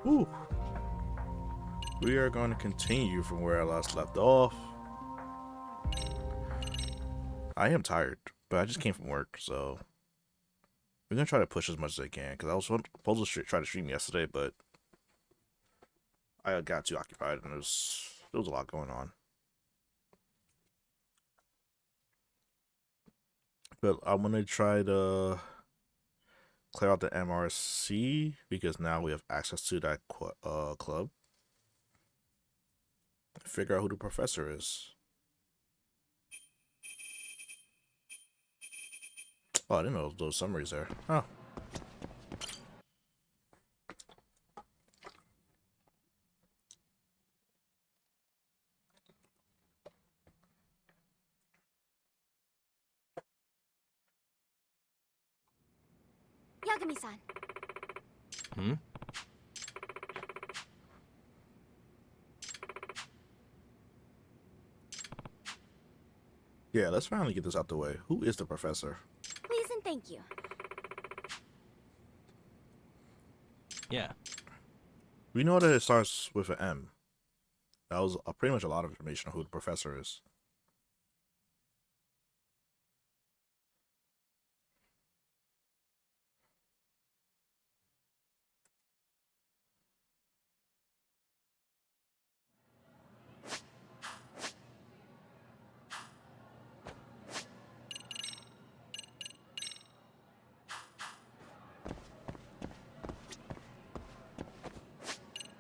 Ooh, we are going to continue from where I last left off. I am tired, but I just came from work, so we're gonna try to push as much as I can. Because I was supposed to try to stream yesterday, but I got too occupied and there was a lot going on. But I'm gonna try to clear out the MRC because now we have access to that club. Figure out who the professor is. Oh, I didn't know those summaries there. Oh. Yagami-san. Hmm? Yeah, let's finally get this out the way. Who is the professor? Please and thank you. Yeah. We know that it starts with an M. That was pretty much a lot of information on who the professor is.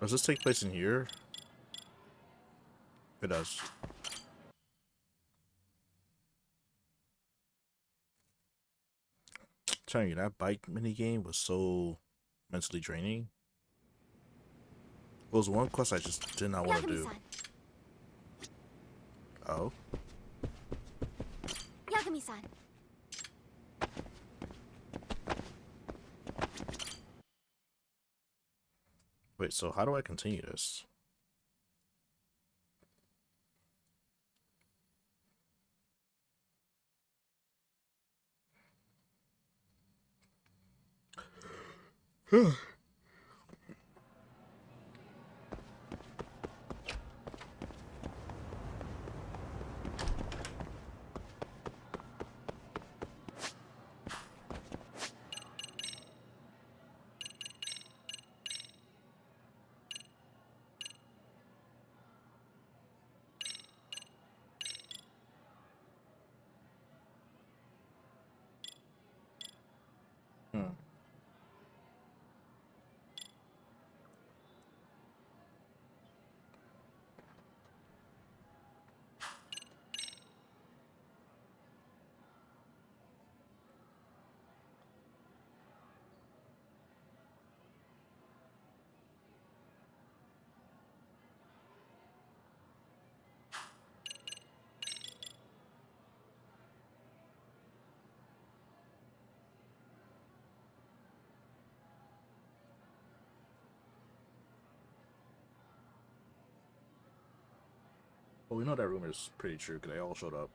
Does this take place in here? It does. Telling you, that bike mini game was so mentally draining. It was one quest I just did not want to do. Yagami-san. Oh? Yagami-san. Wait, so how do I continue this? Hmm. Well, we know that rumor is pretty true because they all showed up.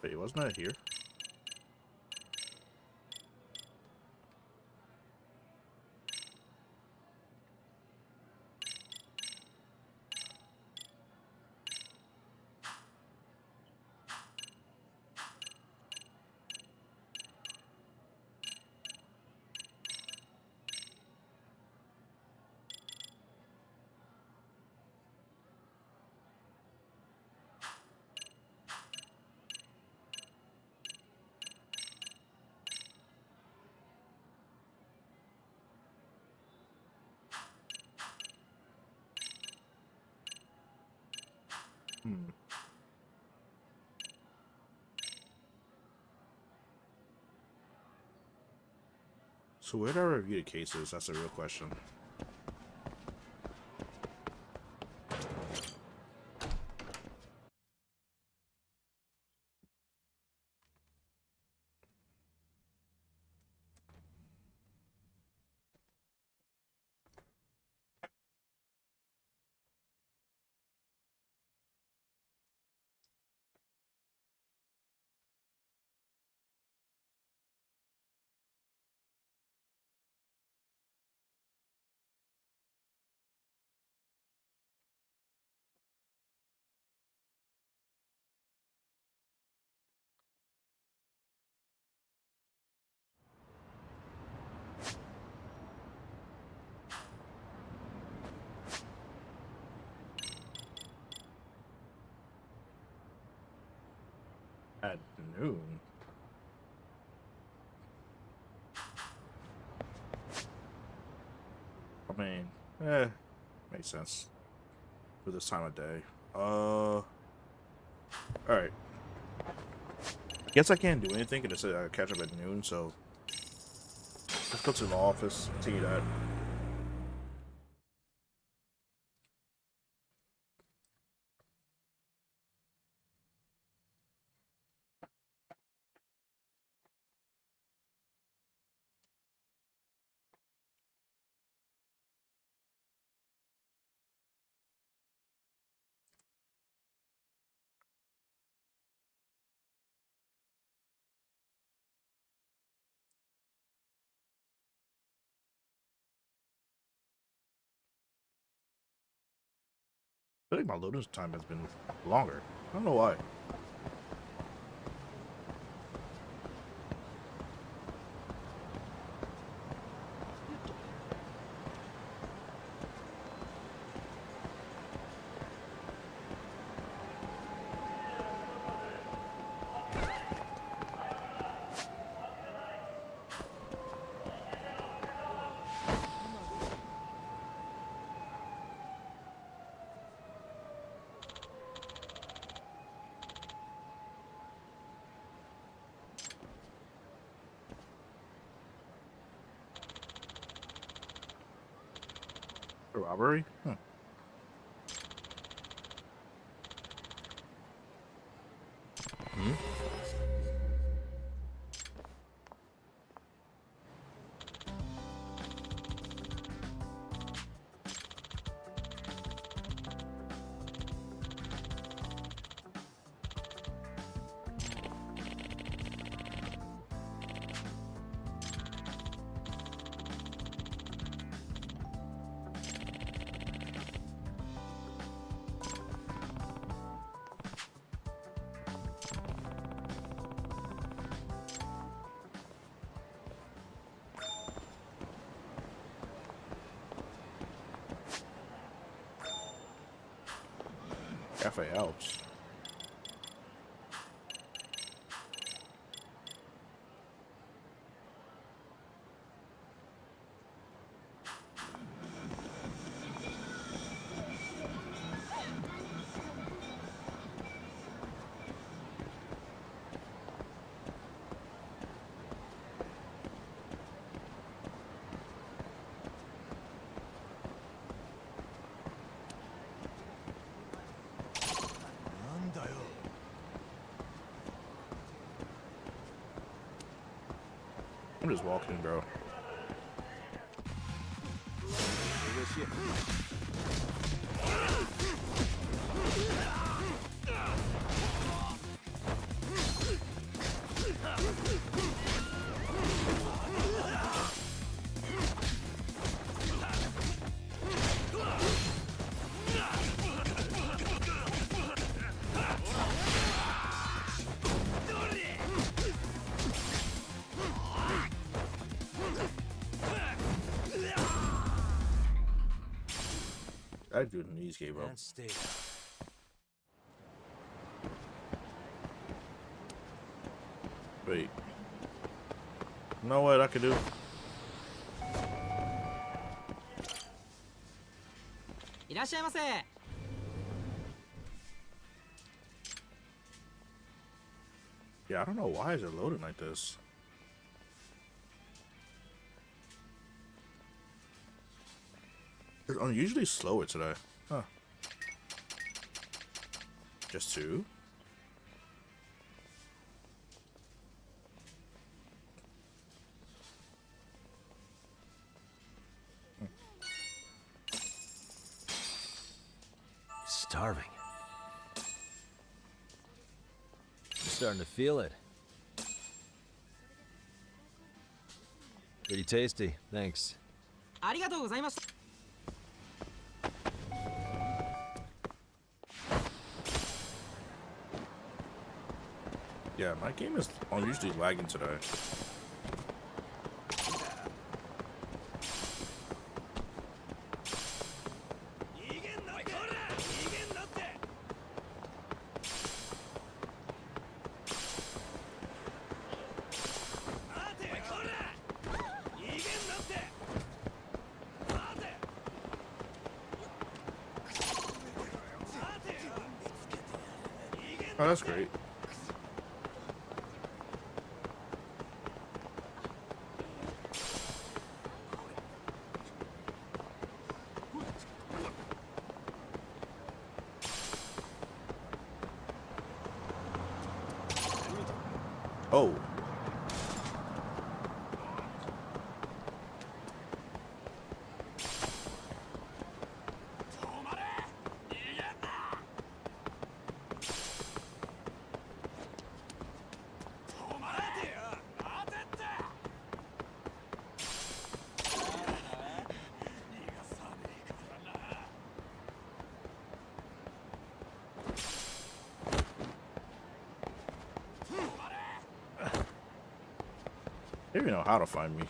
Wait, wasn't that here? Hmm. So where did I review the cases? That's a real question. At noon. I mean, makes sense for this time of day. Alright. I guess I can't do anything and it said I catch up at noon, so let's go to the office, see that. I feel like my loading time has been longer. I don't know why. A robbery? Huh. Hmm? Cafe Alps. I'm just walking, bro. That dude's knees gave up. Can't stay. Wait. You know what I could do? Yeah, I don't know why is it loading like this. It's unusually slower today. Huh. Just two? Starving. Starting to feel it. Pretty tasty, thanks. ありがとうございました。 Yeah, my game is unusually lagging today. Oh, that's great. Oh. They don't even know how to find me.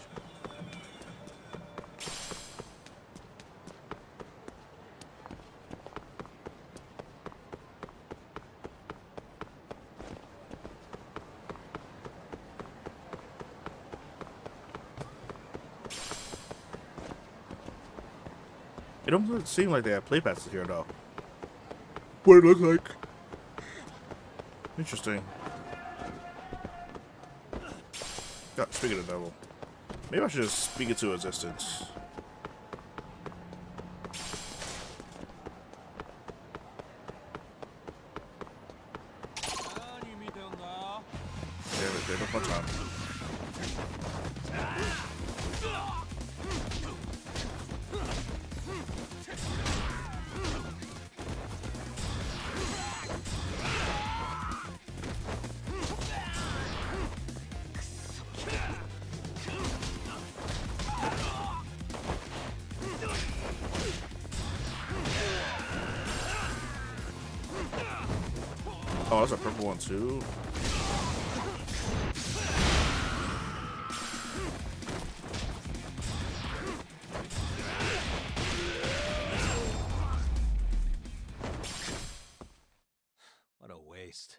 It don't seem like they have play passes here though. What it looks like. Interesting. God, speaking of the devil, maybe I should just speak it to existence. Damn it, they don't punch on. Oh, that's a purple one too. What a waste.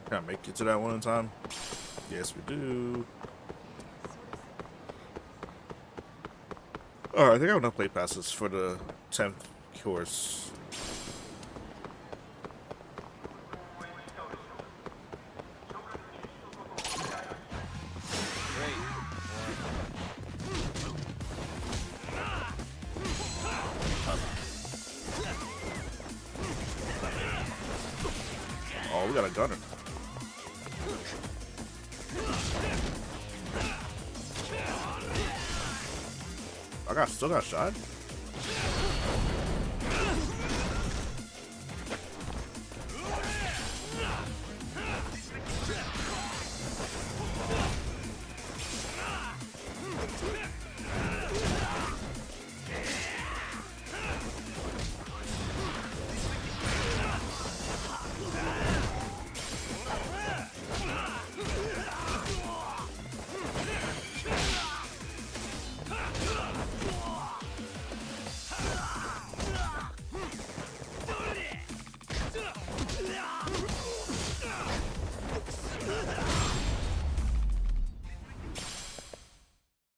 Can I make it to that one in time? Yes, we do. Alright, I think I have enough play passes for the 10th course. Oh, we got a gunner. Still got shot.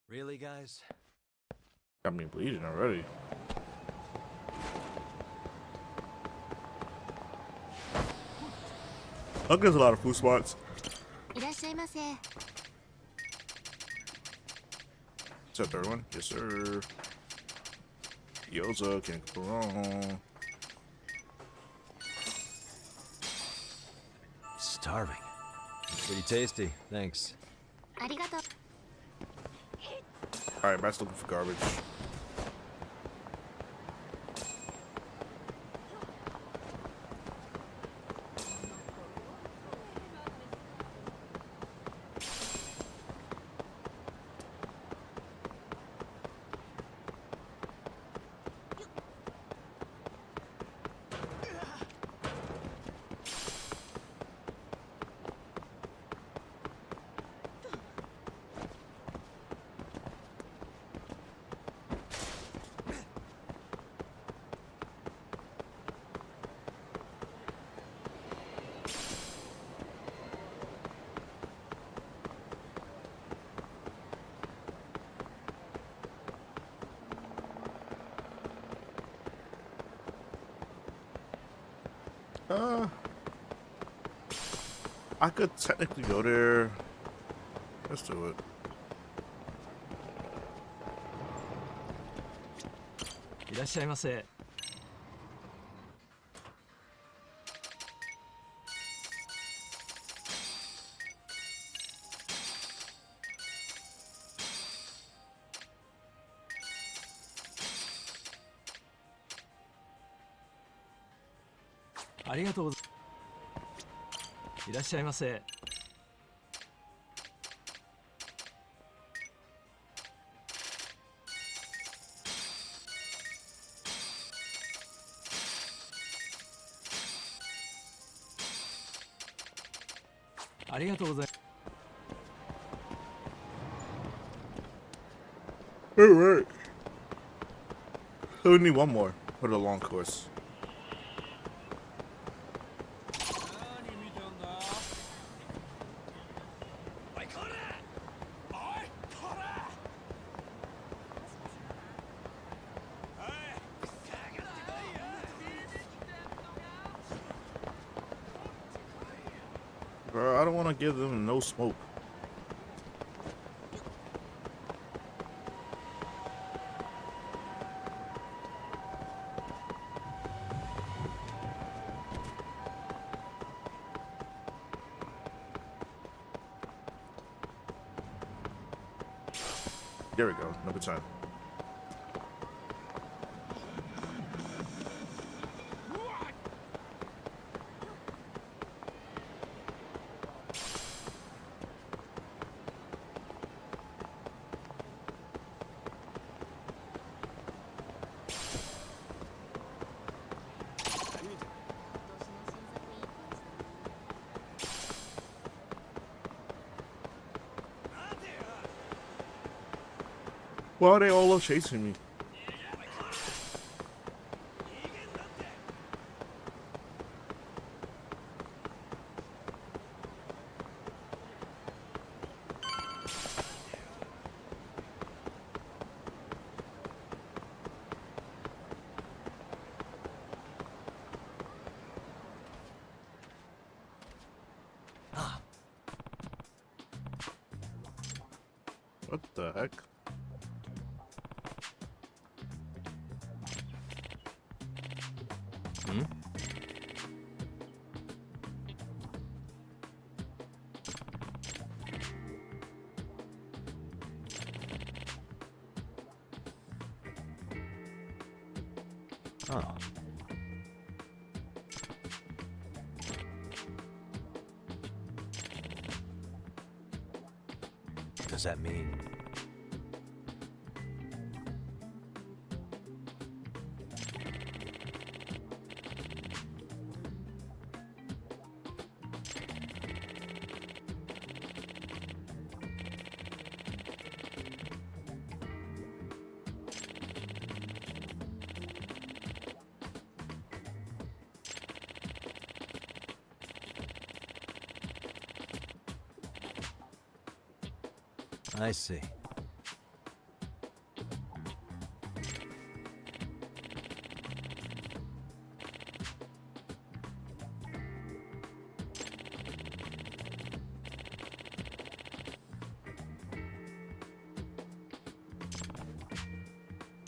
Really, guys? Got me bleeding already. I'll get a lot of food spots. いらっしゃいませ。Is that third one? Yes, sir. Yoza, can't go wrong. Starving. Pretty tasty, thanks. ありがとう。 Alright, Matt's looking for garbage. I could technically go there. Let's do it. いらっしゃいませ。ありがとうございます。いらっしゃいませ。ありがとうございます。 Alright. So we need one more for the long course. Bro, I don't want to give them no smoke. There we go, number 10. Why are they all chasing me? What the heck? Hmm? Oh. Does that mean... I see.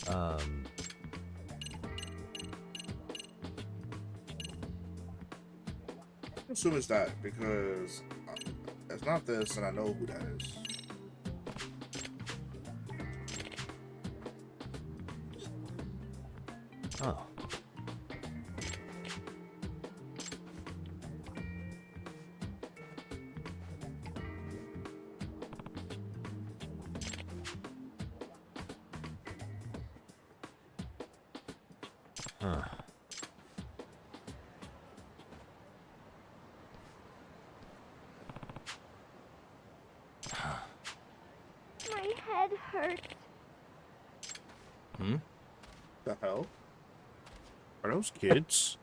Um, I assume it's that because it's not this, and I know who that is. oh. Huh. My head hurts. Hmm? The hell? Are those kids?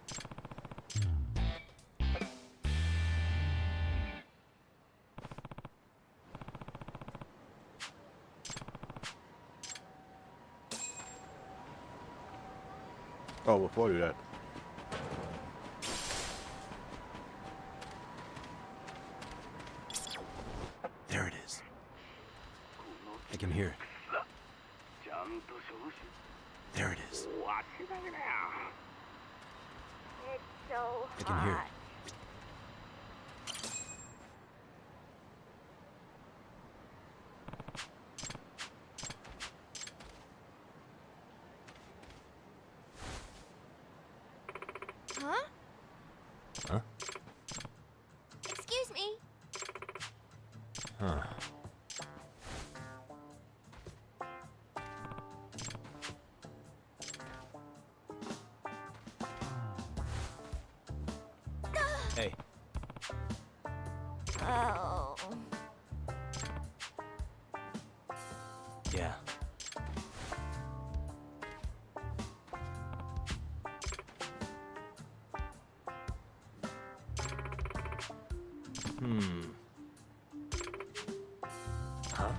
Oh, before you that. There it is. I can hear it. There it is. It's so I can hear it. Huh? Huh? Excuse me. Huh. Hey, Oh. yeah. Hmm. Huh?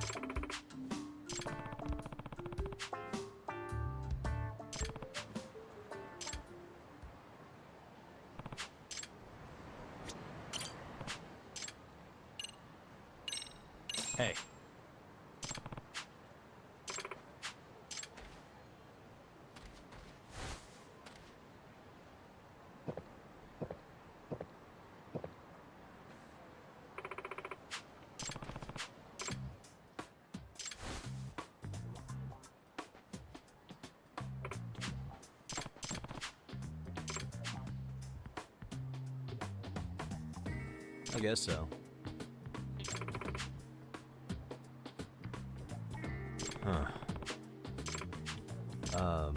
Hey. I guess so. Huh. Um.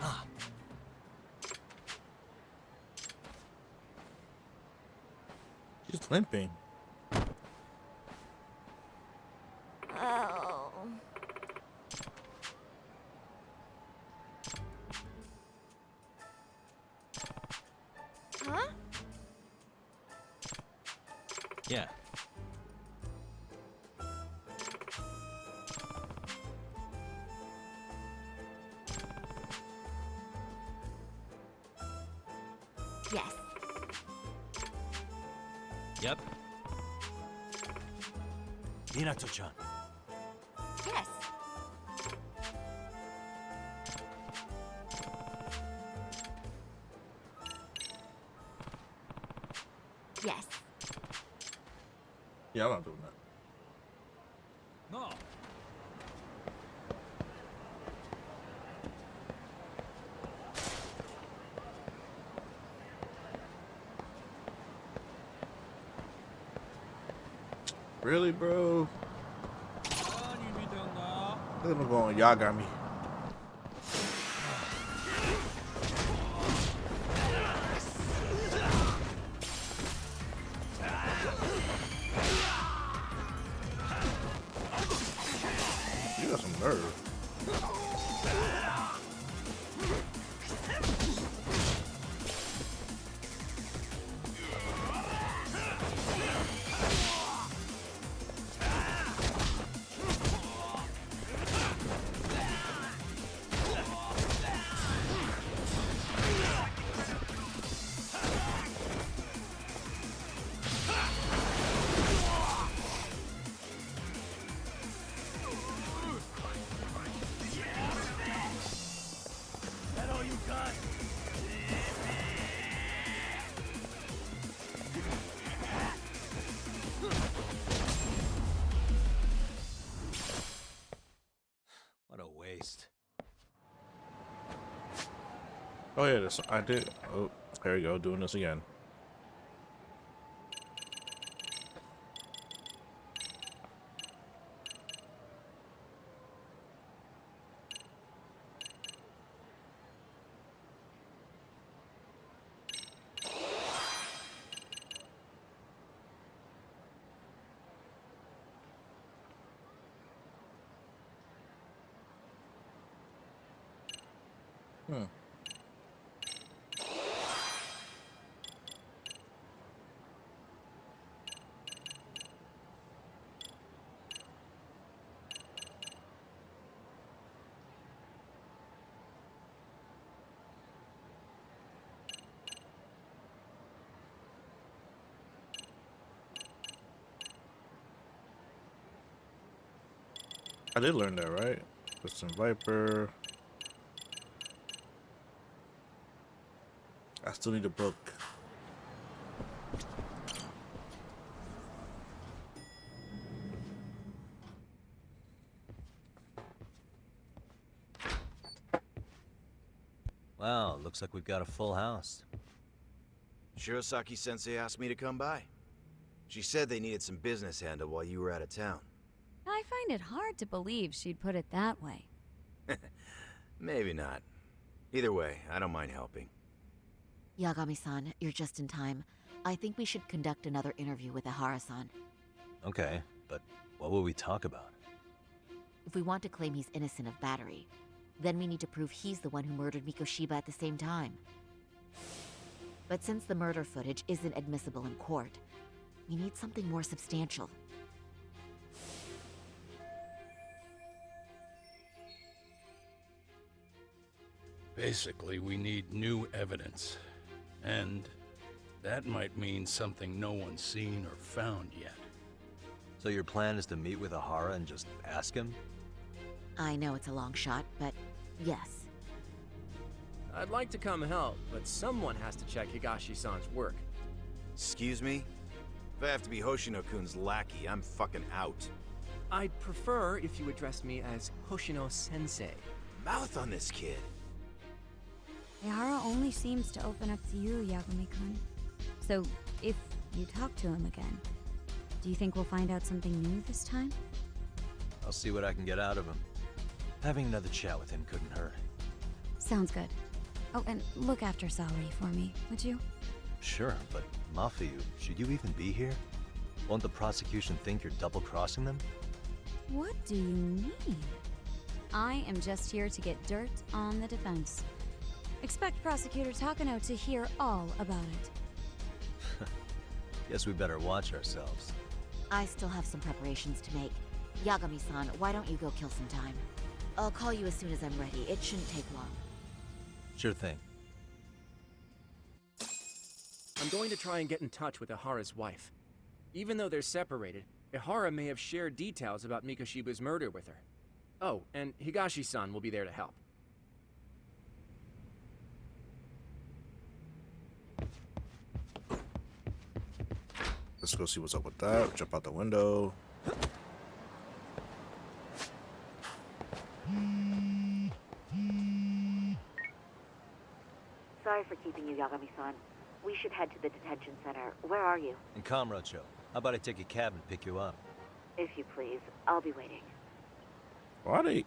Ah. She's limping. Oh. Huh? Yeah. Yes. Yep. Minato-chan. Yes. Yes. Yeah, I'm not doing that. No. Really, bro? 何見てんだ Look at them going Yagami. You got some nerve. What a waste. Oh yeah, this I did. Oh, there you go, doing this again. Hmm. I did learn that, right? Kristen Viper. I still need a book. Wow, looks like we've got a full house. Shirosaki-sensei asked me to come by. She said they needed some business handled while you were out of town. I find it hard to believe she'd put it that way. Maybe not. Either way, I don't mind helping. Yagami-san, you're just in time. I think we should conduct another interview with Ihara-san. Okay, but what will we talk about? If we want to claim he's innocent of battery, then we need to prove he's the one who murdered Mikoshiba at the same time. But since the murder footage isn't admissible in court, we need something more substantial. Basically, we need new evidence. And that might mean something no one's seen or found yet. So your plan is to meet with Ihara and just ask him? I know it's a long shot, but yes. I'd like to come help, but someone has to check Higashi-san's work. Excuse me? If I have to be Hoshino-kun's lackey, I'm fucking out. I'd prefer if you addressed me as Hoshino-sensei. Mouth on this kid. Ihara only seems to open up to you, Yagami-kun. So, if you talk to him again, do you think we'll find out something new this time? I'll see what I can get out of him. Having another chat with him couldn't hurt. Sounds good. Oh, and look after Saori for me, would you? Sure, but Mafuyu, should you even be here? Won't the prosecution think you're double-crossing them? What do you mean? I am just here to get dirt on the defense. Expect Prosecutor Takano to hear all about it. Guess we better watch ourselves. I still have some preparations to make. Yagami-san, why don't you go kill some time? I'll call you as soon as I'm ready. It shouldn't take long. Sure thing. I'm going to try and get in touch with Ihara's wife. Even though they're separated, Ihara may have shared details about Mikoshiba's murder with her. Oh, and Higashi-san will be there to help. Let's go see what's up with that. Jump out the window. Sorry for keeping you, Yagami-san. We should head to the detention center. Where are you? In Kamurocho, how about I take a cab and pick you up? If you please. I'll be waiting. Why they?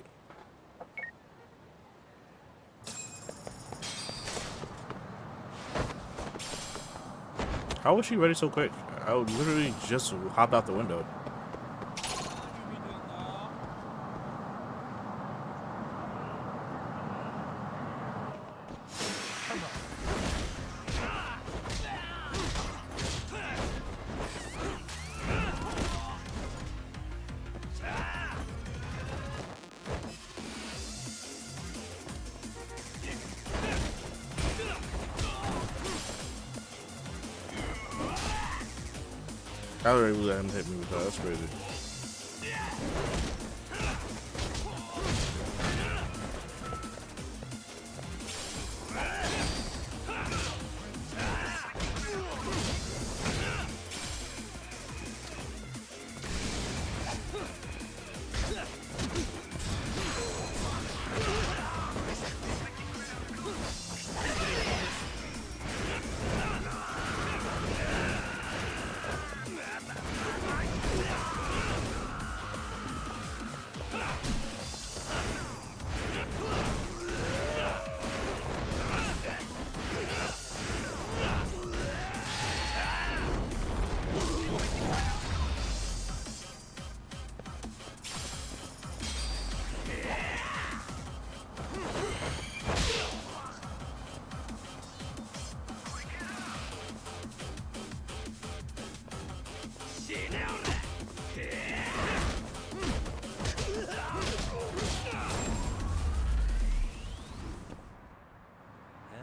How was she ready so quick? I would literally just hop out the window. I already let him hit me with that. That's crazy.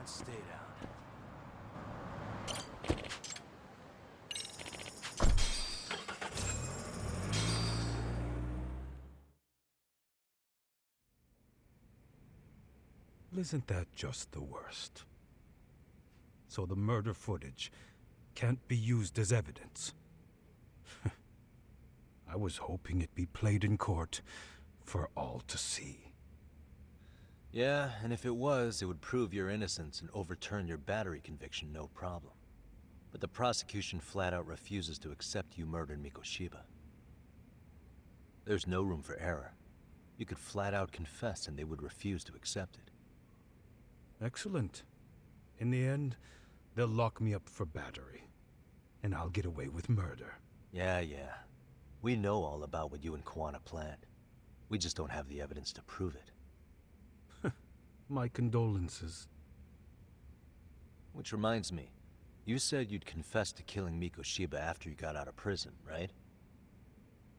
and stay down. Isn't that just the worst? So the murder footage can't be used as evidence. I was hoping it'd be played in court for all to see. Yeah, and if it was, it would prove your innocence and overturn your battery conviction, no problem. But the prosecution flat out refuses to accept you murdered Mikoshiba. There's no room for error. You could flat out confess and they would refuse to accept it. Excellent. In the end, they'll lock me up for battery, and I'll get away with murder. Yeah. We know all about what you and Kwana planned. We just don't have the evidence to prove it. My condolences. Which reminds me, you said you'd confess to killing Mikoshiba after you got out of prison, right?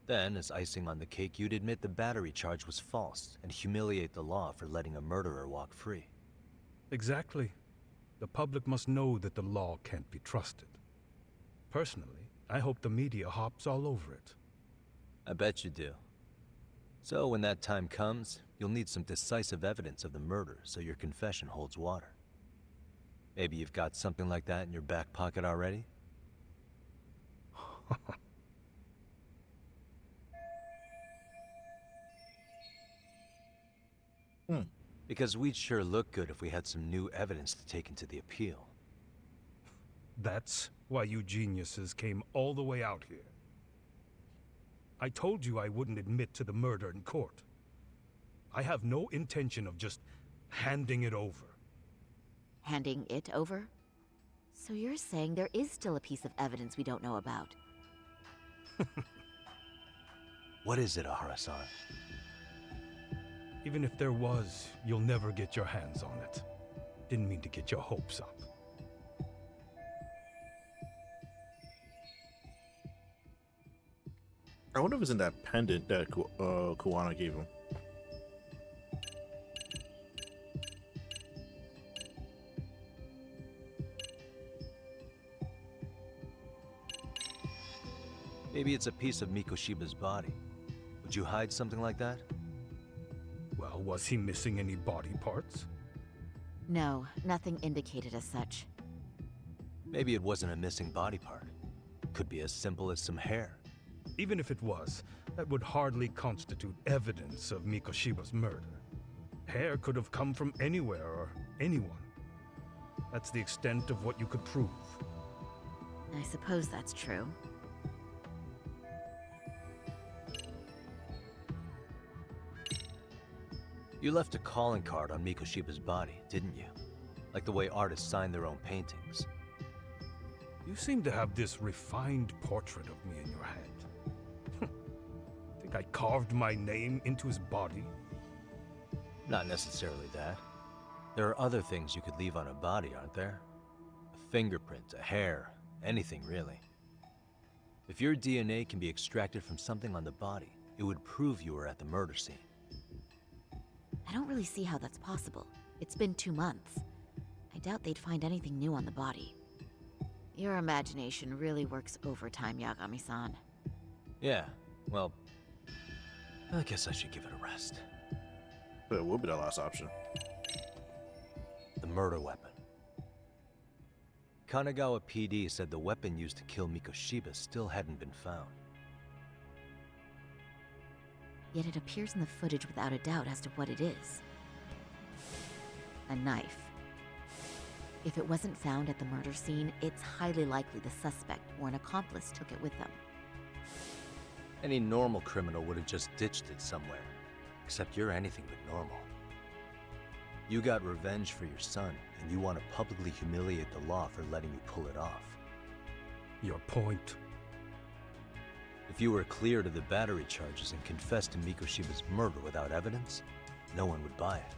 Then, as icing on the cake, you'd admit the battery charge was false and humiliate the law for letting a murderer walk free. Exactly. The public must know that the law can't be trusted. Personally, I hope the media hops all over it. I bet you do. So when that time comes, you'll need some decisive evidence of the murder so your confession holds water. Maybe you've got something like that in your back pocket already? Because we'd sure look good if we had some new evidence to take into the appeal. That's why you geniuses came all the way out here. I told you I wouldn't admit to the murder in court. I have no intention of just handing it over. Handing it over? So you're saying there is still a piece of evidence we don't know about? What is it, Ahara-san? Even if there was, you'll never get your hands on it. Didn't mean to get your hopes up. I wonder if it's in that pendant that Kuwana gave him. Maybe it's a piece of Mikoshiba's body. Would you hide something like that? Well, was he missing any body parts? No, nothing indicated as such. Maybe it wasn't a missing body part. Could be as simple as some hair. Even if it was, that would hardly constitute evidence of Mikoshiba's murder. Hair could have come from anywhere or anyone. That's the extent of what you could prove. I suppose that's true. You left a calling card on Mikoshiba's body, didn't you? Like the way artists sign their own paintings. You seem to have this refined portrait of me in your head. Think I carved my name into his body? Not necessarily that. There are other things you could leave on a body, aren't there? A fingerprint, a hair, anything really. If your DNA can be extracted from something on the body, it would prove you were at the murder scene. I don't really see how that's possible. It's been 2 months. I doubt they'd find anything new on the body. Your imagination really works overtime, Yagami-san. Yeah, well, I guess I should give it a rest. But it would be the last option. The murder weapon. Kanagawa PD said the weapon used to kill Mikoshiba still hadn't been found. Yet it appears in the footage without a doubt as to what it is. A knife. If it wasn't found at the murder scene, it's highly likely the suspect or an accomplice took it with them. Any normal criminal would have just ditched it somewhere. Except you're anything but normal. You got revenge for your son, and you want to publicly humiliate the law for letting you pull it off. Your point? If you were cleared of the battery charges and confessed to Mikoshiba's murder without evidence, no one would buy it.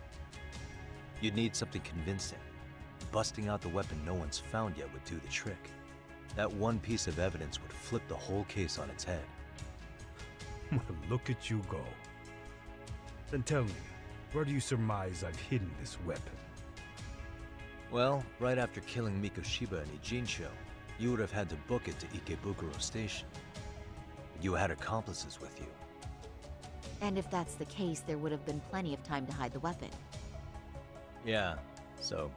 You'd need something convincing. Busting out the weapon no one's found yet would do the trick. That one piece of evidence would flip the whole case on its head. Look at you go. Then tell me, where do you surmise I've hidden this weapon? Well, right after killing Mikoshiba and Ijincho, you would have had to book it to Ikebukuro Station. You had accomplices with you. And if that's the case, there would have been plenty of time to hide the weapon. Yeah, so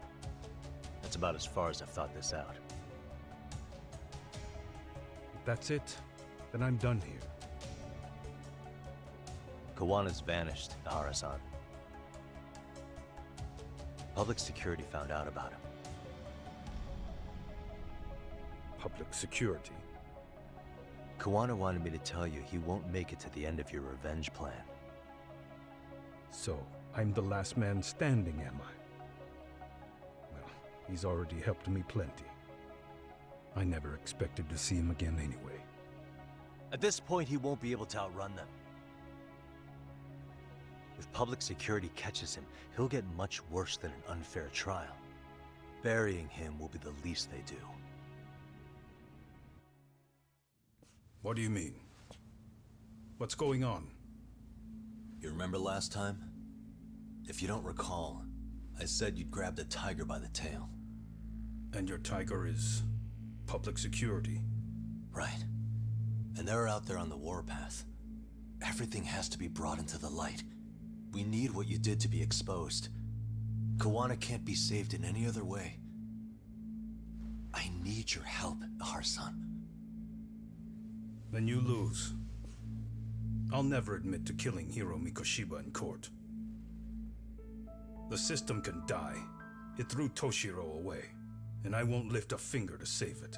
that's about as far as I've thought this out. If that's it, then I'm done here. Kawana's vanished, Ihara-san. Public security found out about him. Public security. Kawana wanted me to tell you he won't make it to the end of your revenge plan. So, I'm the last man standing, am I? Well, he's already helped me plenty. I never expected to see him again anyway. At this point, he won't be able to outrun them. If public security catches him, he'll get much worse than an unfair trial. Burying him will be the least they do. What do you mean? What's going on? You remember last time? If you don't recall, I said you'd grab the tiger by the tail. And your tiger is public security? Right. And they're out there on the warpath. Everything has to be brought into the light. We need what you did to be exposed. Kawana can't be saved in any other way. I need your help, Ihara-san. Then you lose. I'll never admit to killing Hiro Mikoshiba in court. The system can die. It threw Toshiro away, and I won't lift a finger to save it.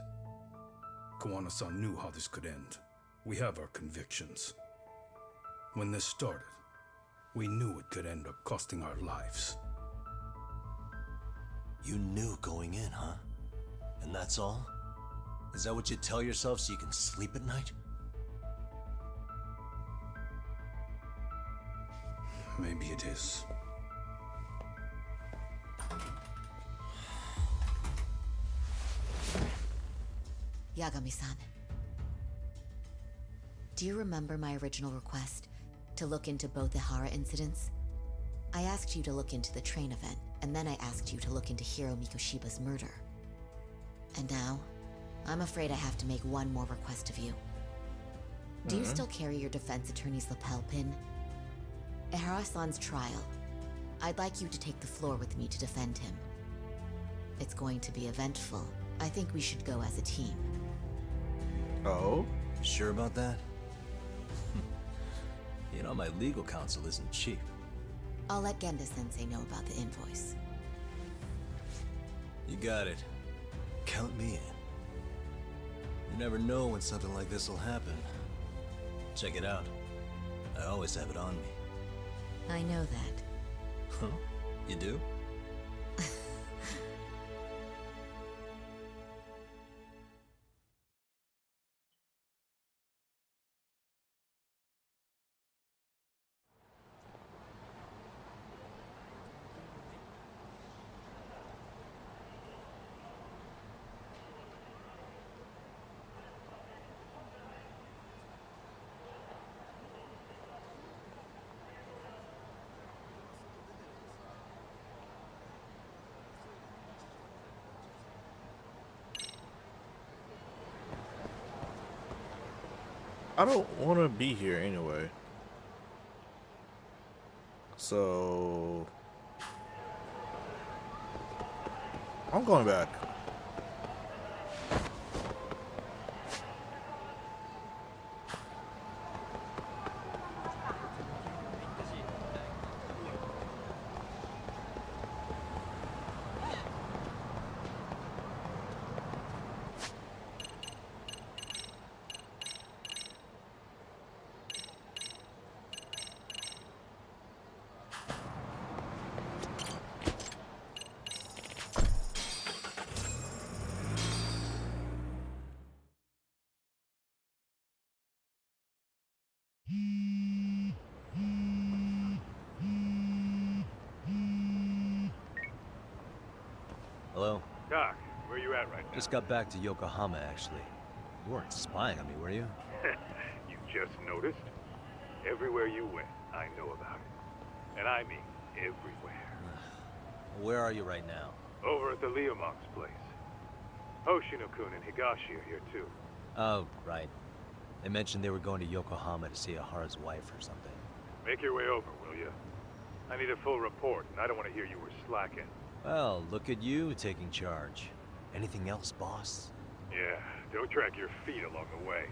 Kawana-san knew how this could end. We have our convictions. When this started, we knew it could end up costing our lives. You knew going in, huh? And that's all? Is that what you tell yourself so you can sleep at night? Maybe it is. Yagami-san. Do you remember my original request? To look into both Ihara incidents? I asked you to look into the train event, and then I asked you to look into Hiro Mikoshiba's murder. And now, I'm afraid I have to make one more request of you. Do you still carry your defense attorney's lapel pin? Ihara-san's trial. I'd like you to take the floor with me to defend him. It's going to be eventful. I think we should go as a team. Oh? You sure about that? You know, my legal counsel isn't cheap. I'll let Genda-sensei know about the invoice. You got it. Count me in. You never know when something like this will happen. Check it out. I always have it on me. I know that. Huh? You do? I don't want to be here anyway. So I'm going back. Hello? Doc, where you at right now? Just got back to Yokohama, actually. You weren't spying on me, were you? You just noticed? Everywhere you went, I know about it. And I mean everywhere. Where are you right now? Over at the Leomont's place. Hoshino-kun and Higashi are here too. Oh, right. They mentioned they were going to Yokohama to see Ahara's wife or something. Make your way over, will you? I need a full report, and I don't want to hear you were slacking. Well, look at you taking charge. Anything else, boss? Yeah, don't drag your feet along the way.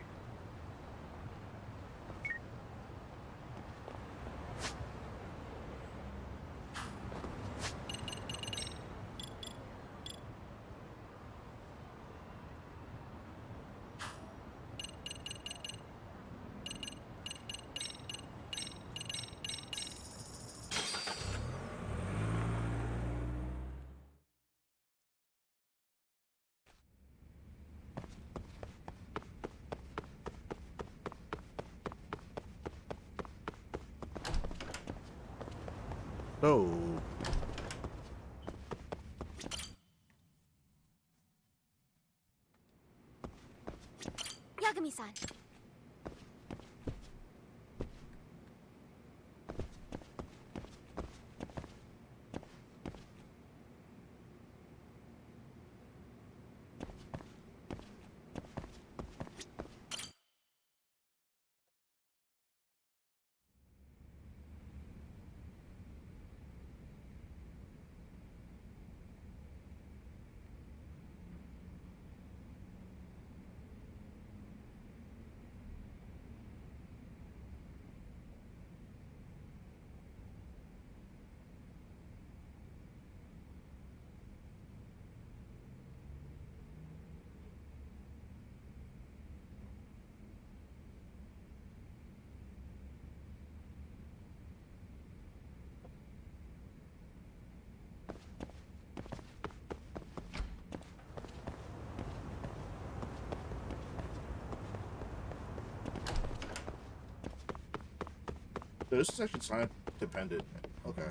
Oh. Yagami-san. Dude, this is actually time dependent. Okay.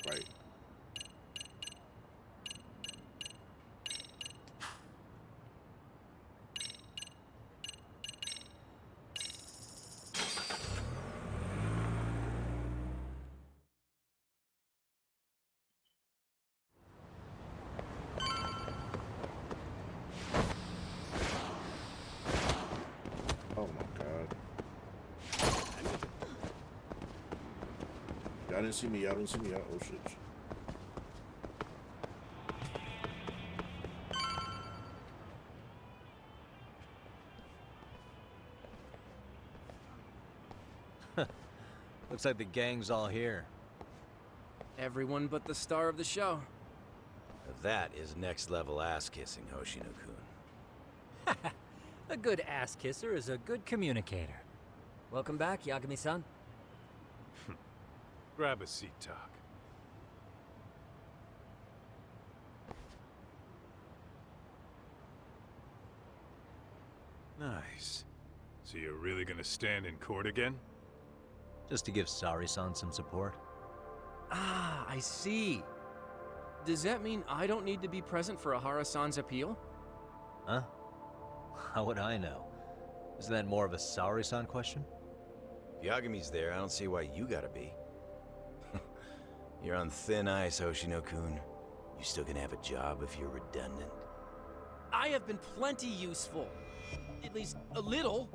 Right. Oh my god. Y'all didn't see me, y'all didn't see me, oh shit. Looks like the gang's all here. Everyone but the star of the show. That is next level ass kissing, Hoshino-kun. A good ass kisser is a good communicator. Welcome back, Yagami-san. Grab a seat, Talk. Nice. So you're really gonna stand in court again? Just to give Sari-san some support. Ah, I see. Does that mean I don't need to be present for Ahara-san's appeal? Huh? How would I know? Isn't that more of a Sari-san question? If Yagami's there, I don't see why you gotta be. You're on thin ice, Hoshino-kun. You still gonna have a job if you're redundant? I have been plenty useful. At least a little.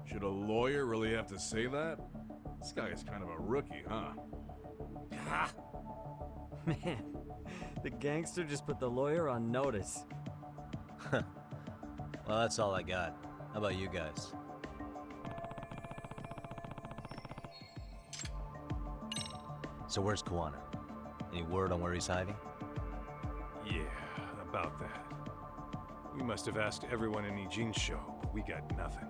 Should a lawyer really have to say that? This guy is kind of a rookie, huh? Ah. Man, the gangster just put the lawyer on notice. Well, that's all I got. How about you guys? So where's Kuwana? Any word on where he's hiding? Yeah, about that. We must have asked everyone in Ijin's show, but we got nothing.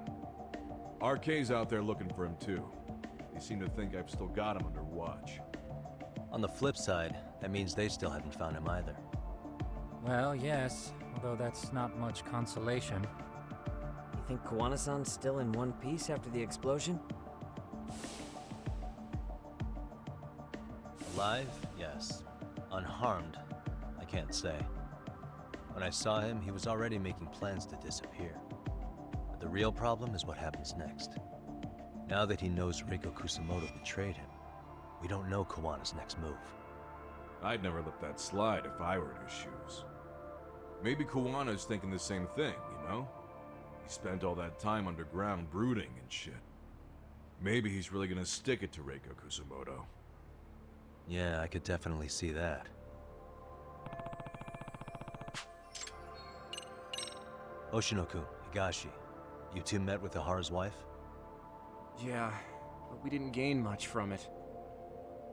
RK's out there looking for him too. They seem to think I've still got him under watch. On the flip side, that means they still haven't found him either. Well, yes, although that's not much consolation. You think Kuwana-san's still in one piece after the explosion? Alive? Yes. Unharmed, I can't say. When I saw him, he was already making plans to disappear. But the real problem is what happens next. Now that he knows Reiko Kusamoto betrayed him, we don't know Kawana's next move. I'd never let that slide if I were in his shoes. Maybe Kawana's thinking the same thing, you know? He spent all that time underground brooding and shit. Maybe he's really gonna stick it to Reiko Kusamoto. Yeah, I could definitely see that. Oshinoku, Higashi, you two met with Ahara's wife? Yeah, but we didn't gain much from it.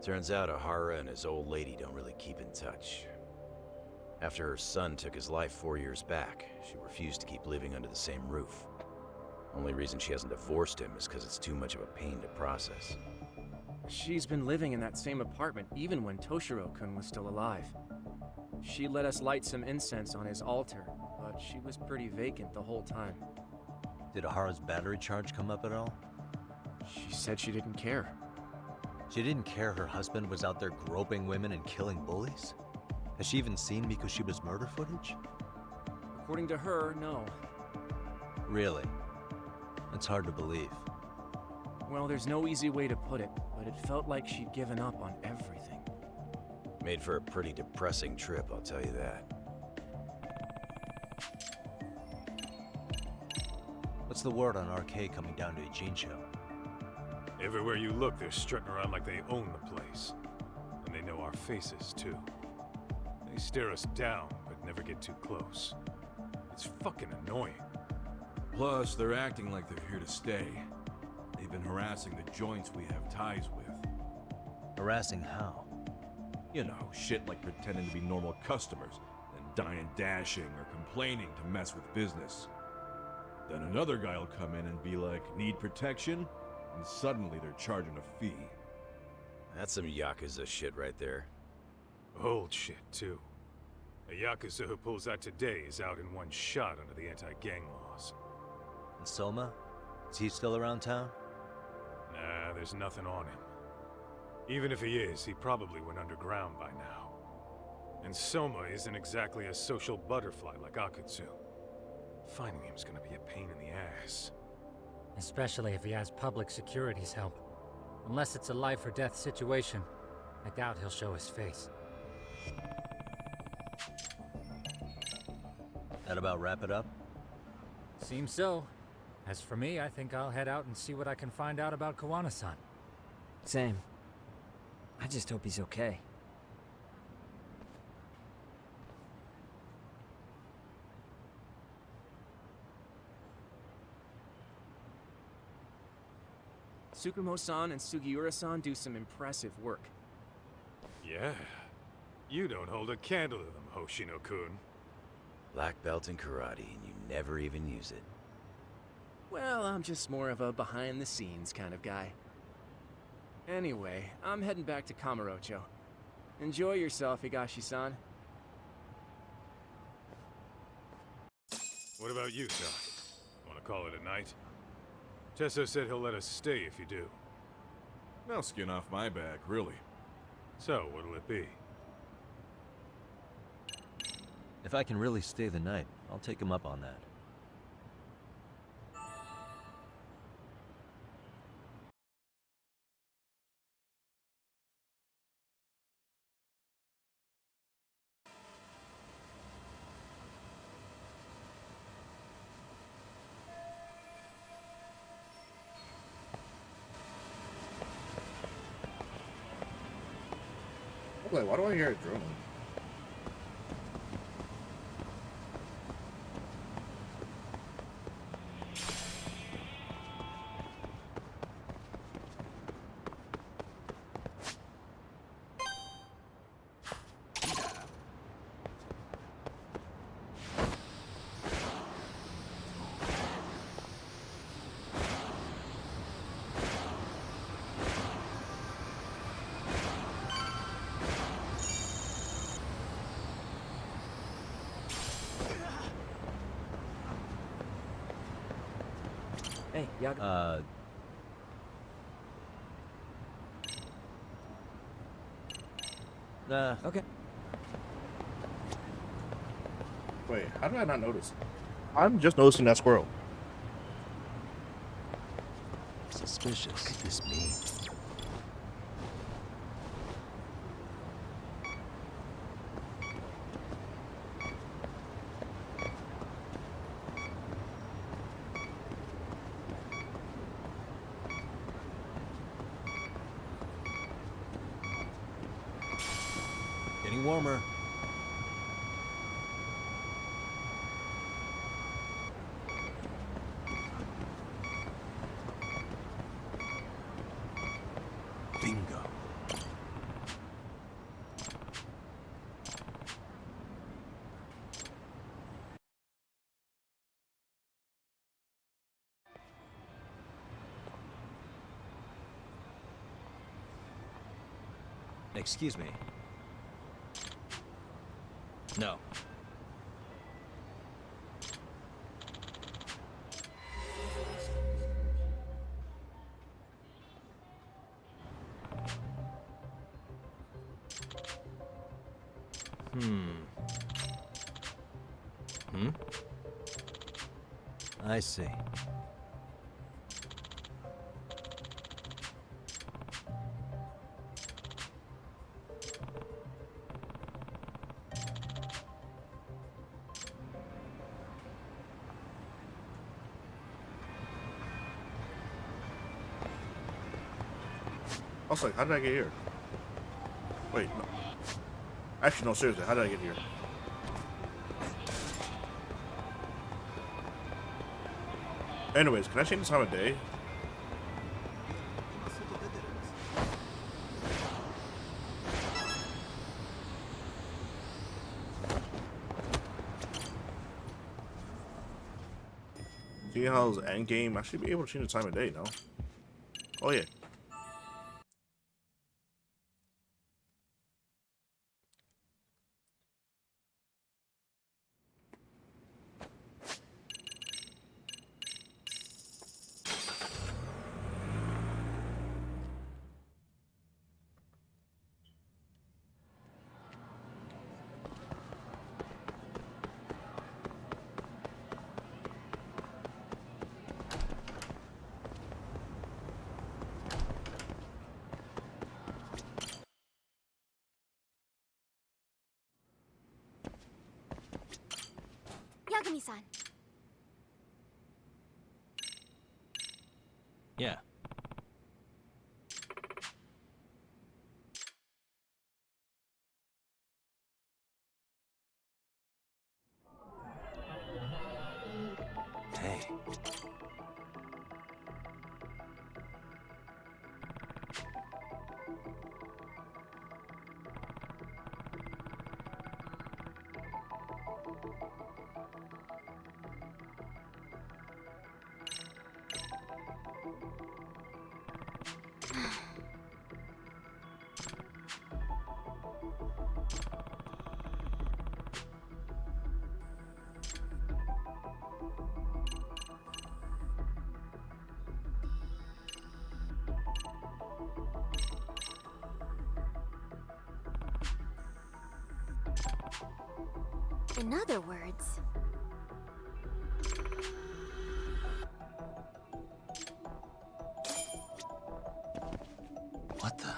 Turns out Ahara and his old lady don't really keep in touch. After her son took his life 4 years back, she refused to keep living under the same roof. Only reason she hasn't divorced him is because it's too much of a pain to process. She's been living in that same apartment even when Toshiro-kun was still alive. She let us light some incense on his altar, but she was pretty vacant the whole time. Did Ahara's battery charge come up at all? She said she didn't care. She didn't care her husband was out there groping women and killing bullies? Has she even seen Mikoshiba's murder footage? According to her, no. Really? It's hard to believe. Well, there's no easy way to put it, but it felt like she'd given up on everything. Made for a pretty depressing trip, I'll tell you that. What's the word on RK coming down to Ijincho? Everywhere you look, they're strutting around like they own the place. And they know our faces, too. They stare us down, but never get too close. It's fucking annoying. Plus, they're acting like they're here to stay. They've been harassing the joints we have ties with. Harassing how? You know, shit like pretending to be normal customers, then dying dashing or complaining to mess with business. Then another guy will come in and be like, need protection? And suddenly they're charging a fee. That's some Yakuza shit right there. Old shit, too. A Yakuza who pulls that today is out in one shot under the anti-gang laws. And Soma? Is he still around town? Nah, there's nothing on him. Even if he is, he probably went underground by now. And Soma isn't exactly a social butterfly like Akutsu. Finding him's gonna be a pain in the ass. Especially if he has public security's help. Unless it's a life or death situation, I doubt he'll show his face. That about wrap it up? Seems so. As for me, I think I'll head out and see what I can find out about Kawana-san. Same. I just hope he's okay. Tsukumo-san and Sugiura-san do some impressive work. Yeah. You don't hold a candle to them, Hoshino-kun. Black belt in karate, and you never even use it. Well, I'm just more of a behind-the-scenes kind of guy. Anyway, I'm heading back to Kamurocho. Enjoy yourself, Higashi-san. What about you, Doc? Want to call it a night? Tesso said he'll let us stay if you do. No skin off my back, really. So, what'll it be? If I can really stay the night, I'll take him up on that. Okay, why do I hear a drone? Hey, Yaga. Nah. Okay. Wait, how did I not notice? I'm just noticing that squirrel. Suspicious. What could this mean? Getting warmer. Bingo. Excuse me. No. I see. I was like, how did I get here? Wait, no. Actually, no, seriously, how did I get here? Anyways, can I change the time of day? See how it's end game? I should be able to change the time of day, no? Oh yeah. Yagami-san. Yeah. Hey. In other words... What the?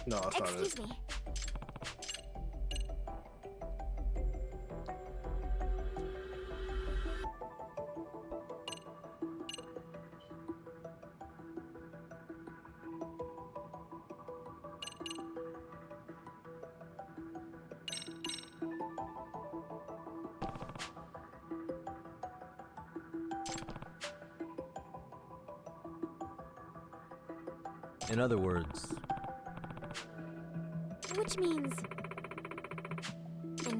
No, that's not it. Excuse me. In other words, Which means...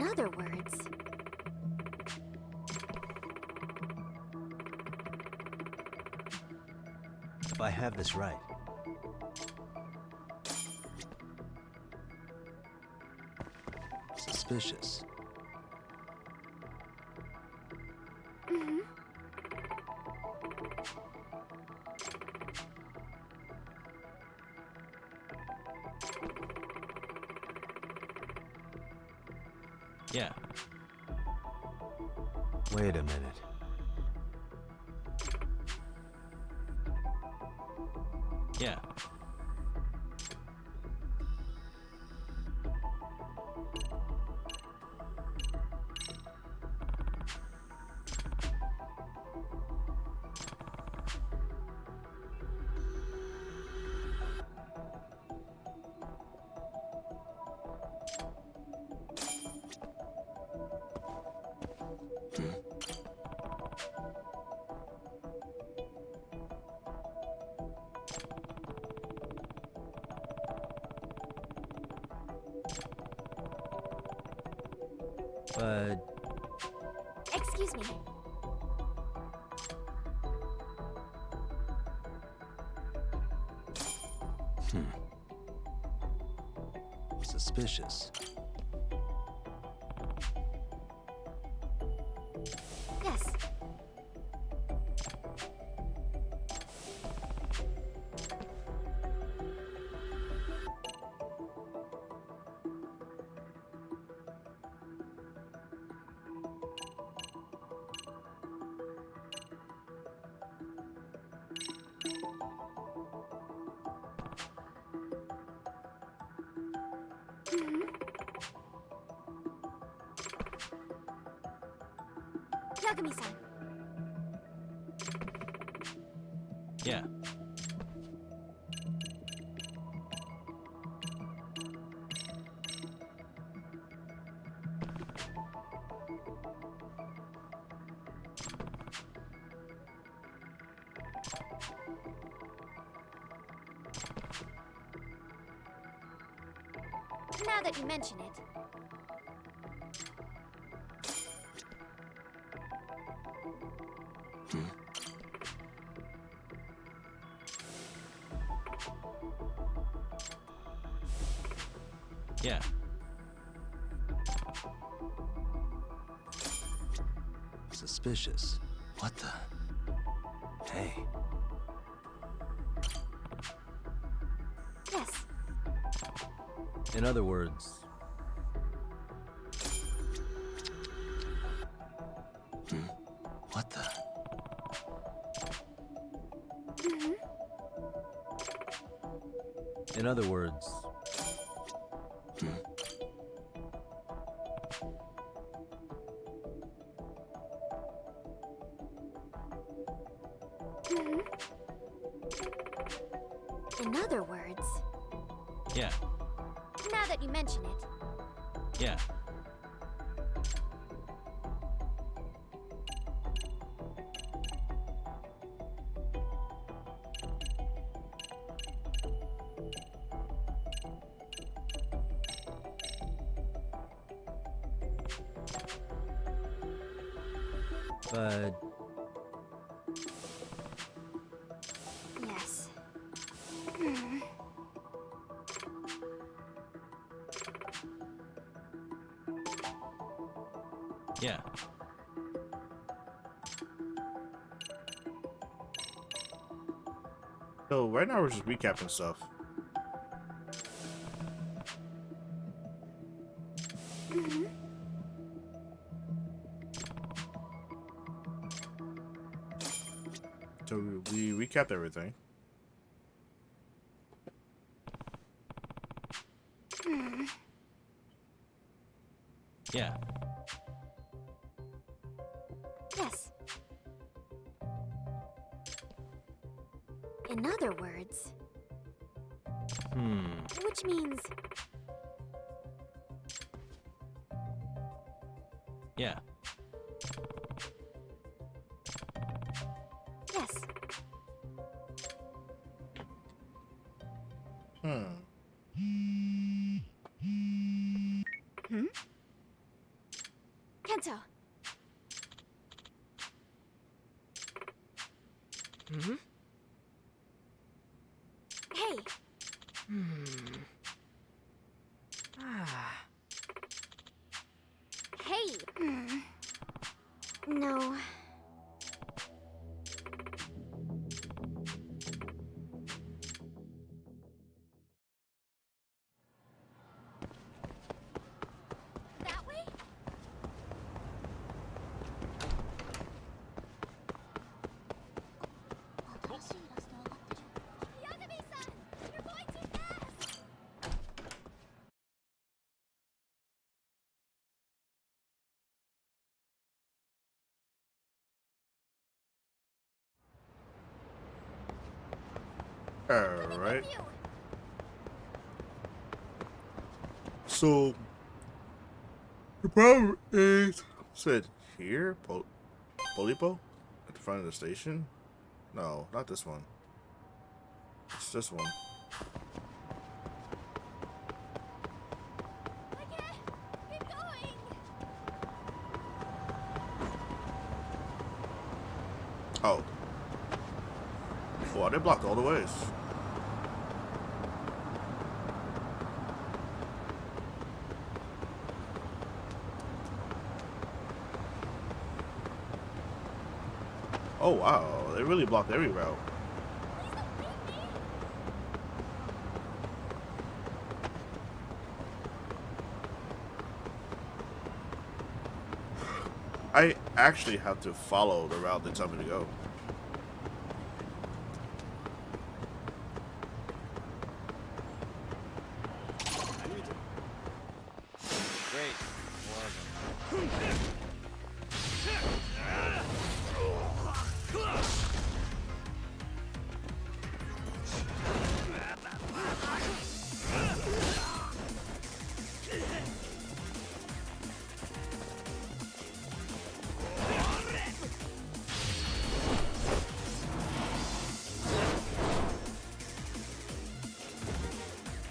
In other words, If I have this right, suspicious. Yeah. Wait a minute. Yeah. But excuse me. suspicious. Yes. Yagami-san. Yeah. Now that you mention it. Yeah. Suspicious. What the? Hey. Yes. In other words... What the? In other words... In other words. Yeah. Now that you mention it. Yeah. But... Yes. Yeah. So right now we're just recapping stuff. So we recapped everything. Yeah. Yes. In other words. Which means. Yeah. Yes. Hmm. Mm-hmm. Hey. Hey. No. That way? Yagami-san! You're going too fast! Alright. So the problem is said here, Polipo? At the front of the station? No, not this one. It's this one. Keep going! Oh. Wow, they blocked all the ways. Oh wow, they really blocked every route. I actually have to follow the route they tell me to go.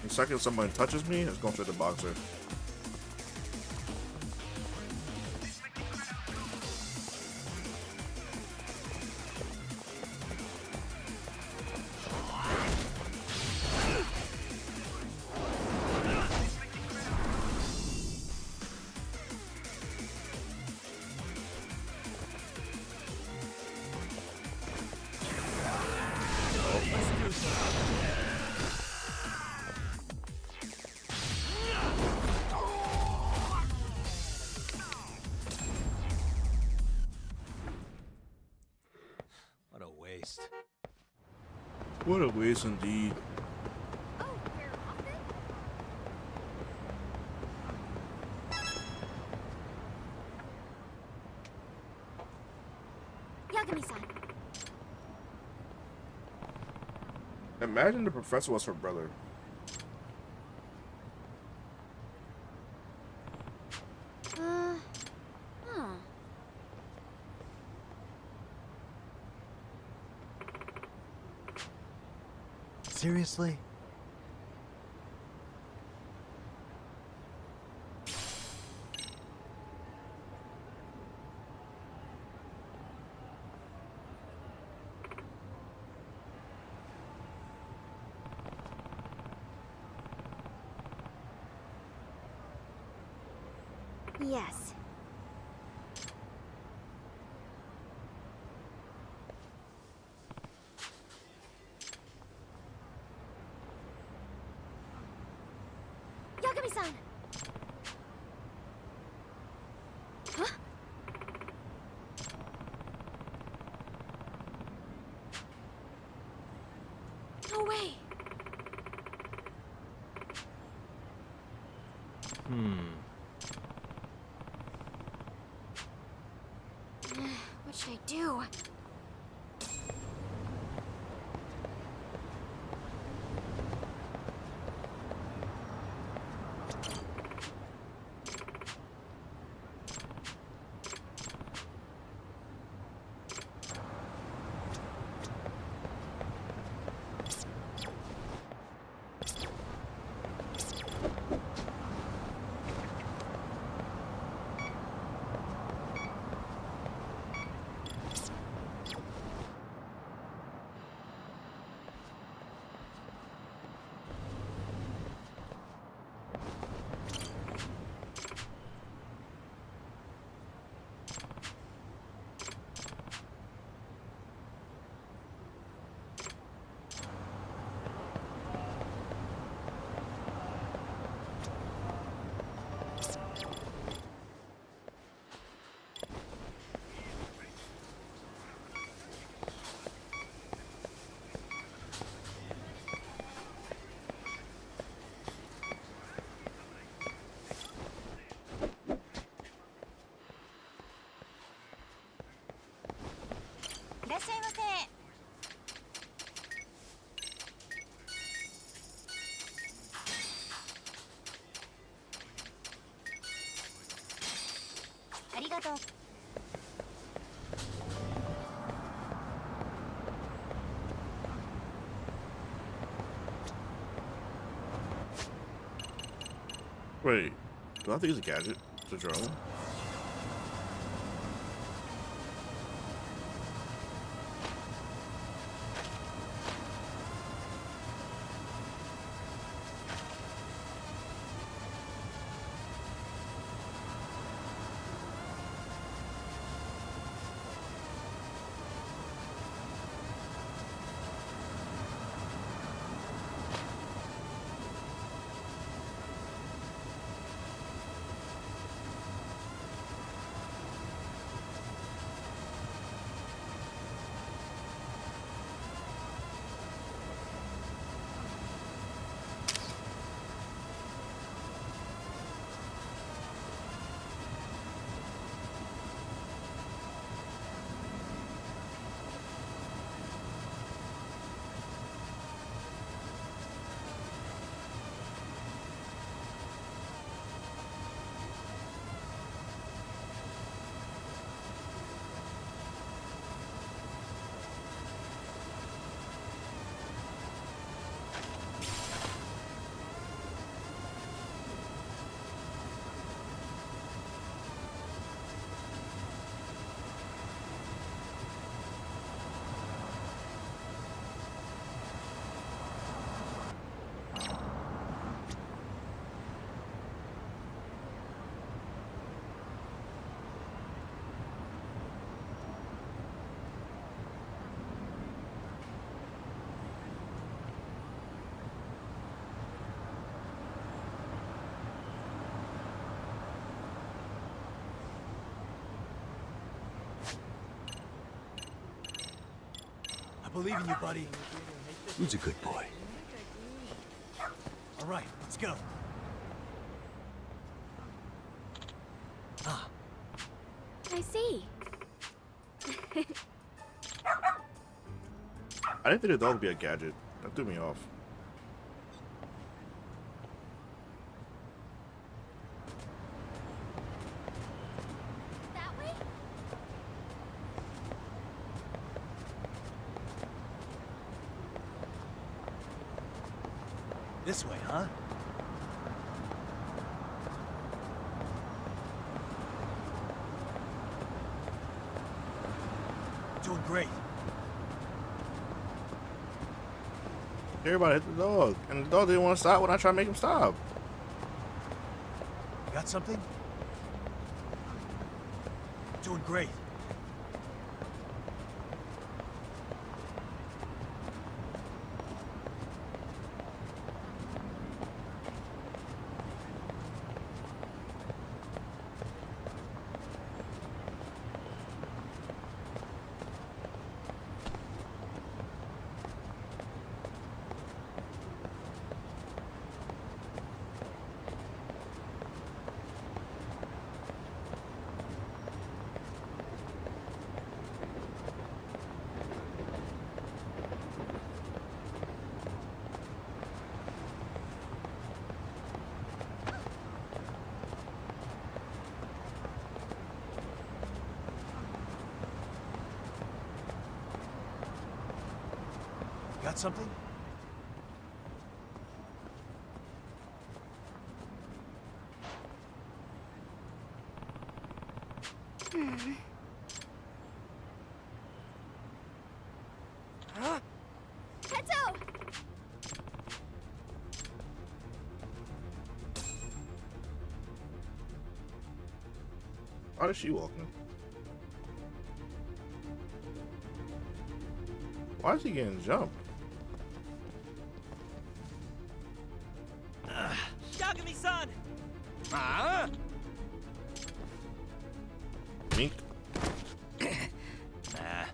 The second someone touches me, it's going through the boxer. What a waste. What a waste indeed. Yagami-san. Imagine the professor was her brother. Huh. Seriously? Yes. Yagami-san! Huh? No way! What should I do? Wait, do I have to use a gadget to drone? I believe in you, buddy. Who's a good boy? All right, let's go. I see. I didn't think the dog would be a gadget. That threw me off. That way? This way, huh? Doing great. Everybody hit the dog, and the dog didn't want to stop when I tried to make him stop. Got something? Doing great. Got something? Tetsu! Why is she walking? Why is he getting jumped? Yagami-san! Huh? Mink? Nah.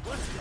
Let's go.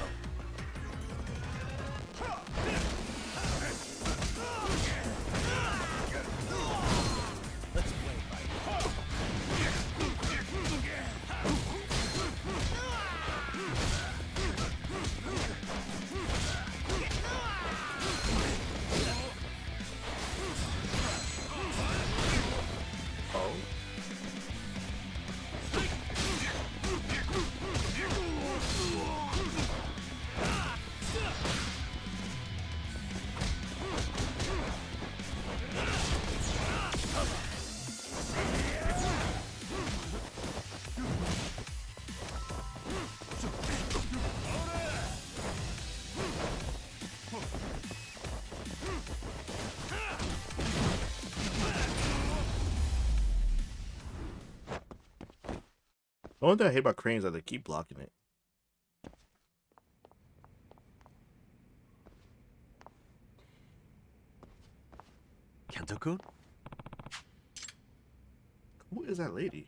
only thing I hate about Crane is that they keep blocking it. Kento-kun? Who is that lady?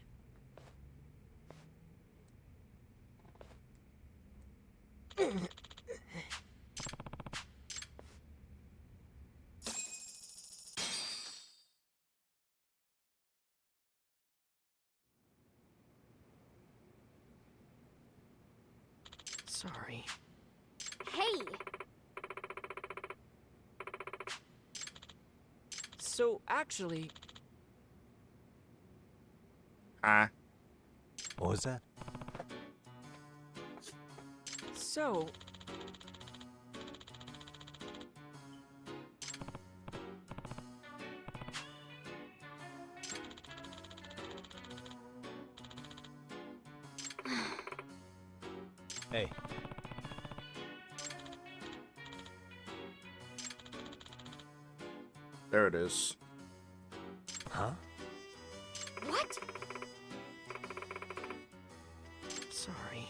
Sorry. Hey! So, actually... Ah. What was that? So... Hey. There it is. Huh? What? Sorry.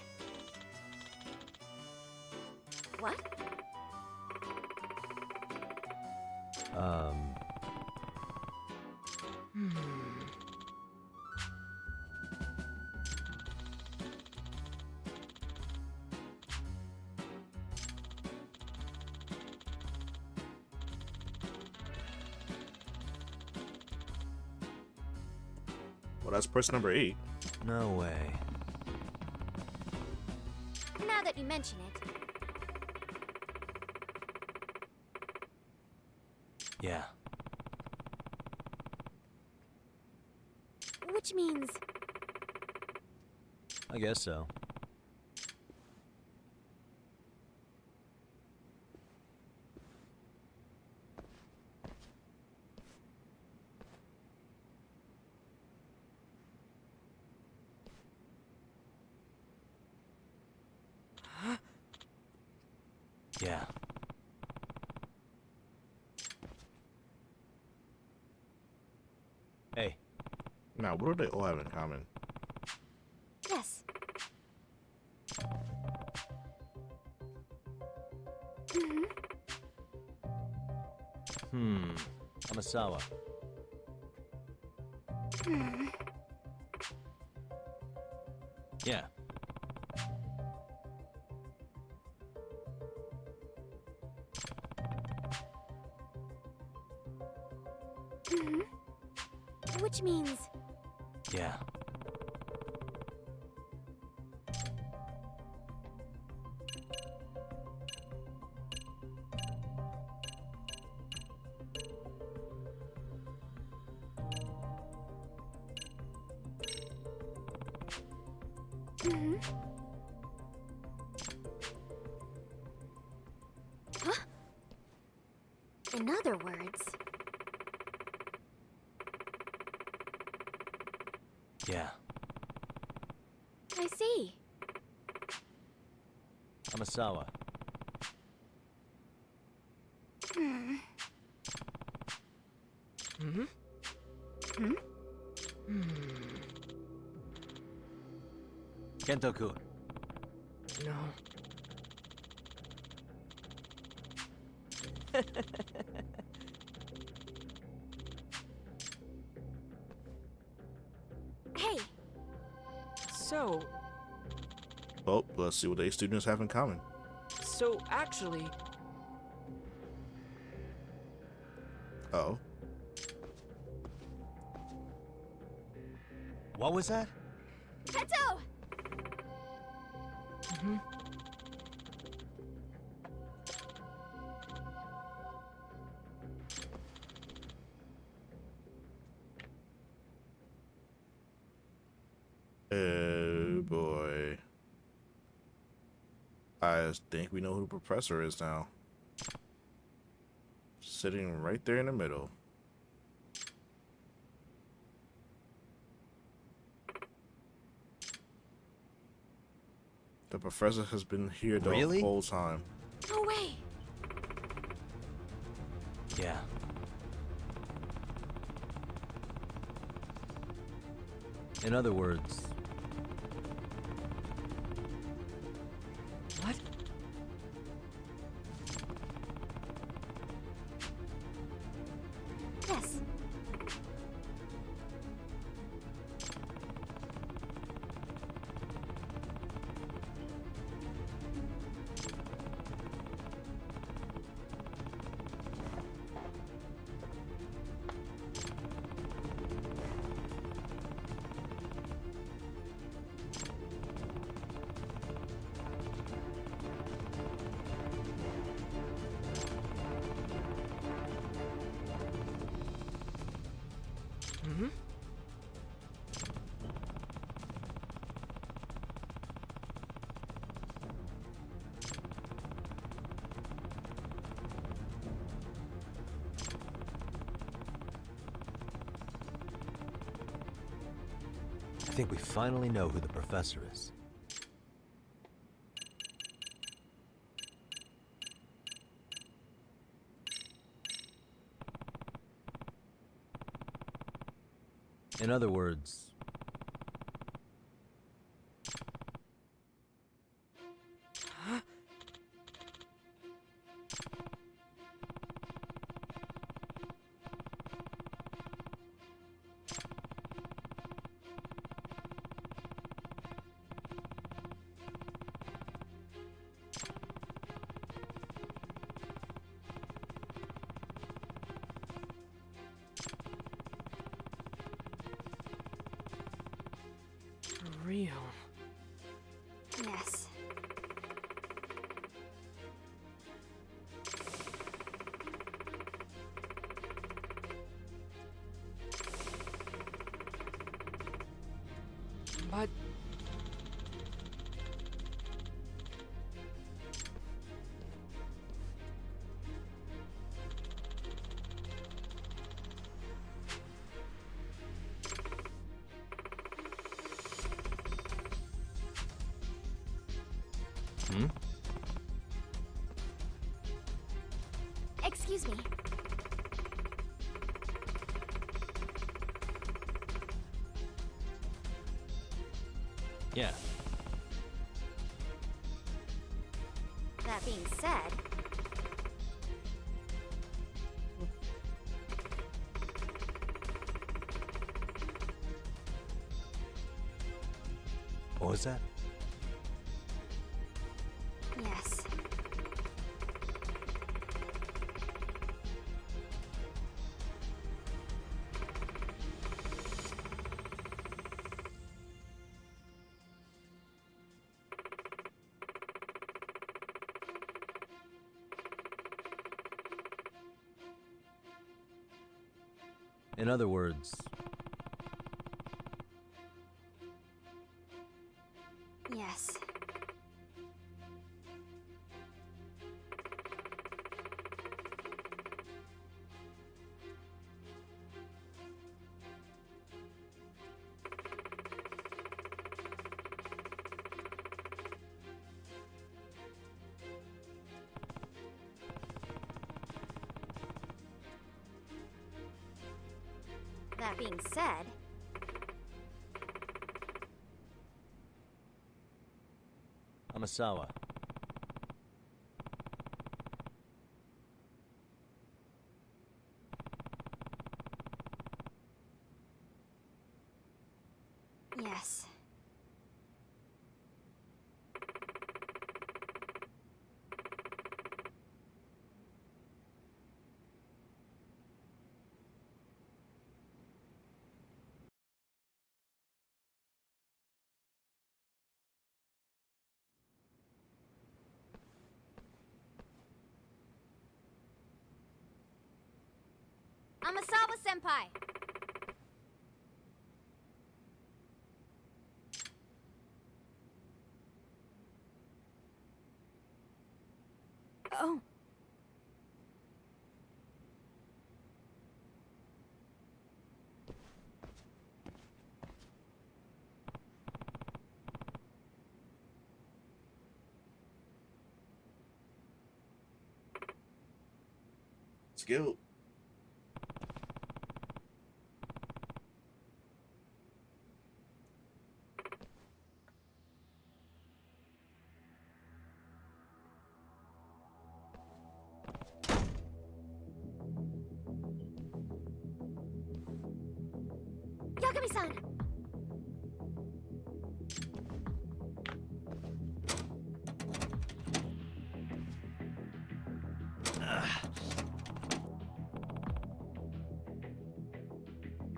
What? Well, that's person number 8. No way. Now that you mention it. Yeah. Which means... I guess so. Yeah. Hey. Now, what do they all have in common? Yes. Mm-hmm. Amasawa. Hmm. Yeah. Mm-hmm. Which means... Yeah. Mm-hmm. Huh? In other words... Yeah. I see. Amasawa. Hmm. Mm-hmm. Hmm? Kento-kun. No. Hey. So, Well, let's see what the 8 students have in common. actually, Oh. What was that? Keto! mm-hmm. Oh boy. I think we know who the professor is now. Sitting right there in the middle. The professor has been here the Really? whole time. No way! Yeah. In other words, think we finally know who the professor is. In other words... For real. Yes. But... Hmm? Excuse me. Yeah. That being said, What was that? yes. In other words... Yes. That being said, Amasawa. yes. Amasawa-senpai! Oh. Skill. Yagami-san!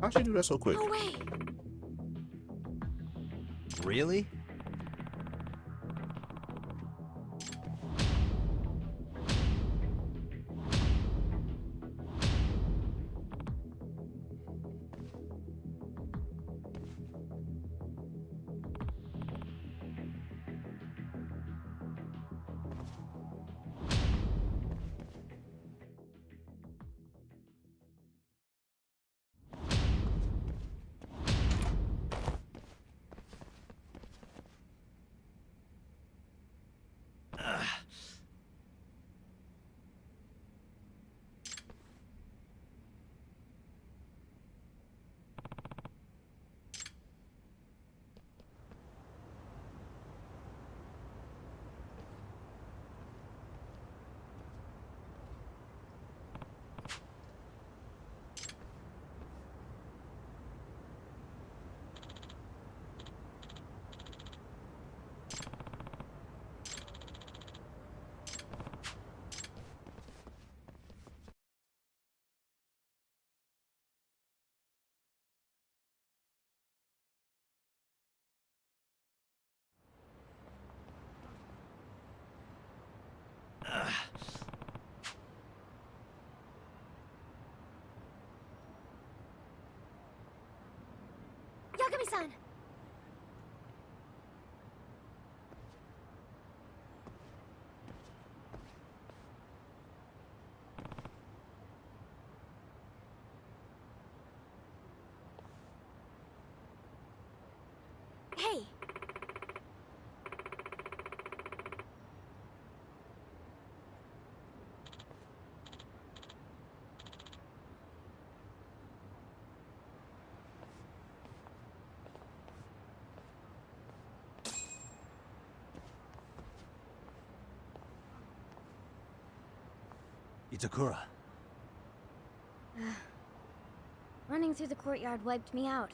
How'd she do that so quick? No way! Really? Yagami-san! Hey! Itakura. Running through the courtyard wiped me out.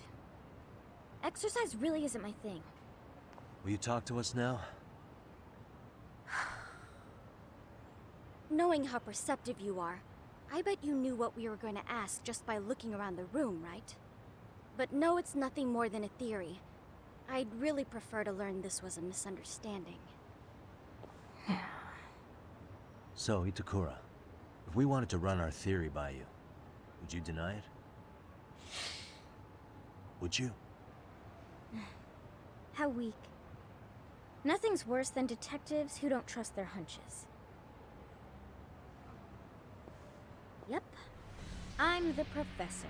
Exercise really isn't my thing. Will you talk to us now? Knowing how perceptive you are, I bet you knew what we were going to ask just by looking around the room, right? But no, it's nothing more than a theory. I'd really prefer to learn this was a misunderstanding. So, Itakura, if we wanted to run our theory by you, would you deny it? Would you? How weak. Nothing's worse than detectives who don't trust their hunches. Yep. I'm the professor.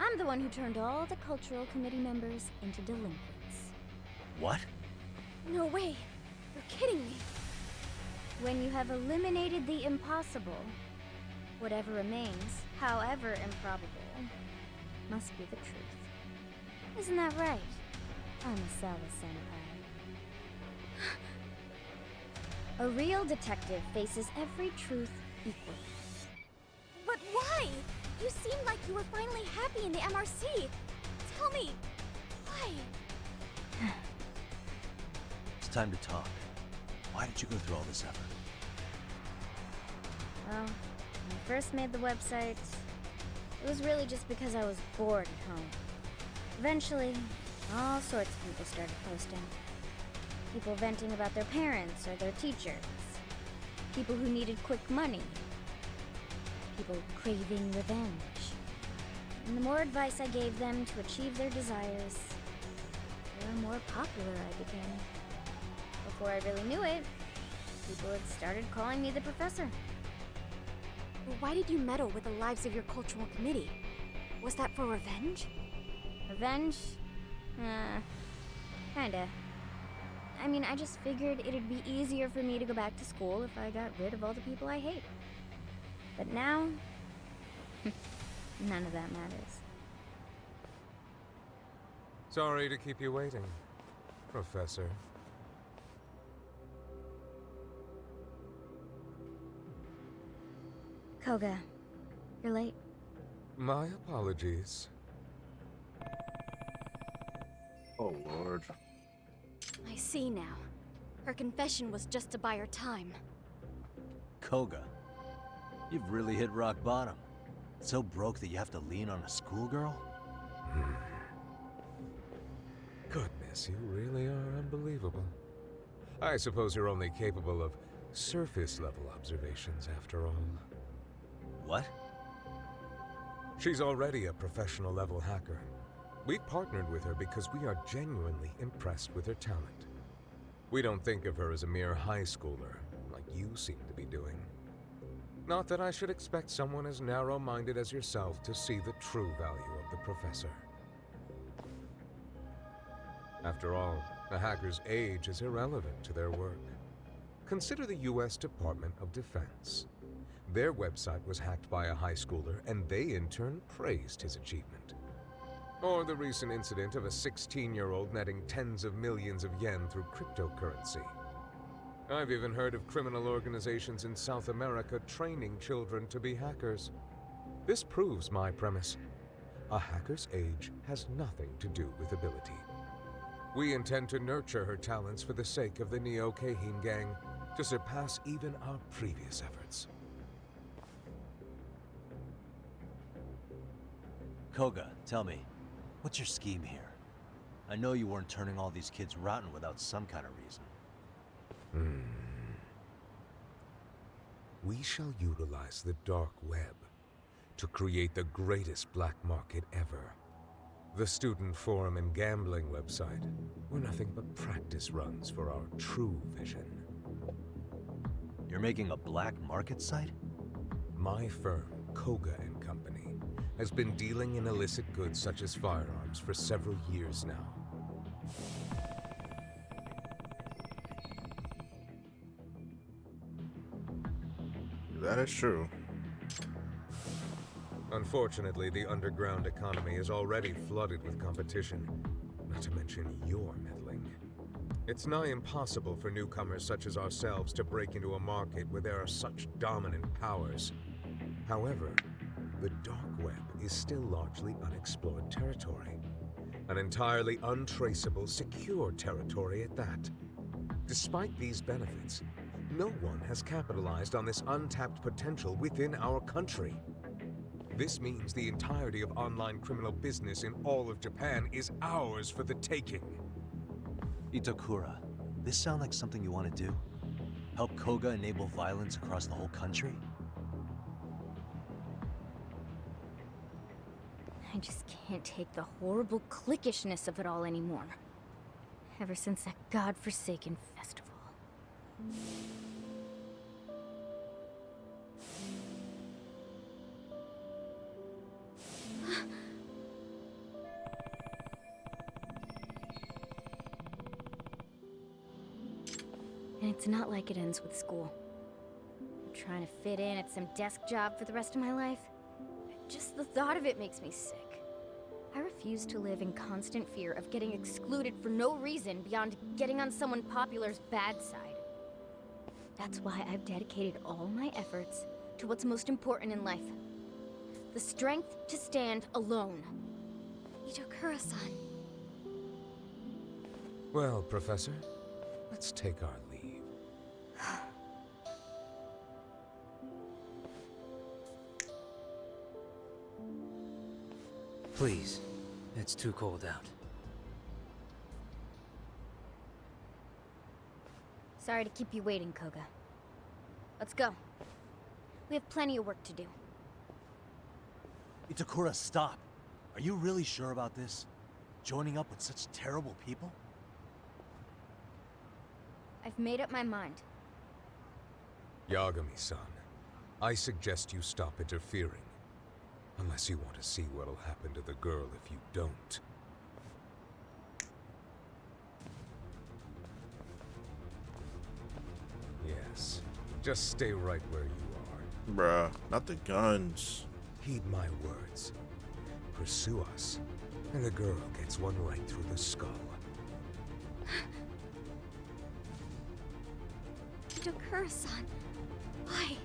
I'm the one who turned all the cultural committee members into delinquents. What? No way. You're kidding me. When you have eliminated the impossible, whatever remains, however improbable, must be the truth. Isn't that right, Anasawa-senpai? A real detective faces every truth equally. But why? You seemed like you were finally happy in the MRC. Tell me, why? It's time to talk. Why did you go through all this effort? Well, when I first made the website, it was really just because I was bored at home. Eventually, all sorts of people started posting. People venting about their parents or their teachers. People who needed quick money. People craving revenge. And the more advice I gave them to achieve their desires, the more popular I became. Before I really knew it, people had started calling me the professor. Well, why did you meddle with the lives of your cultural committee? Was that for revenge? Revenge? Kinda. I mean, I just figured it'd be easier for me to go back to school if I got rid of all the people I hate. But now, none of that matters. Sorry to keep you waiting, Professor. Koga, you're late. My apologies. Oh, Lord. I see now. Her confession was just to buy her time. Koga, you've really hit rock bottom. So broke that you have to lean on a schoolgirl? Goodness, you really are unbelievable. I suppose you're only capable of surface-level observations after all. What? She's already a professional-level hacker. We've partnered with her because we are genuinely impressed with her talent. We don't think of her as a mere high schooler, like you seem to be doing. Not that I should expect someone as narrow-minded as yourself to see the true value of the professor. After all, a hacker's age is irrelevant to their work. Consider the U.S. Department of Defense. Their website was hacked by a high schooler, and they in turn praised his achievement. Or the recent incident of a 16-year-old netting tens of millions of yen through cryptocurrency. I've even heard of criminal organizations in South America training children to be hackers. This proves my premise. A hacker's age has nothing to do with ability. We intend to nurture her talents for the sake of the Neo Keihin gang, to surpass even our previous efforts. Koga, tell me, what's your scheme here? I know you weren't turning all these kids rotten without some kind of reason. We shall utilize the dark web to create the greatest black market ever. The student forum and gambling website were nothing but practice runs for our true vision. You're making a black market site? My firm, Koga and Company, has been dealing in illicit goods such as firearms for several years now. That is true. Unfortunately, the underground economy is already flooded with competition, not to mention your meddling. It's nigh impossible for newcomers such as ourselves to break into a market where there are such dominant powers. However, the dark web is still largely unexplored territory. An entirely untraceable, secure territory at that. Despite these benefits, no one has capitalized on this untapped potential within our country. This means the entirety of online criminal business in all of Japan is ours for the taking. Itakura, this sound like something you want to do? Help Koga enable violence across the whole country? I just can't take the horrible cliquishness of it all anymore. Ever since that godforsaken festival. And it's not like it ends with school. I'm trying to fit in at some desk job for the rest of my life. Just the thought of it makes me sick. I refuse to live in constant fear of getting excluded for no reason beyond getting on someone popular's bad side. That's why I've dedicated all my efforts to what's most important in life. The strength to stand alone. Itokura-san. Well, Professor, let's take our leave. Please, it's too cold out. Sorry to keep you waiting, Koga. Let's go. We have plenty of work to do. Itakura, stop. Are you really sure about this? Joining up with such terrible people? I've made up my mind. Yagami-san, I suggest you stop interfering. Unless you want to see what'll happen to the girl if you don't. Yes, just stay right where you are. Bruh, not the guns. Heed my words. Pursue us, and the girl gets one right through the skull. Itokura-san, why?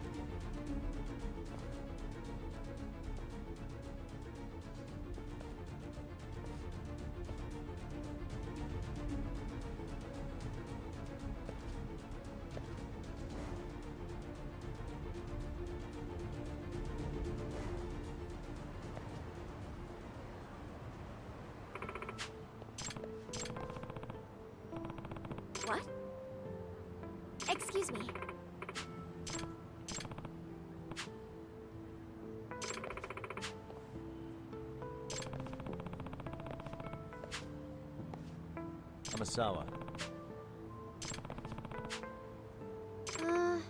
What? Excuse me. Hamasawa. Oh.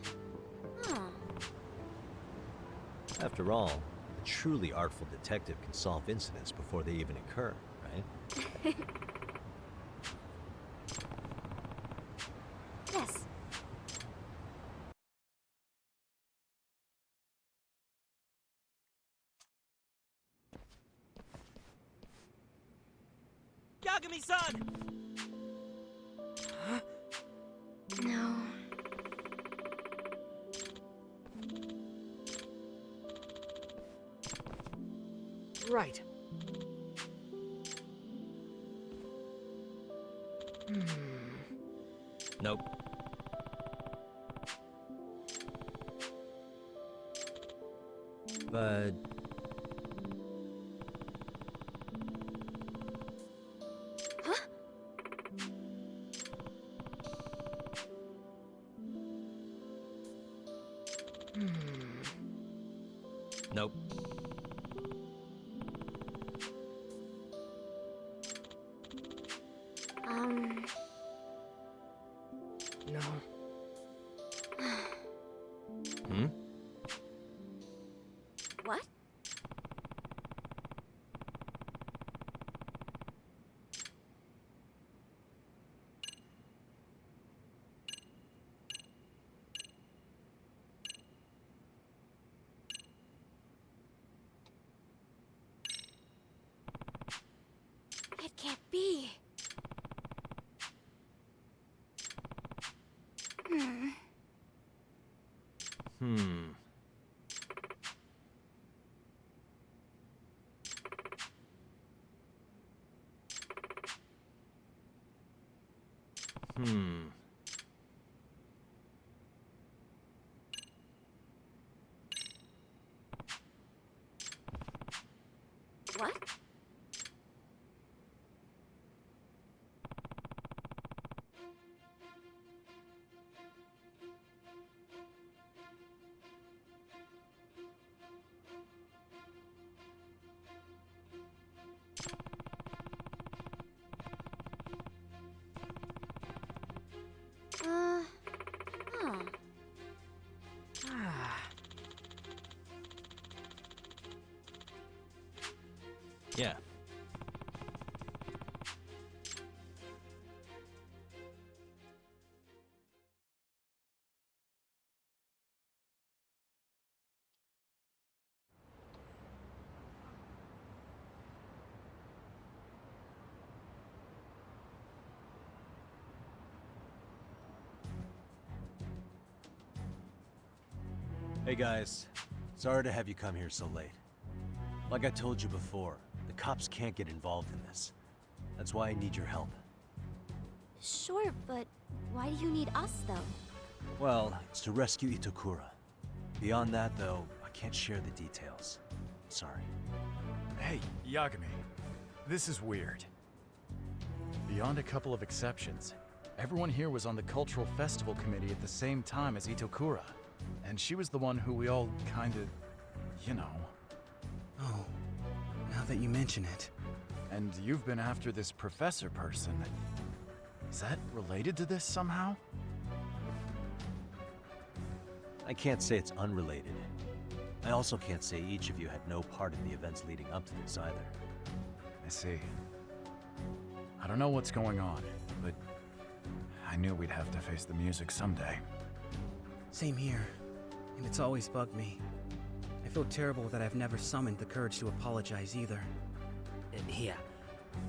After all, a truly artful detective can solve incidents before they even occur, right? Yes. Yagami-san! No. Right. Nope. But... Huh? Nope. Hmm? What? It can't be. Hmm. Hmm. What? Huh. Yeah. Hey guys, sorry to have you come here so late. Like I told you before, the cops can't get involved in this. That's why I need your help. Sure, but why do you need us, though? Well, it's to rescue Itokura. Beyond that, though, I can't share the details. Sorry. Hey, Yagami. This is weird. Beyond a couple of exceptions, everyone here was on the Cultural Festival Committee at the same time as Itokura. And she was the one who we all kinda, you know. Oh, now that you mention it. And you've been after this professor person. Is that related to this somehow? I can't say it's unrelated. I also can't say each of you had no part in the events leading up to this either. I see. I don't know what's going on, but I knew we'd have to face the music someday. Same here. And it's always bugged me. I feel terrible that I've never summoned the courage to apologize either. Yeah,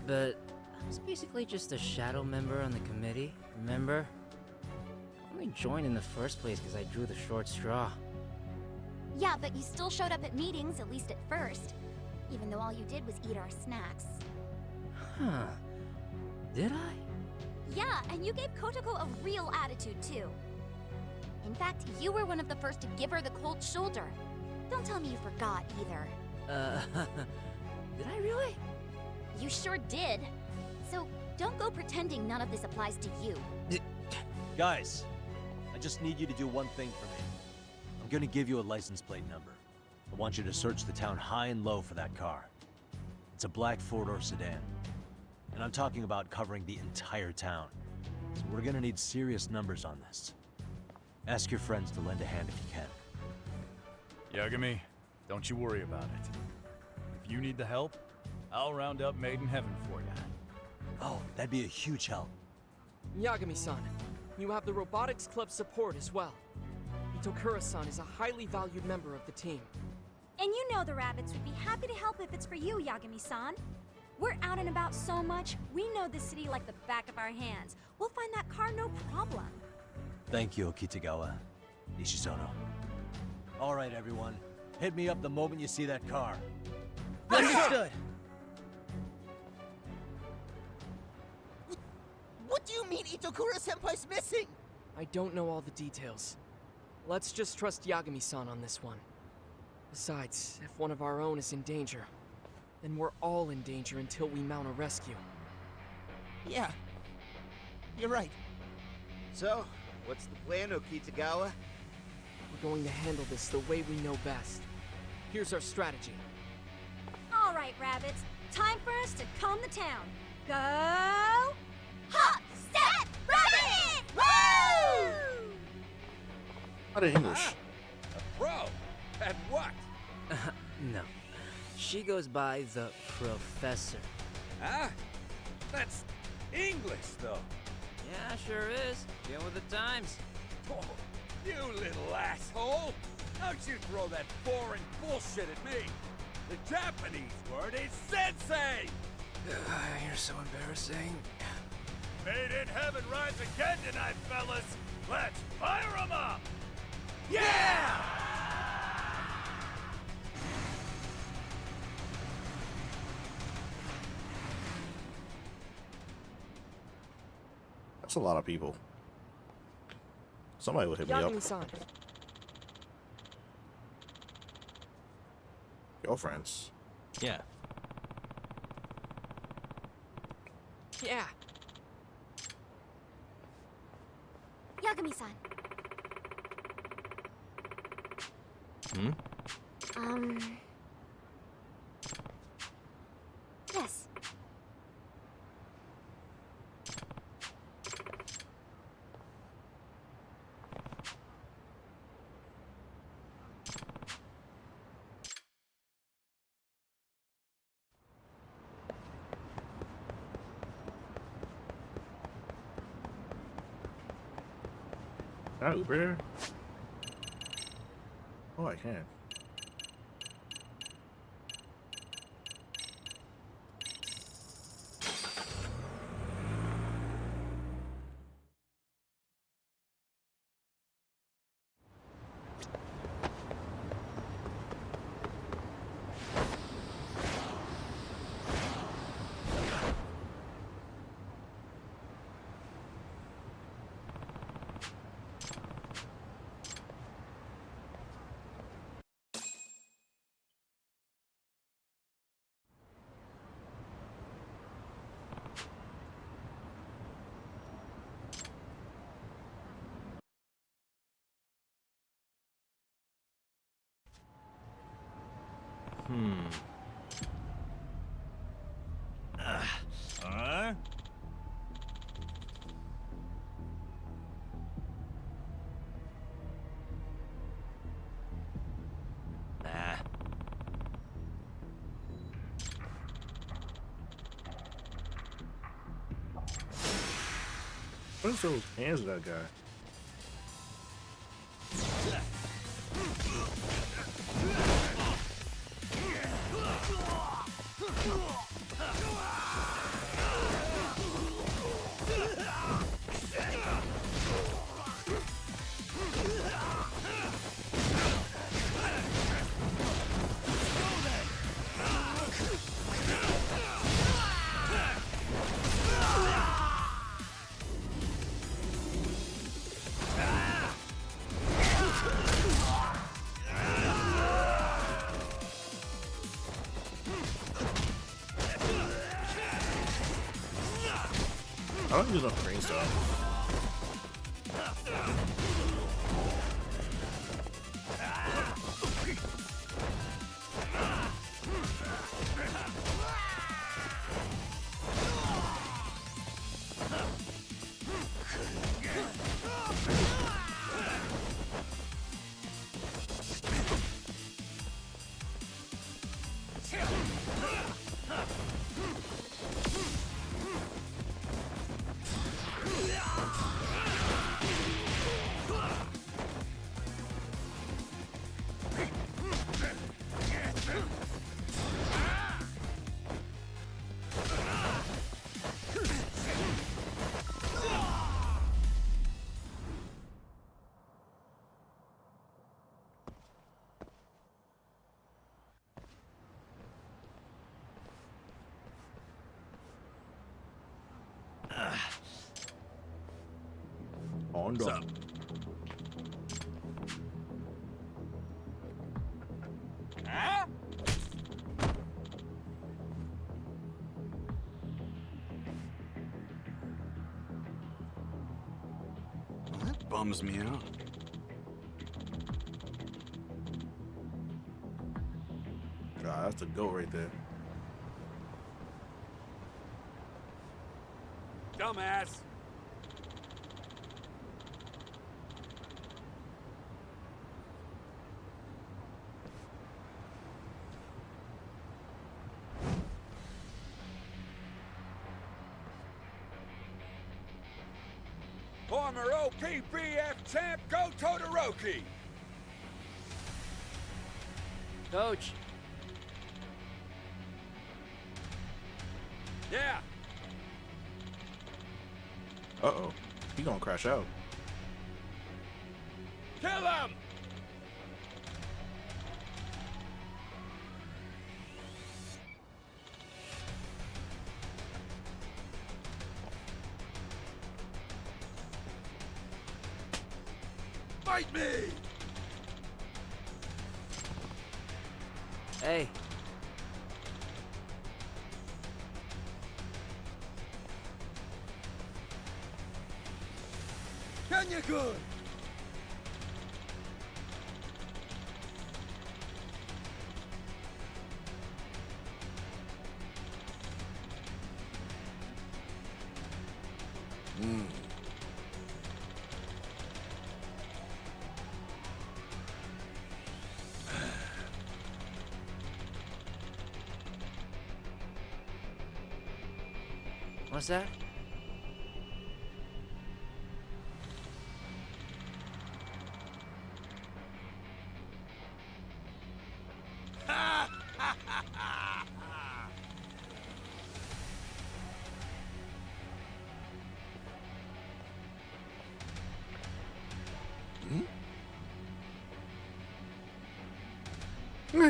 but I was basically just a shadow member on the committee, remember? I only joined in the first place because I drew the short straw. Yeah, but you still showed up at meetings, at least at first. Even though all you did was eat our snacks. Huh. Did I? Yeah, and you gave Kotoko a real attitude, too. In fact, you were one of the first to give her the cold shoulder. Don't tell me you forgot, either. Did I really? You sure did. So, don't go pretending none of this applies to you. Guys, I just need you to do one thing for me. I'm gonna give you a license plate number. I want you to search the town high and low for that car. It's a black four-door sedan. And I'm talking about covering the entire town. So we're gonna need serious numbers on this. Ask your friends to lend a hand if you can. Yagami, don't you worry about it. If you need the help, I'll round up Made in Heaven for you. Oh, that'd be a huge help. Yagami-san, you have the Robotics Club support as well. Itokura-san is a highly valued member of the team. And you know the rabbits would be happy to help if it's for you, Yagami-san. We're out and about so much, we know the city like the back of our hands. We'll find that car no problem. Thank you, Kitagawa. Nishizono. All right, everyone. Hit me up the moment you see that car. Understood. What do you mean Itokura-senpai's missing? I don't know all the details. Let's just trust Yagami-san on this one. Besides, if one of our own is in danger, then we're all in danger until we mount a rescue. Yeah, you're right. So, what's the plan, Okitagawa? We're going to handle this the way we know best. Here's our strategy. All right, rabbits. Time for us to calm the town. Go! Hop, set, rabbit! Woo! Not in English. At what? No. She goes by the Professor. Huh? That's English, though. Yeah, sure is. Get with the times. Oh, you little asshole! Don't you throw that foreign bullshit at me! The Japanese word is sensei! You're so embarrassing. Made in heaven rise again tonight, fellas! Let's fire 'em up! Yeah! That's a lot of people. Somebody will hit me up. Yagami-san. Girlfriends. Yeah. Yeah. Yagami-san. Hmm? Yes. Can I Uber here? Oh, I can. Huh? Nah. What is those hands of that guy? I don't use enough green stuff. On up. Huh? Well, that bums me out. God, that's the goat right there. Dumbass! former OPBF champ Go Todoroki! Coach. Yeah. Uh-oh. He gonna crash out. Kill him! Fight me! Hey. Kenya good! What's that?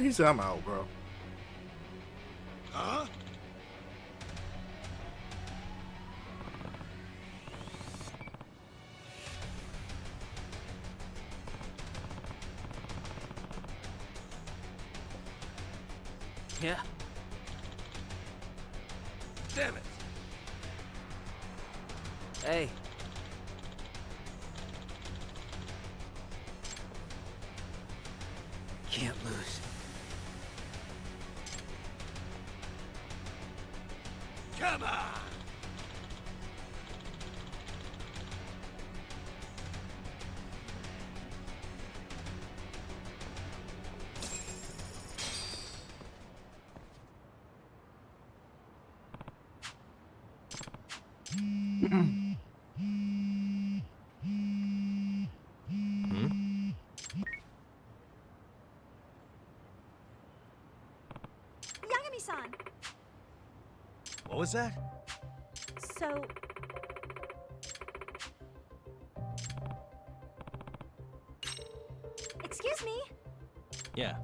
He said, I'm out, bro. Huh? Yeah. Damn it! Hey. Can't lose. Come on! Yagami-san! What was that? So... Excuse me? Yeah.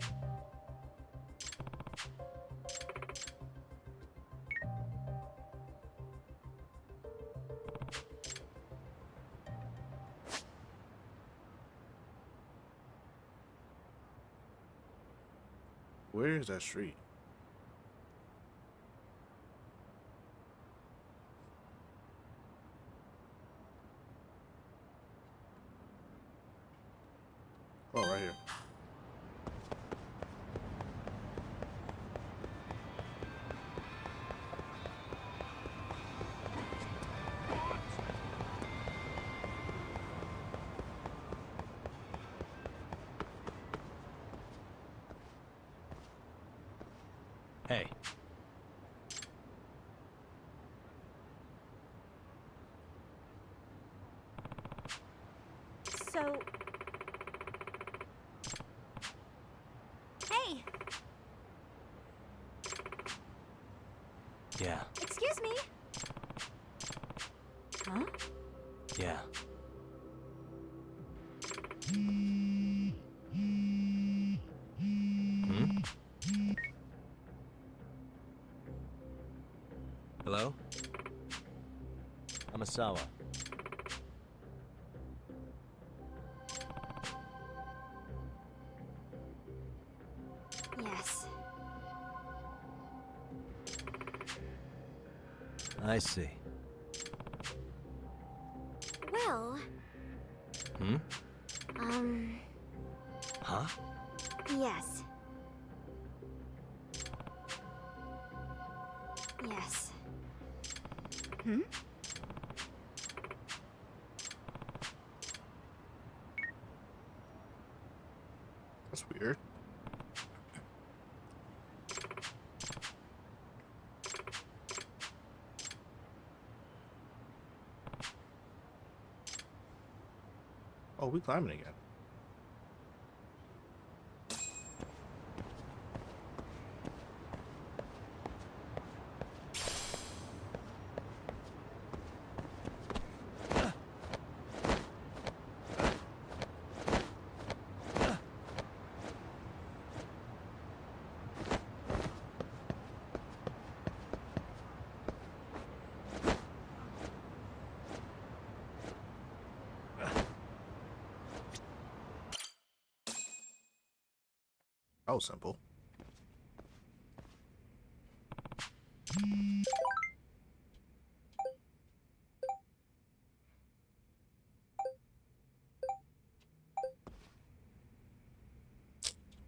Where is that street? Oh, right here. Hey. So... Hey! Yeah. Excuse me? Huh? Yeah. Hello? Amasawa. Yes. I see. Well... Huh? Yes. Yes. That's weird. Oh, we climbing again. That was simple.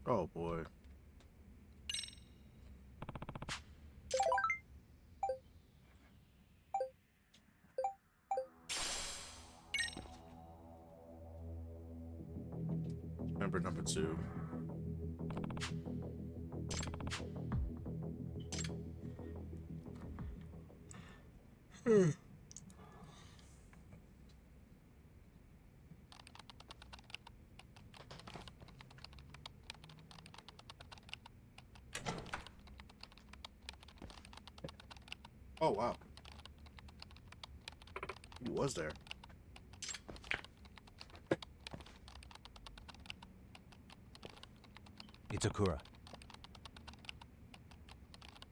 Oh boy. Member number 2. Oh wow. He was there. Itakura.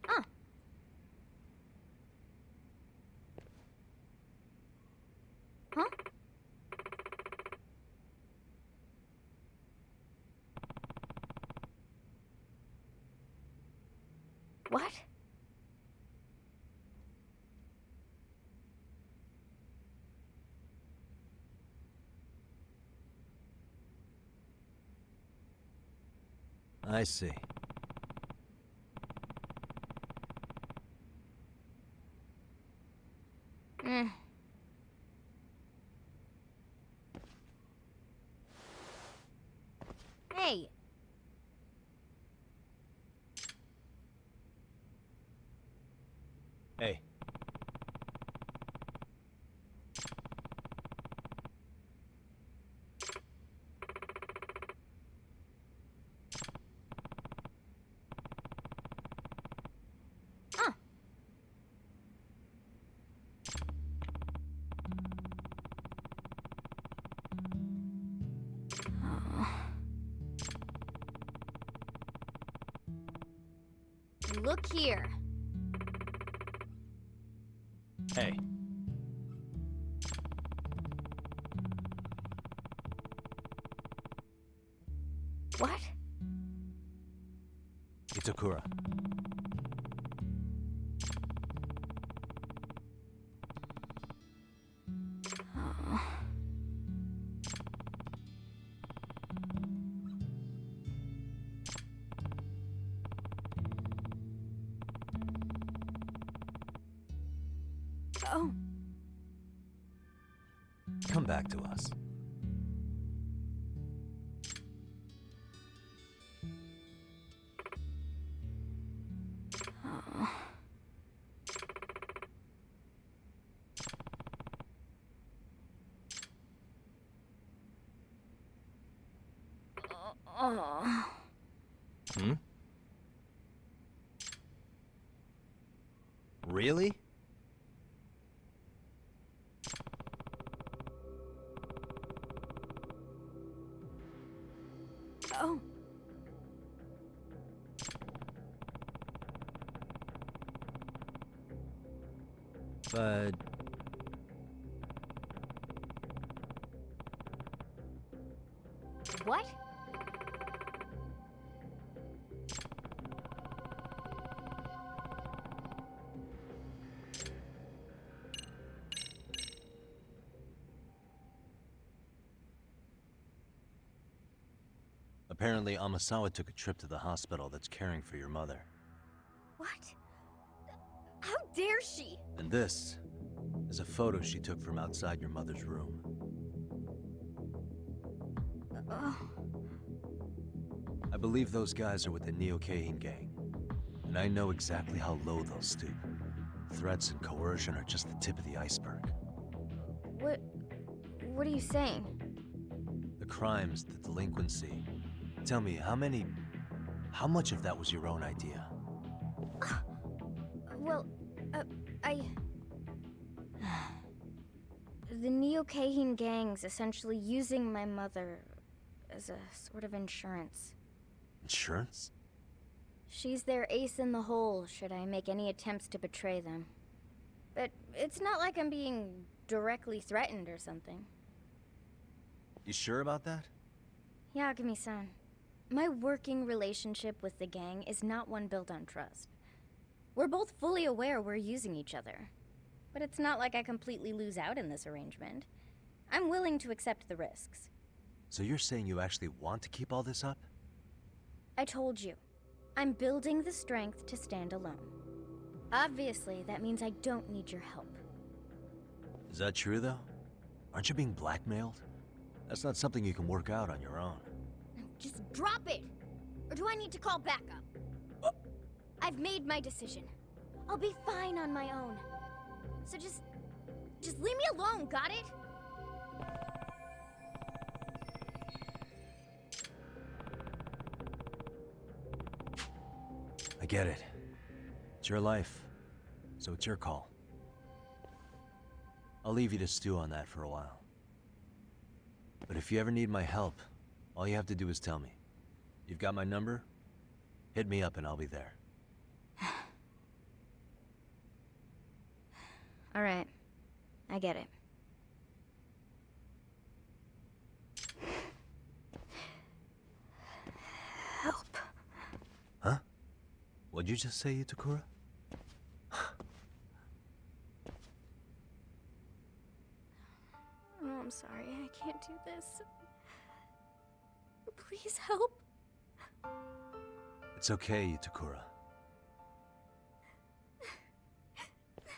Huh? What? I see. Mm. Hey. Hey. Look here. Hey. What? Itakura. Oh. Come back to us. Hmm? Really? Oh. But... What? Apparently, Amasawa took a trip to the hospital that's caring for your mother. What? How dare she? And this is a photo she took from outside your mother's room. I believe those guys are with the Neo-Keihin gang. And I know exactly how low they'll stoop. Threats and coercion are just the tip of the iceberg. What are you saying? The crimes, the delinquency. Tell me, how much of that was your own idea? Well, the Neo-Kahin gang's essentially using my mother as a sort of insurance. Insurance? She's their ace in the hole should I make any attempts to betray them. But it's not like I'm being directly threatened or something. You sure about that? Yagami-san, my working relationship with the gang is not one built on trust. We're both fully aware we're using each other. But it's not like I completely lose out in this arrangement. I'm willing to accept the risks. So you're saying you actually want to keep all this up? I told you. I'm building the strength to stand alone. Obviously, that means I don't need your help. Is that true, though? Aren't you being blackmailed? That's not something you can work out on your own. Just drop it! Or do I need to call backup? I've made my decision. I'll be fine on my own. So just leave me alone, got it? I get it. It's your life, so it's your call. I'll leave you to stew on that for a while. But if you ever need my help, all you have to do is tell me. You've got my number? Hit me up and I'll be there. All right. I get it. Help. Huh? What'd you just say, Itakura? Oh, I'm sorry. I can't do this. Please help. It's okay, Itakura.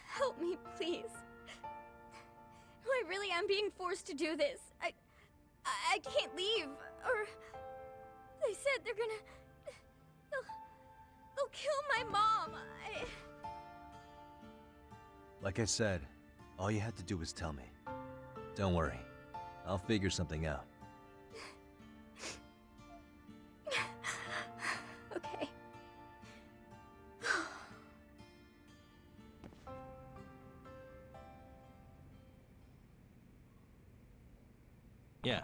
Help me, please. I really am being forced to do this. I can't leave, or they said they'll kill my mom. Like I said, all you had to do was tell me. Don't worry. I'll figure something out. Okay. Yeah.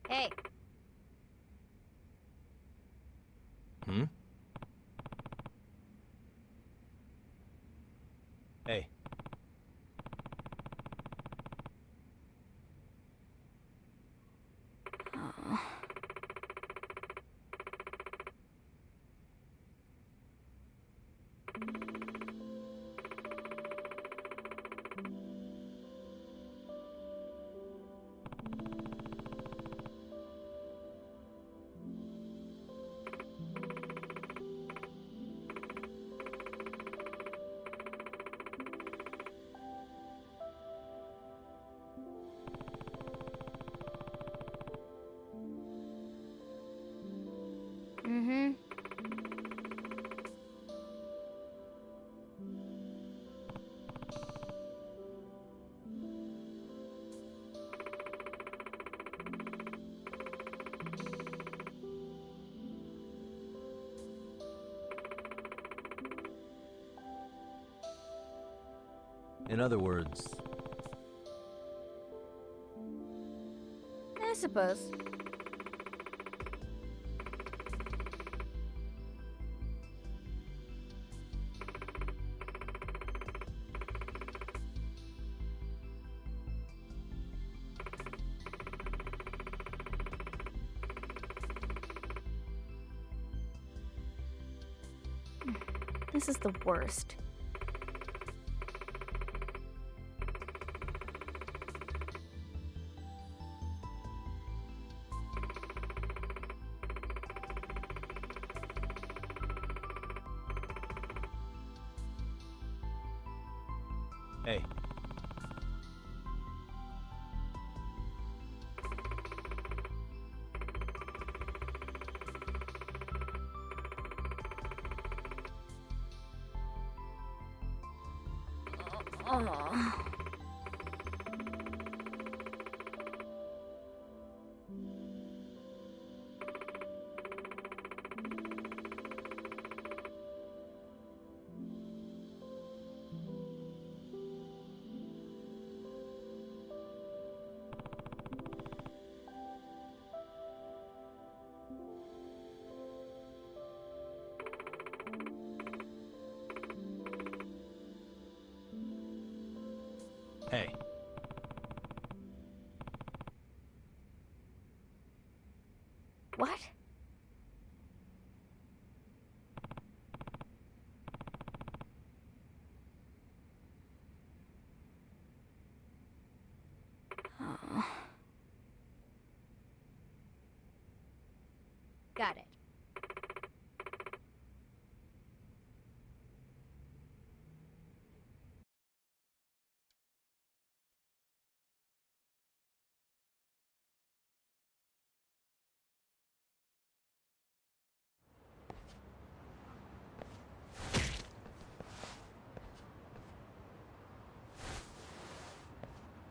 Hey. Hmm? Hey. Mm-hmm. In other words, I suppose. This is the worst. hey. Oh. Hey. What? Oh. Got it.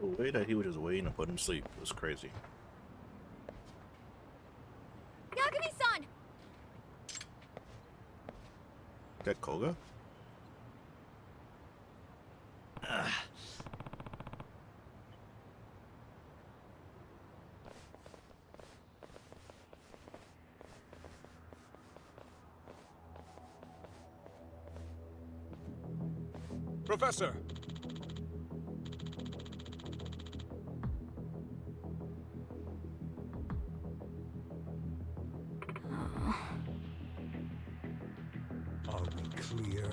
The way that he was just waiting to put him to sleep was crazy. Yagami-san! That Koga? Professor! Are we clear?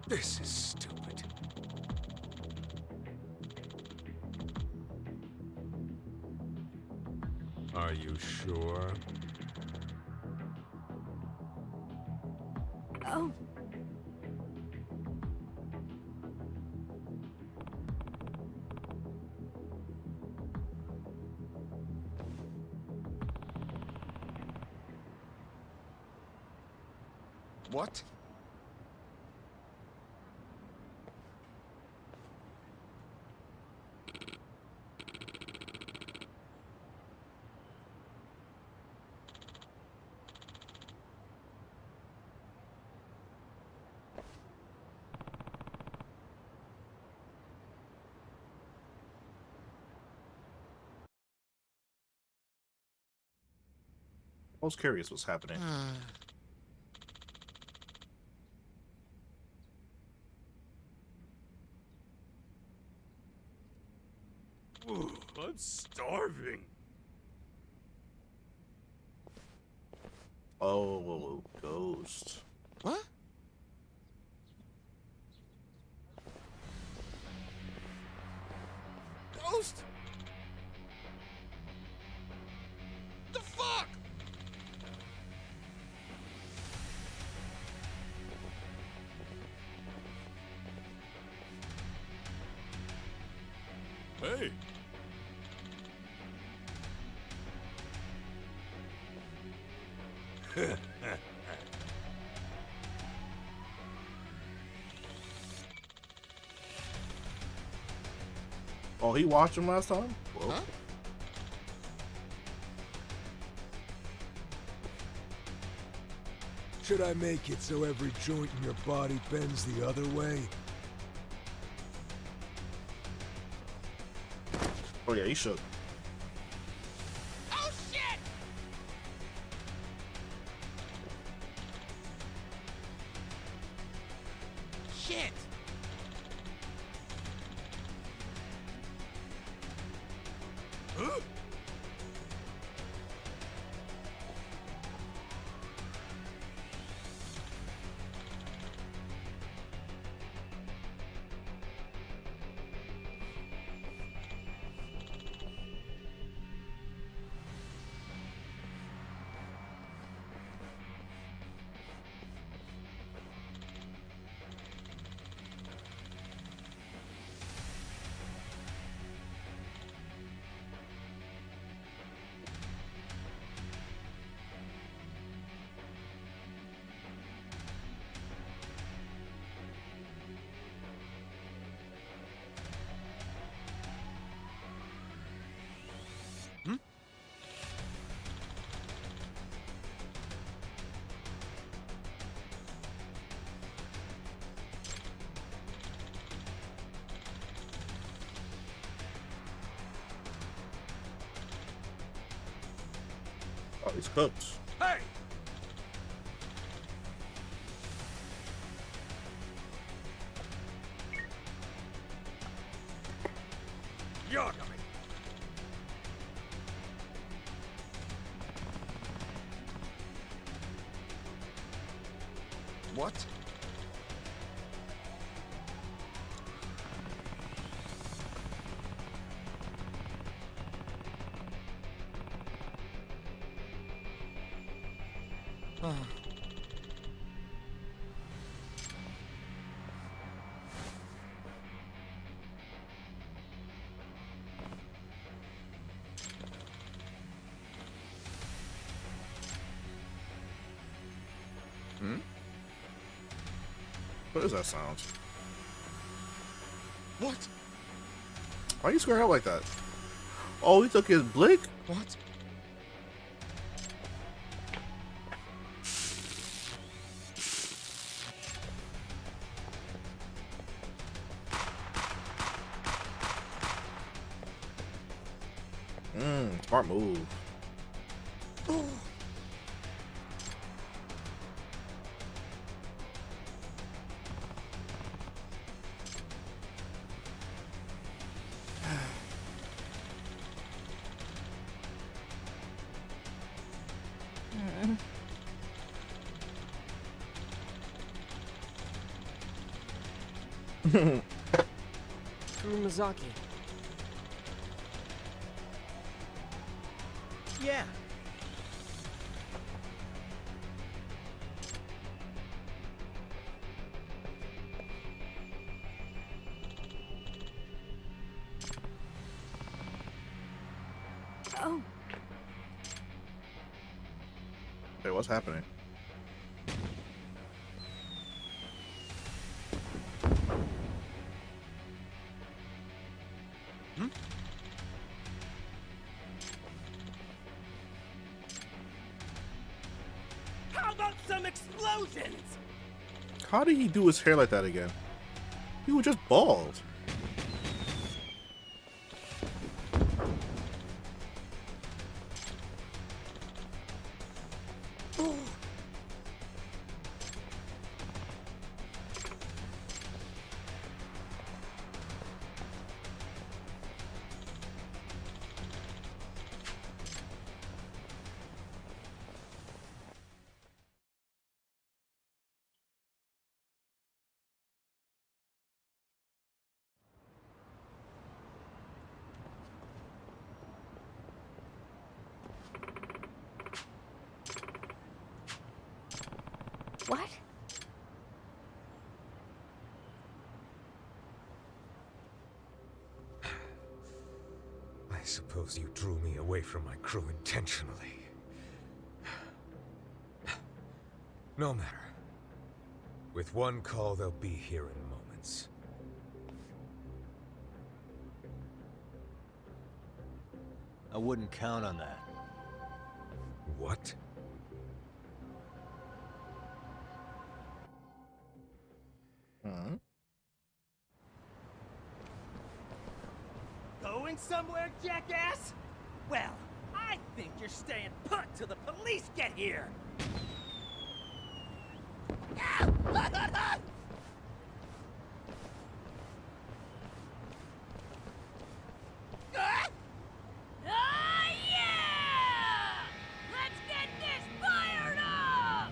This is stupid. Are you sure? Oh. What? I was curious what's happening. Ooh, I'm starving. Oh, ghost. What? Ghost? The fuck? Hey. Oh, he watched him last time? Whoa. Huh? Should I make it so every joint in your body bends the other way? Oh yeah, he should. Oh shit! Shit! Huh? he's cooked. Hey! Yagami! What? Hmm? What is that sound? What? Why are you squaring out like that? Oh, he took his blick? What? Smart move. Oh. Kurumazaki. Yeah. Oh. Hey, what's happening? How about some explosions? How did he do his hair like that again? He was just bald. What? I suppose you drew me away from my crew intentionally. No matter. With one call, they'll be here in moments. I wouldn't count on that. What? Going somewhere, jackass? Well, I think you're staying put till the police get here. Ah, yeah! Let's get this fired up!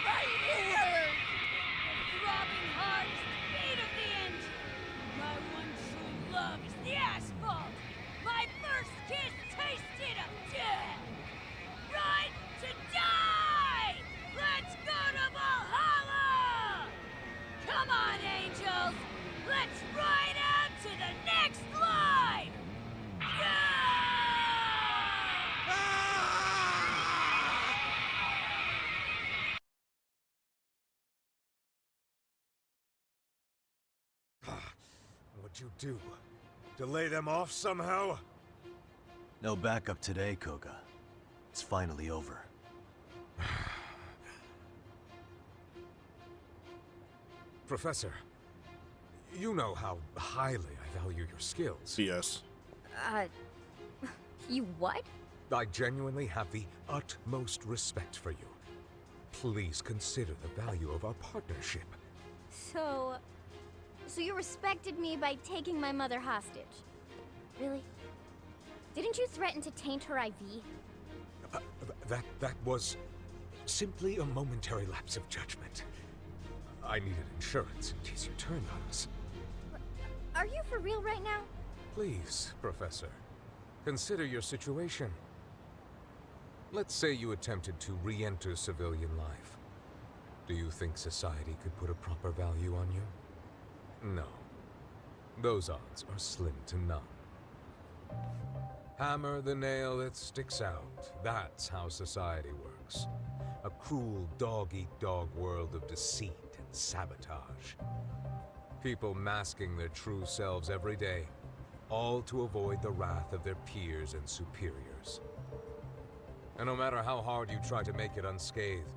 Right here! The throbbing heart is the beat of the engine. My one true love is the asphalt. My first kiss tasted of death. Right to die! Let's go to Valhalla! Come on, angels! Let's ride out to the next life! What'd you do? Delay them off somehow? No backup today, Koga. It's finally over. Professor, you know how highly I I value your skills. BS. You what? I genuinely have the utmost respect for you. Please consider the value of our partnership. So you respected me by taking my mother hostage? Really? Didn't you threaten to taint her IV? That was simply a momentary lapse of judgment. I needed insurance in case you turned on us. Are you for real right now? Please, Professor, consider your situation. Let's say you attempted to re-enter civilian life. Do you think society could put a proper value on you? No. Those odds are slim to none. Hammer the nail that sticks out. That's how society works. A cruel dog-eat-dog world of deceit and sabotage. People masking their true selves every day, all to avoid the wrath of their peers and superiors. And no matter how hard you try to make it unscathed,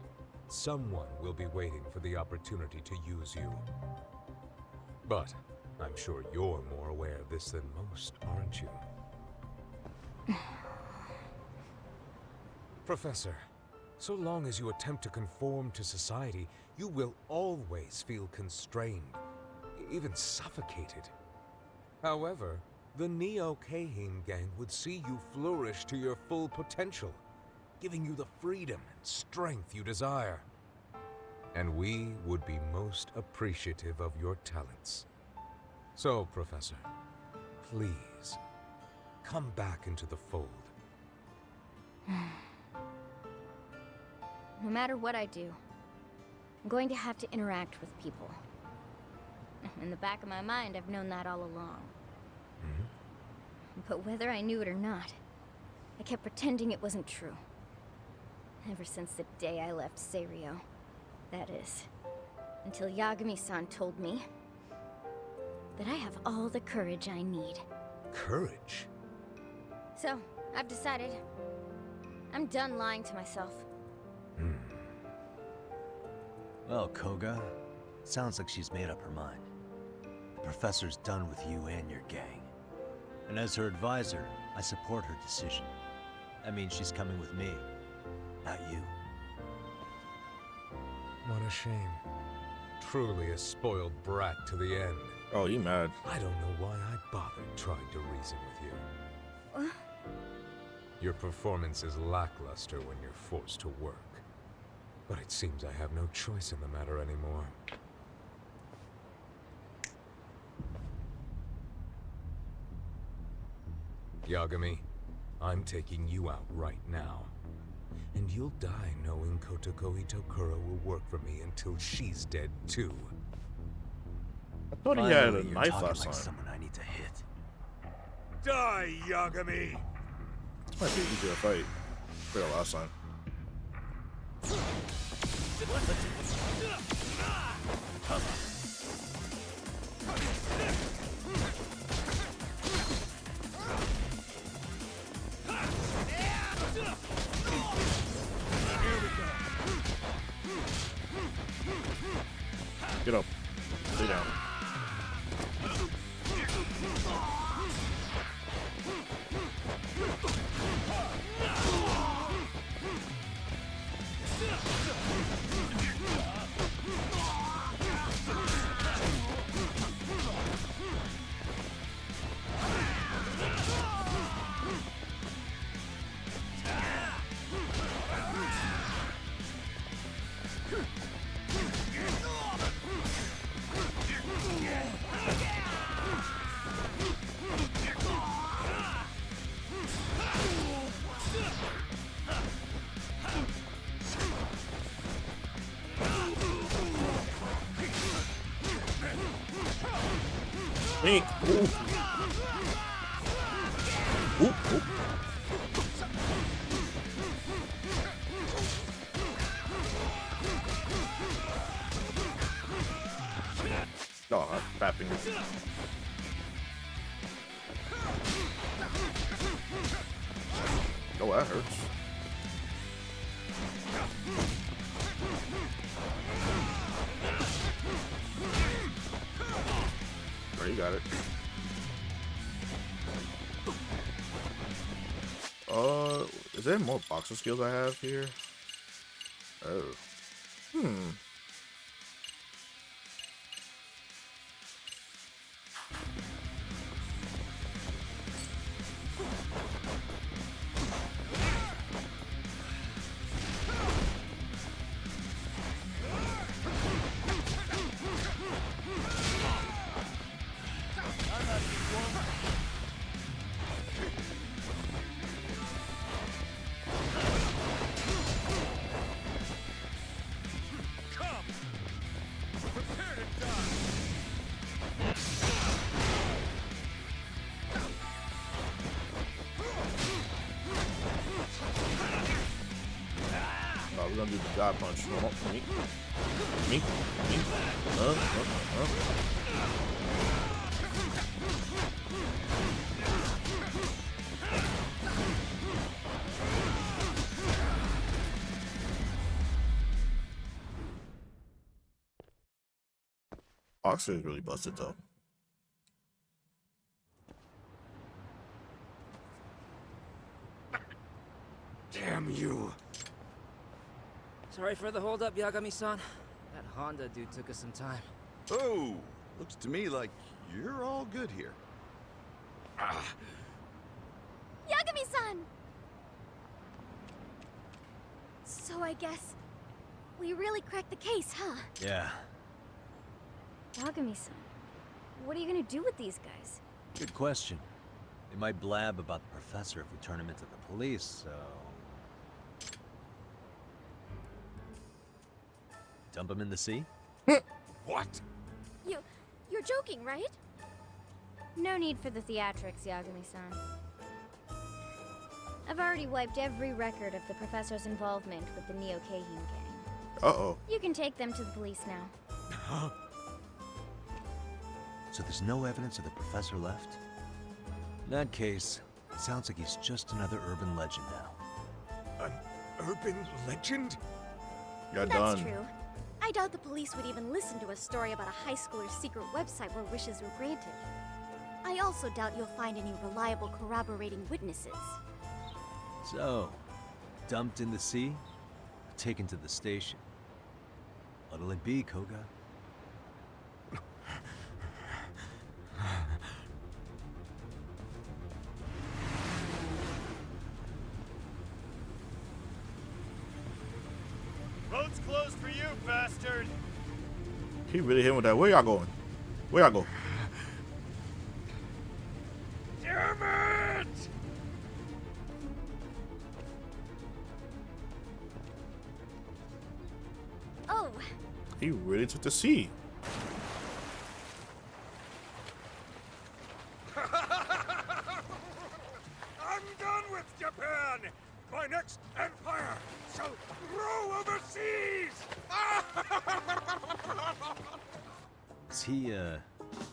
someone will be waiting for the opportunity to use you. But I'm sure you're more aware of this than most, aren't you? Professor, so long as you attempt to conform to society, you will always feel constrained, even suffocated. However, the Neo-Kahine gang would see you flourish to your full potential, giving you the freedom and strength you desire. And we would be most appreciative of your talents. So, Professor, please, come back into the fold. No matter what I do, I'm going to have to interact with people. In the back of my mind, I've known that all along. But whether I knew it or not, I kept pretending it wasn't true. Ever since the day I left Seiryo. That is, until Yagami-san told me that I have all the courage I need. Courage? So, I've decided I'm done lying to myself. Well, Koga, sounds like she's made up her mind. The professor's done with you and your gang. And as her advisor, I support her decision. That means she's coming with me, not you. What a shame. Truly a spoiled brat to the end. Oh, you mad? I don't know why I bothered trying to reason with you. Your performance is lackluster when you're forced to work. But it seems I have no choice in the matter anymore. Yagami, I'm taking you out right now. And you'll die knowing Kotoko Itokura will work for me until she's dead too. I thought he had a Finally, you're knife talking last like time. someone I need to hit. Die, Yagami! This might be easier to fight. For the last time. Get up. Stay down. Me. Ooh. Ooh, ooh. Oh, I'm tapping. Oh, that hurts. Oh, you got it. Is there more boxing skills I have here? Oh. We're gonna do the God punch. Me. Oxford is really busted though. Damn you. Sorry for the holdup, Yagami-san. That Honda dude took us some time. Oh, looks to me like you're all good here. Yagami-san! So I guess we really cracked the case, huh? Yeah. Yagami-san, what are you gonna do with these guys? Good question. They might blab about the professor if we turn him into the police, so... Dump him in the sea? What? You're joking, right? No need for the theatrics, Yagami-san. I've already wiped every record of the professor's involvement with the Neo Keihin gang. Uh-oh. You can take them to the police now. So there's no evidence of the professor left? In that case, it sounds like he's just another urban legend now. An urban legend? You're That's done. true. I doubt the police would even listen to a story about a high schooler's secret website where wishes were granted. I also doubt you'll find any reliable corroborating witnesses. So, dumped in the sea, or taken to the station? What'll it be, Koga? Road's closed for you, bastard! He really hit with that. Where y'all going? Where y'all go? Damn it! Oh, He really took the sea. I'm done with Japan! My next empire shall grow overseas! Is he,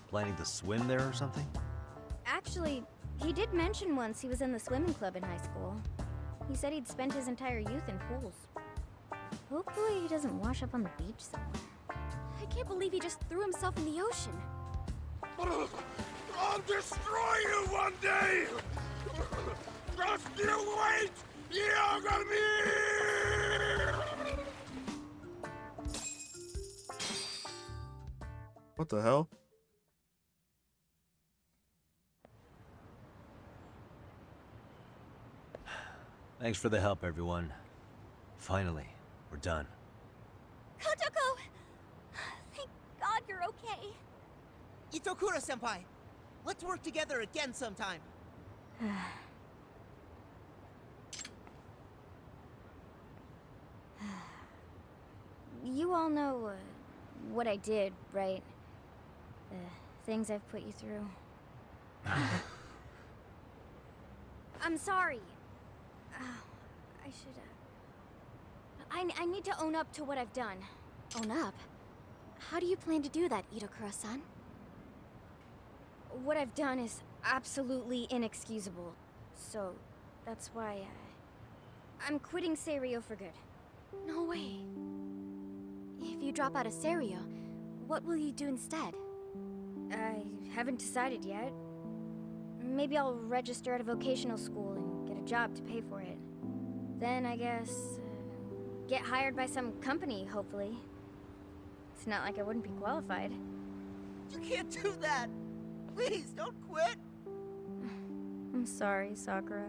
planning to swim there or something? actually, he did mention once he was in the swimming club in high school. He said he'd spent his entire youth in pools. Hopefully he doesn't wash up on the beach somewhere. I can't believe he just threw himself in the ocean. I'll destroy you one day! Just you wait! Yagami! What the hell? Thanks for the help, everyone. Finally, we're done. Kotoko! Thank God you're okay. Itokura-senpai, let's work together again sometime. You all know what I did, right? The things I've put you through. I'm sorry. I should. I need to own up to what I've done. Own up? How do you plan to do that, Itokura-san? What I've done is absolutely inexcusable. So, that's why I'm quitting Seiryo for good. No way. If you drop out of Seiryo, what will you do instead? I haven't decided yet. Maybe I'll register at a vocational school and get a job to pay for it. Then I guess get hired by some company, hopefully. It's not like I wouldn't be qualified. You can't do that! Please, don't quit! I'm sorry, Sakura.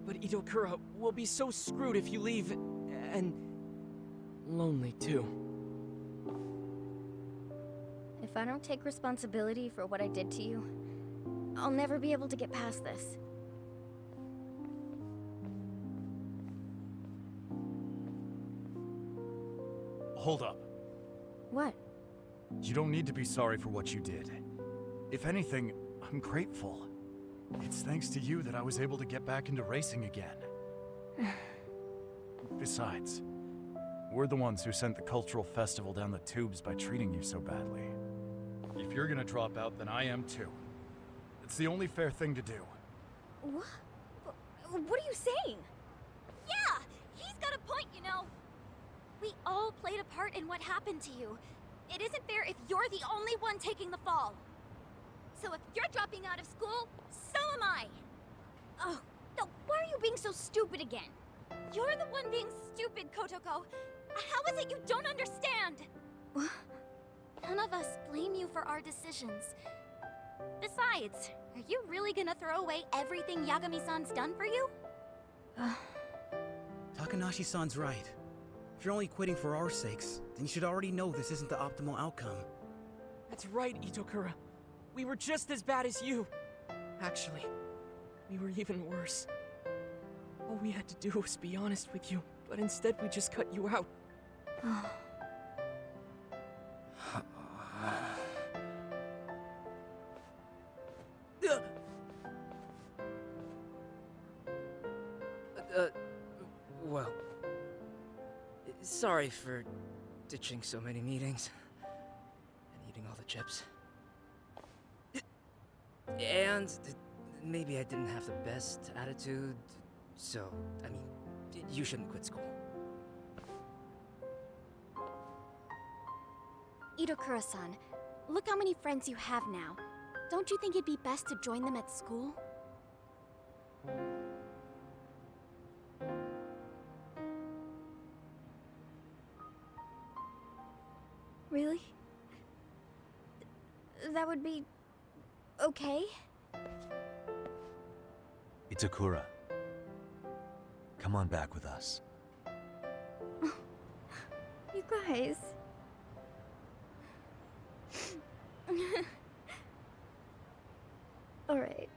But Itokura, we'll be so screwed if you leave, and lonely too. If I don't take responsibility for what I did to you, I'll never be able to get past this. Hold up. What? You don't need to be sorry for what you did. If anything, I'm grateful. It's thanks to you that I was able to get back into racing again. Besides, we're the ones who sent the cultural festival down the tubes by treating you so badly. If you're gonna drop out, then I am too. It's the only fair thing to do. What? What are you saying? Yeah, he's got a point, you know. We all played a part in what happened to you. It isn't fair if you're the only one taking the fall. So if you're dropping out of school, so am I. Oh, no, why are you being so stupid again? You're the one being stupid, Kotoko. How is it you don't understand? None of us blame you for our decisions. Besides, are you really gonna throw away everything Yagami-san's done for you? Takanashi-san's right. If you're only quitting for our sakes, then you should already know this isn't the optimal outcome. That's right, Itokura. We were just as bad as you. Actually, we were even worse. All we had to do was be honest with you, but instead we just cut you out. Well, sorry for ditching so many meetings and eating all the chips. And maybe I didn't have the best attitude, so, I mean, you shouldn't quit school. Itokura-san, look how many friends you have now. Don't you think it'd be best to join them at school? Really? That would be... okay? Itakura, come on back with us. You guys... Alright.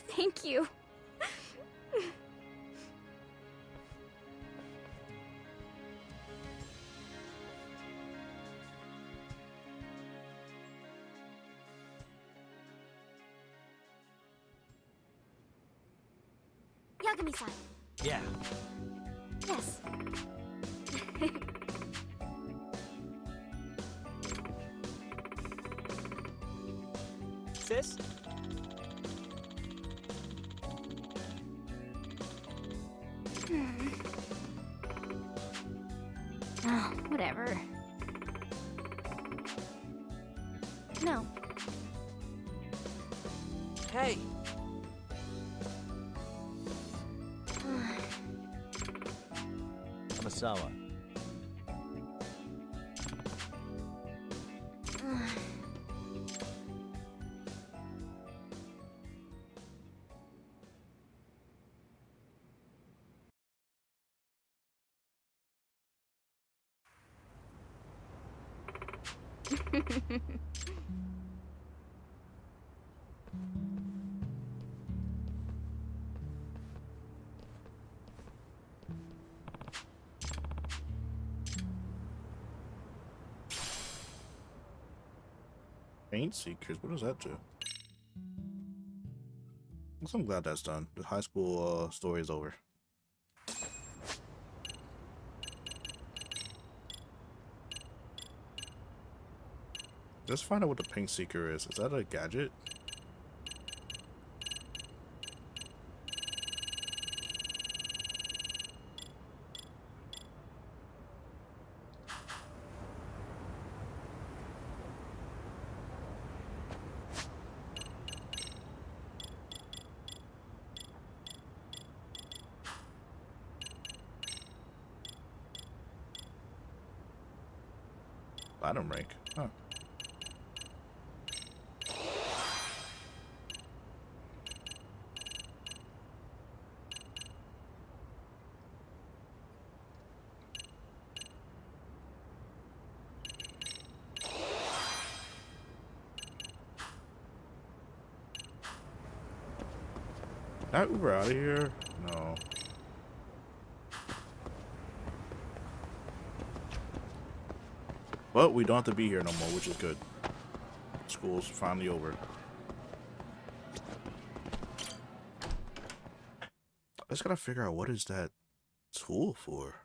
Thank you. Yagami-san. Yeah. Yes. Sis? Oh, whatever. No. Hey! Masawa. Paint Seekers, what does that do? I'm glad that's done. The high school story is over. Let's find out what the Paint Seeker is. Is that a gadget? Platinum rank. Huh. Can I Uber out of here? No. But we don't have to be here no more, which is good. School's finally over. I just gotta figure out what is that tool for.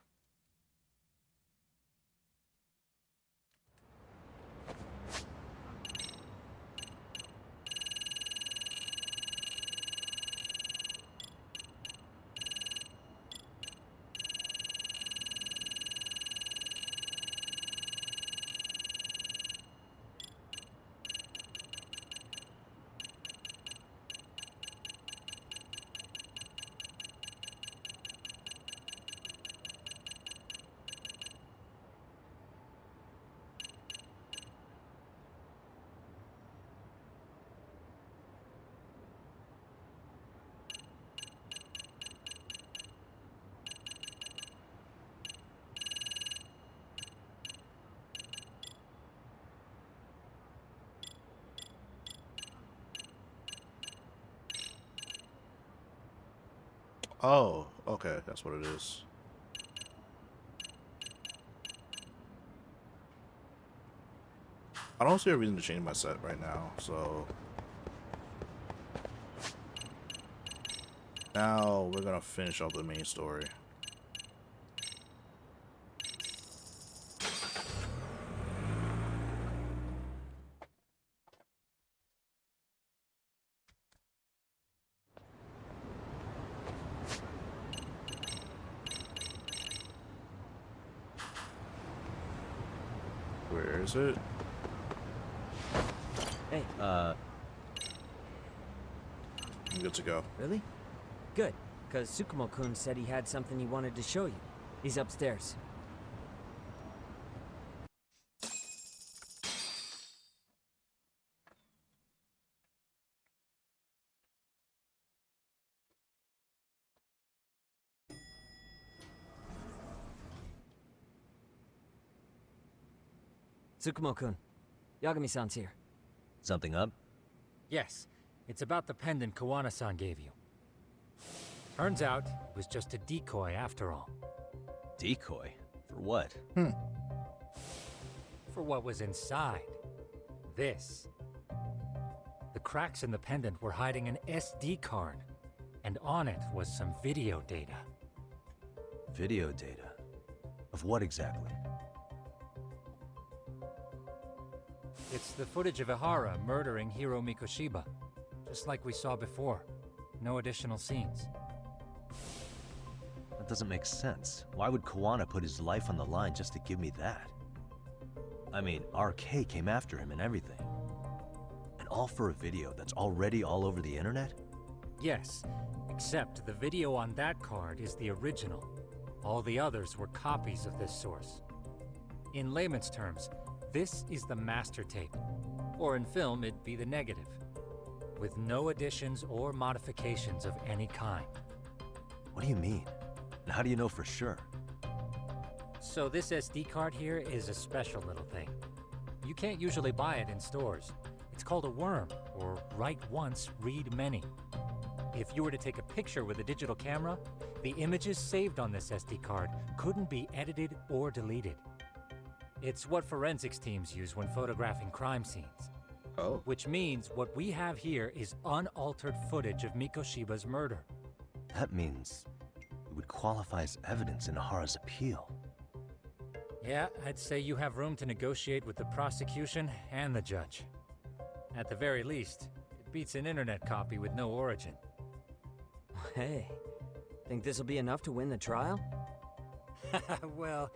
Oh, okay, that's what it is. I don't see a reason to change my set right now, so now we're gonna finish off the main story. Where is it? Hey. I'm good to go. Really? Good, because Tsukumo-kun said he had something he wanted to show you. He's upstairs. Tsukumo-kun, Yagami-san's here. Something up? Yes, it's about the pendant Kawana-san gave you. Turns out, it was just a decoy after all. Decoy? For what? For what was inside. This. The cracks in the pendant were hiding an SD card, and on it was some video data. Video data? Of what exactly? It's the footage of Ihara murdering Hiro Mikoshiba, just like we saw before. No additional scenes. That doesn't make sense. Why would Kawana put his life on the line just to give me that? I mean, RK came after him and everything. And all for a video that's already all over the internet? Yes, except the video on that card is the original. All the others were copies of this source. In layman's terms, this is the master tape, or in film it'd be the negative, with no additions or modifications of any kind. What do you mean? And how do you know for sure? So this SD card here is a special little thing. You can't usually buy it in stores. It's called a worm, or write once, read many. If you were to take a picture with a digital camera, the images saved on this SD card couldn't be edited or deleted. It's what forensics teams use when photographing crime scenes. Oh. Which means what we have here is unaltered footage of Mikoshiba's murder. That means it would qualify as evidence in Ihara's appeal. Yeah, I'd say you have room to negotiate with the prosecution and the judge. At the very least, it beats an internet copy with no origin. Hey, think this'll be enough to win the trial? Well,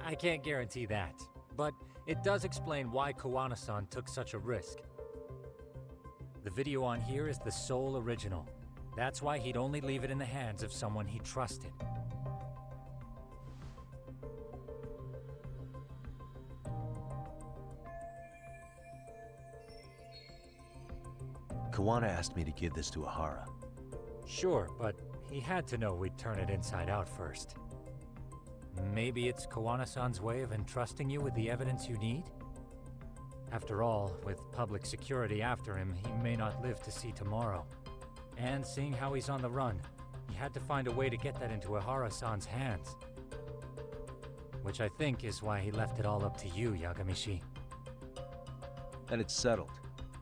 I can't guarantee that, but it does explain why Kawana-san took such a risk. The video on here is the sole original. That's why he'd only leave it in the hands of someone he trusted. Kawana asked me to give this to Ahara. Sure, but he had to know we'd turn it inside out first. Maybe it's Kawana-san's way of entrusting you with the evidence you need? After all, with public security after him, he may not live to see tomorrow. And seeing how he's on the run, he had to find a way to get that into Ahara-san's hands. Which I think is why he left it all up to you, Yagamishi. And it's settled.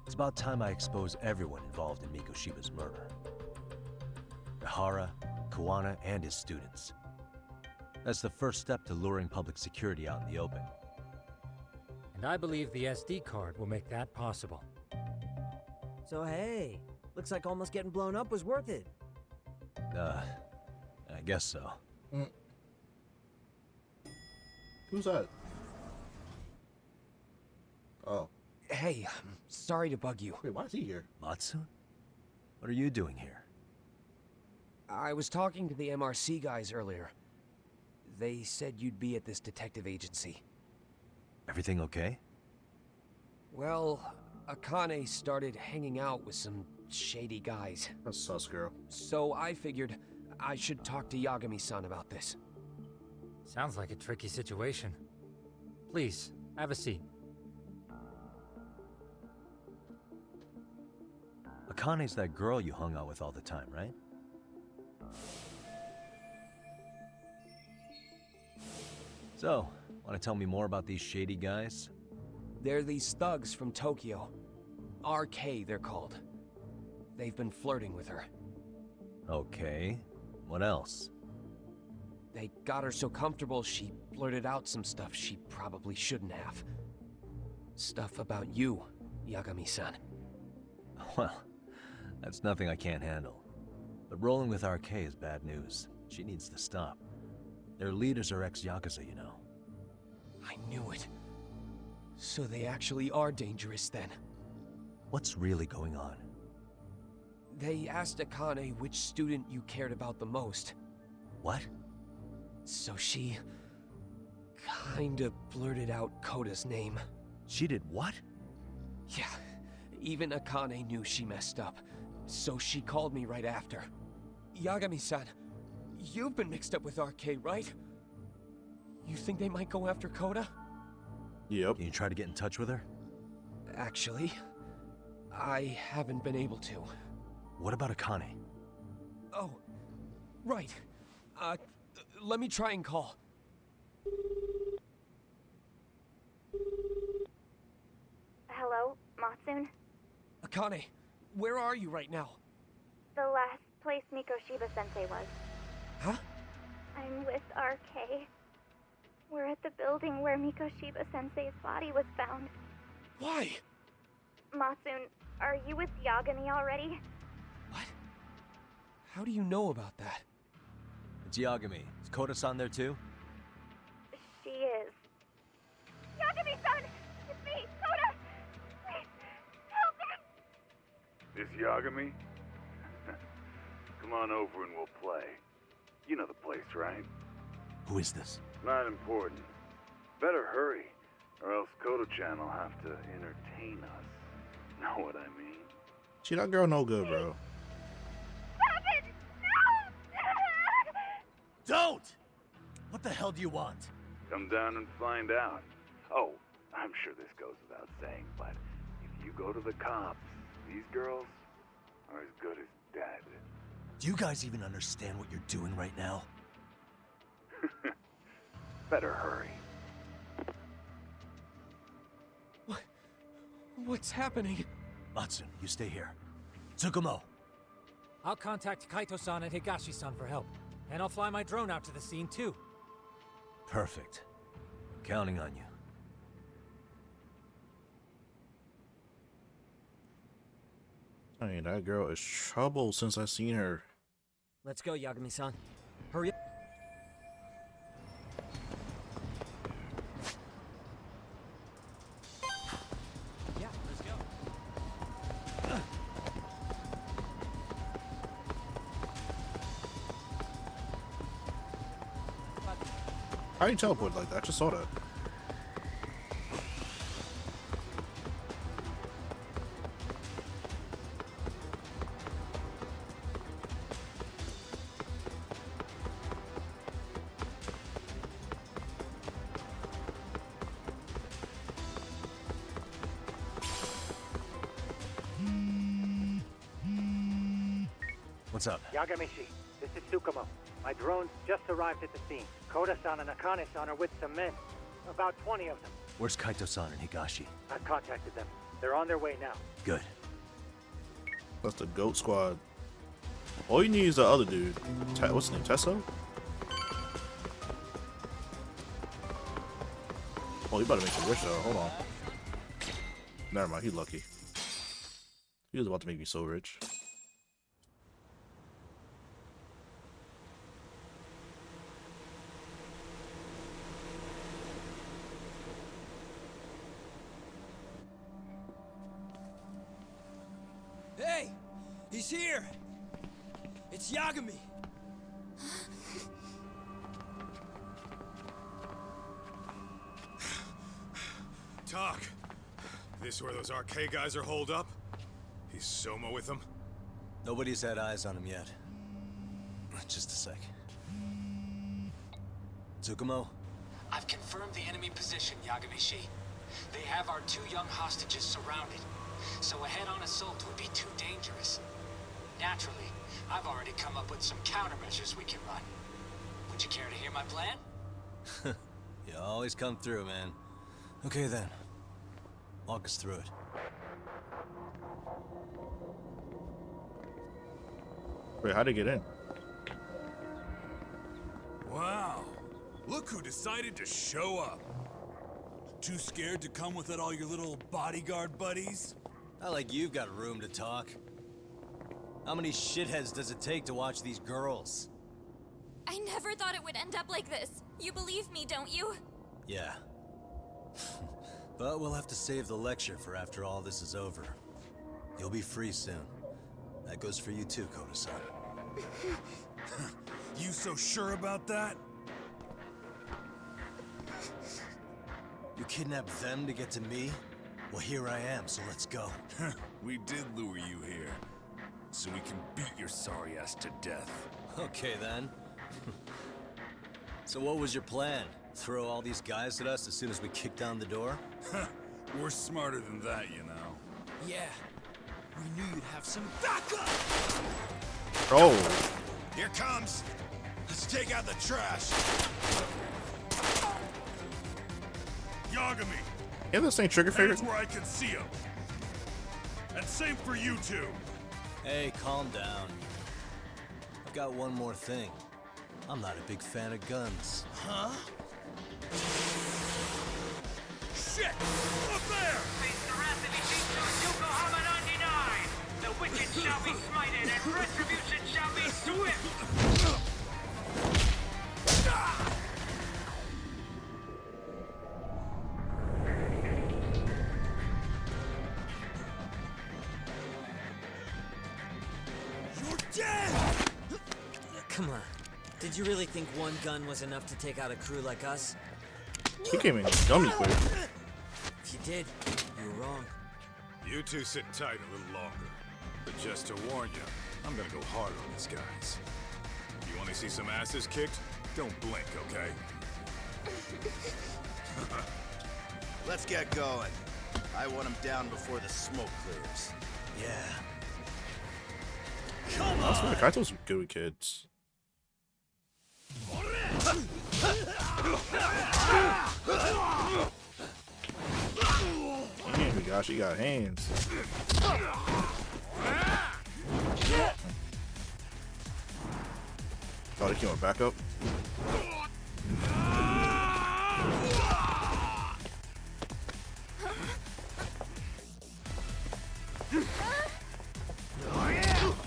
It's about time I expose everyone involved in Mikoshiba's murder. Ahara, Kawana, and his students. That's the first step to luring public security out in the open. And I believe the SD card will make that possible. So hey, looks like almost getting blown up was worth it. I guess so. Who's that? Oh. Hey, sorry to bug you. Wait, why is he here? Matsu? What are you doing here? I was talking to the MRC guys earlier. They said you'd be at this detective agency. Everything okay? Well, Akane started hanging out with some shady guys. That's sus, girl. So I figured I should talk to Yagami-san about this. Sounds like a tricky situation. Please, have a seat. Akane's that girl you hung out with all the time, right? So, want to tell me more about these shady guys? They're these thugs from Tokyo. RK, they're called. They've been flirting with her. Okay. What else? They got her so comfortable she blurted out some stuff she probably shouldn't have. Stuff about you, Yagami-san. Well, that's nothing I can't handle. But rolling with RK is bad news. She needs to stop. Their leaders are ex-Yakuza, you know. I knew it. So they actually are dangerous then. What's really going on? They asked Akane which student you cared about the most. What? So she kinda blurted out Koda's name. She did what? Yeah, even Akane knew she messed up. So she called me right after. Yagami-san, you've been mixed up with RK, right? You think they might go after Koda? Yep. Can you try to get in touch with her? Actually, I haven't been able to. What about Akane? Oh, right. Let me try and call. Hello, Matsun? Akane, where are you right now? The last place Mikoshiba-sensei was. Huh? I'm with RK. We're at the building where Mikoshiba-sensei's body was found. Why? Matsun, are you with Yagami already? How do you know about that? It's Yagami. Is Koda-san there too? She is. Yagami-san! It's me, Koda! Please, help me! This Yagami? Come on over and we'll play. You know the place, right? Who is this? Not important. Better hurry, or else Kodo-chan will have to entertain us. Know what I mean? She that girl no good, bro. Don't! What the hell do you want? Come down and find out. Oh, I'm sure this goes without saying, but if you go to the cops, these girls are as good as dead. Do you guys even understand what you're doing right now? Better hurry. What's happening? Matsun, you stay here. Tsukumo! I'll contact Kaito-san and Higashi-san for help. And I'll fly my drone out to the scene, too. Perfect. Counting on you. I mean, that girl is trouble since I seen her. Let's go, Yagami-san. Hurry up. Yeah, let's go. How do you teleport like that? I just saw that. What's up? Yagamishi, this is Tsukumo. My drones just arrived at the scene. Koda-san and Akane-san are with some men. About 20 of them. Where's Kaito-san and Higashi? I've contacted them. They're on their way now. Good. That's the GOAT squad. All you need is the other dude. What's his name? Tesso? Oh, you better make some wish though. Hold on. Never mind. He's lucky. He was about to make me so rich. Hey! He's here! It's Yagami! Talk. This where those arcade guys are holed up? He's Soma with them? Nobody's had eyes on him yet. Just a sec. Tsukumo? I've confirmed the enemy position, Yagami-shi. They have our 2 young hostages surrounded, so a head-on assault would be too dangerous. Naturally, I've already come up with some countermeasures we can run. Would you care to hear my plan? You always come through, man. Okay then. Walk us through it. Wait, how'd he get in? Wow. Look who decided to show up. Too scared to come with all your little bodyguard buddies? Not like you've got room to talk. How many shitheads does it take to watch these girls? I never thought it would end up like this. You believe me, don't you? Yeah. But we'll have to save the lecture for after all this is over. You'll be free soon. That goes for you too, Koda-san. You so sure about that? You kidnapped them to get to me? Well, here I am, so let's go. We did lure you here, so we can beat your sorry ass to death. Okay, then. So what was your plan? Throw all these guys at us as soon as we kick down the door? We're smarter than that, you know. Yeah. We knew you'd have some backup! Oh. Here comes! Let's take out the trash! Yagami! You have the same trigger finger? That's where I can see him. And same for you two. Hey, calm down. I've got one more thing. I'm not a big fan of guns. Huh? Shit! Up there! Face the wrath of Ijincho Yokohama 99! The wicked shall be smited and retribution shall be swift! You're dead! Come on. Did you really think one gun was enough to take out a crew like us? He came in dummy quick. If you did, you were wrong. You two sit tight a little longer. But just to warn you, I'm gonna go hard on these guys. You wanna see some asses kicked? Don't blink, okay? Let's get going. I want him down before the smoke clears. Yeah. Come on! I swear, Kaito's good with kids. Damn, gosh, he got hands. Oh, they came on back up.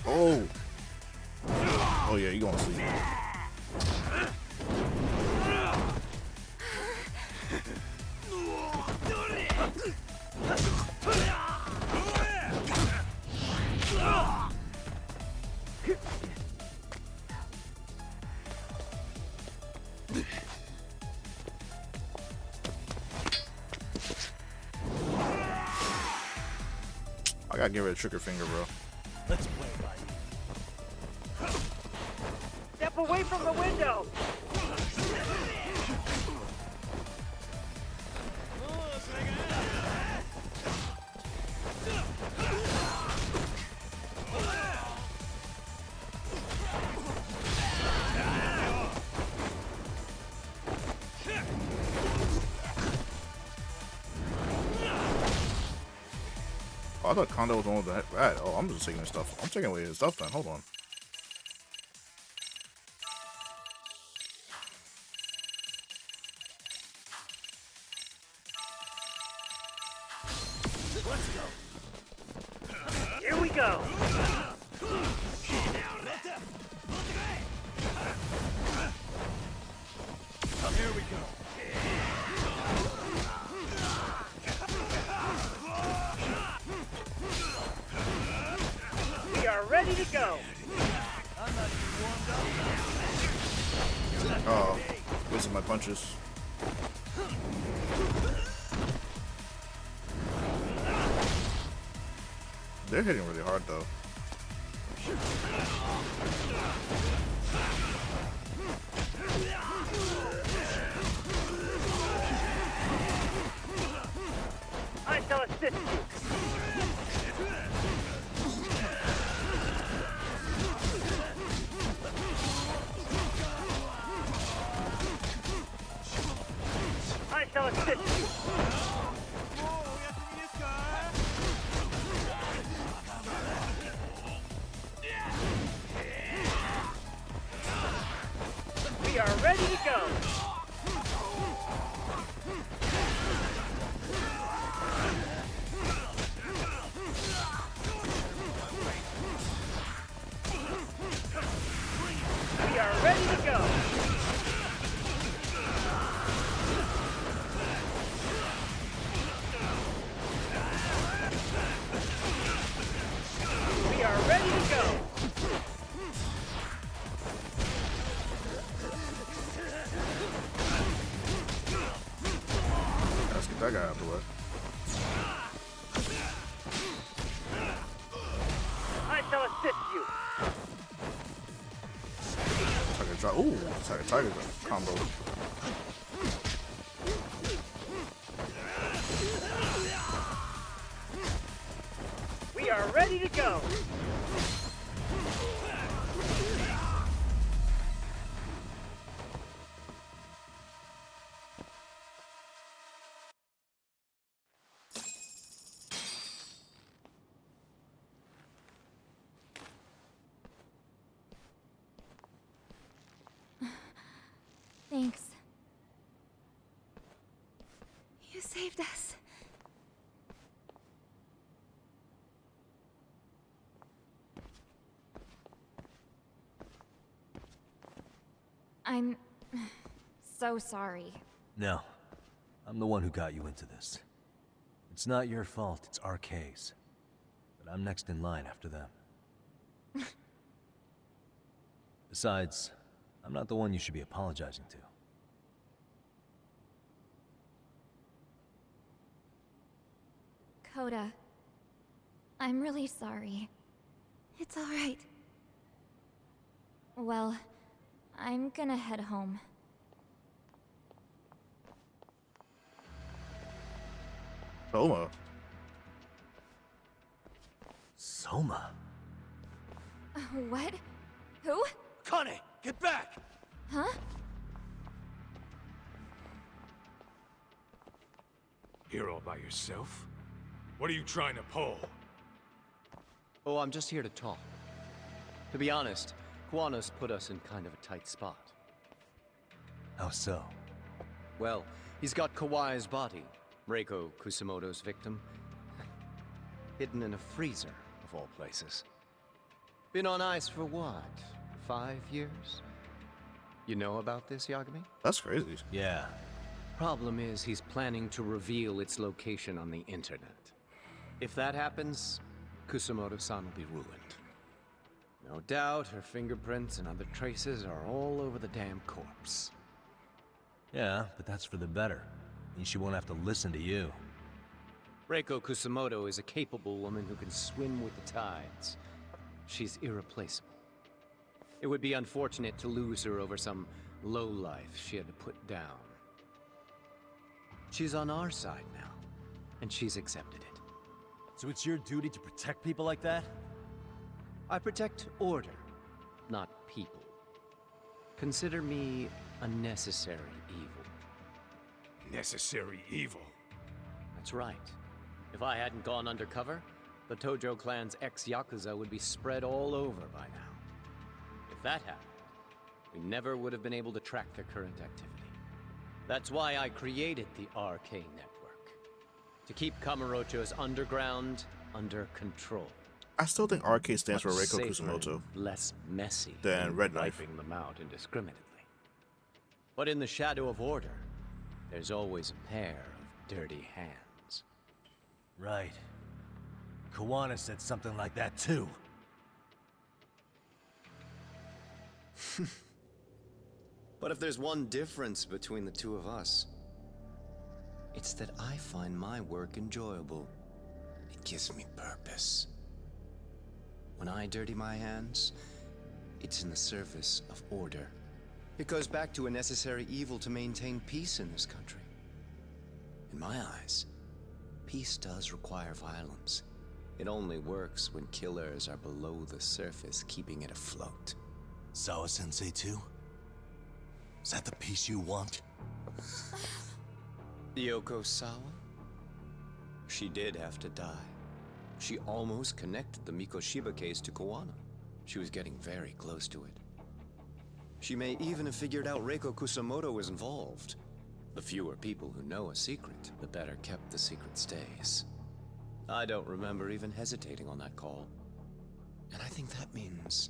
Oh. Oh yeah, you gonna sleep. I gotta get rid of trigger finger, bro. Let's play by you. Step away from the window! I thought Kondo was the one with the rat. Oh, I'm just taking his stuff. I'm taking away his stuff then. Hold on. Let's go. Here we go. Here we go. We are ready to go. I'm not even warmed up. Oh, wasting my punches. They're hitting really hard though. I shall assist you. I shall assist you. We are ready to go. We are ready to go. We are ready to go. Let's get that guy out of the way. I shall assist you. Tiger drop. Ooh, Tiger combo. We are ready to go. Thanks. You saved us. I'm so sorry. No. I'm the one who got you into this. It's not your fault, it's RK's. But I'm next in line after them. Besides, I'm not the one you should be apologizing to. Coda, I'm really sorry. It's all right. Well, I'm gonna head home. Soma. Soma? What? Who? Connie, get back! Huh? Here all by yourself? What are you trying to pull? Oh, I'm just here to talk. To be honest, Kuwano's put us in kind of a tight spot. How so? Well, he's got Kawai's body, Reiko Kusamoto's victim, hidden in a freezer, of all places. Been on ice for what, 5 years? You know about this, Yagami? That's crazy. Yeah. Problem is, he's planning to reveal its location on the internet. If that happens, Kusamoto-san will be ruined. No doubt her fingerprints and other traces are all over the damn corpse. Yeah, but that's for the better. Means she won't have to listen to you. Reiko Kusamoto is a capable woman who can swim with the tides. She's irreplaceable. It would be unfortunate to lose her over some lowlife she had to put down. She's on our side now, and she's accepted it. So it's your duty to protect people like that? I protect order, not people. Consider me a necessary evil. Necessary evil? That's right. If I hadn't gone undercover, the Tojo clan's ex-Yakuza would be spread all over by now. If that happened, we never would have been able to track their current activity. That's why I created the RK Network. To keep Kamurocho's underground under control. I still think RK stands for Much Reiko safer Kusumoto. and less messy than Red Knife. wiping them out indiscriminately. But in the shadow of order, there's always a pair of dirty hands. Right. Kawana said something like that too. But if there's one difference between the two of us, it's that I find my work enjoyable. It gives me purpose. When I dirty my hands, it's in the service of order. It goes back to a necessary evil to maintain peace in this country. In my eyes, peace does require violence. It only works when killers are below the surface, keeping it afloat. Sawa-sensei too? Is that the peace you want? Yoko Sawa? She did have to die. She almost connected the Mikoshiba case to Kawana. She was getting very close to it. She may even have figured out Reiko Kusumoto was involved. The fewer people who know a secret, the better kept the secret stays. I don't remember even hesitating on that call. And I think that means...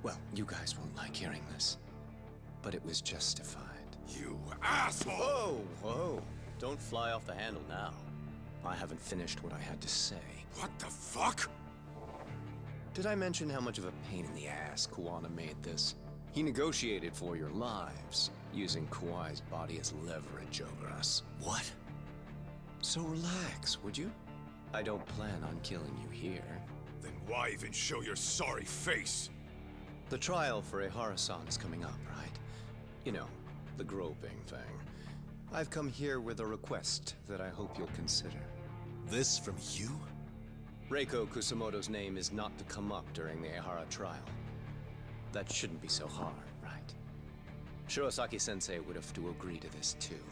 well, you guys won't like hearing this, but it was justified. You asshole! Whoa, whoa. Don't fly off the handle now. I haven't finished what I had to say. What the fuck? Did I mention how much of a pain in the ass Kawana made this? He negotiated for your lives, using Kawai's body as leverage over us. What? So relax, would you? I don't plan on killing you here. Then why even show your sorry face? The trial for Ehara-san is coming up, right? You know, the groping thing. I've come here with a request that I hope you'll consider. This from you? Reiko Kusumoto's name is not to come up during the Ehara trial. That shouldn't be so hard, right? Shirosaki-sensei would have to agree to this too.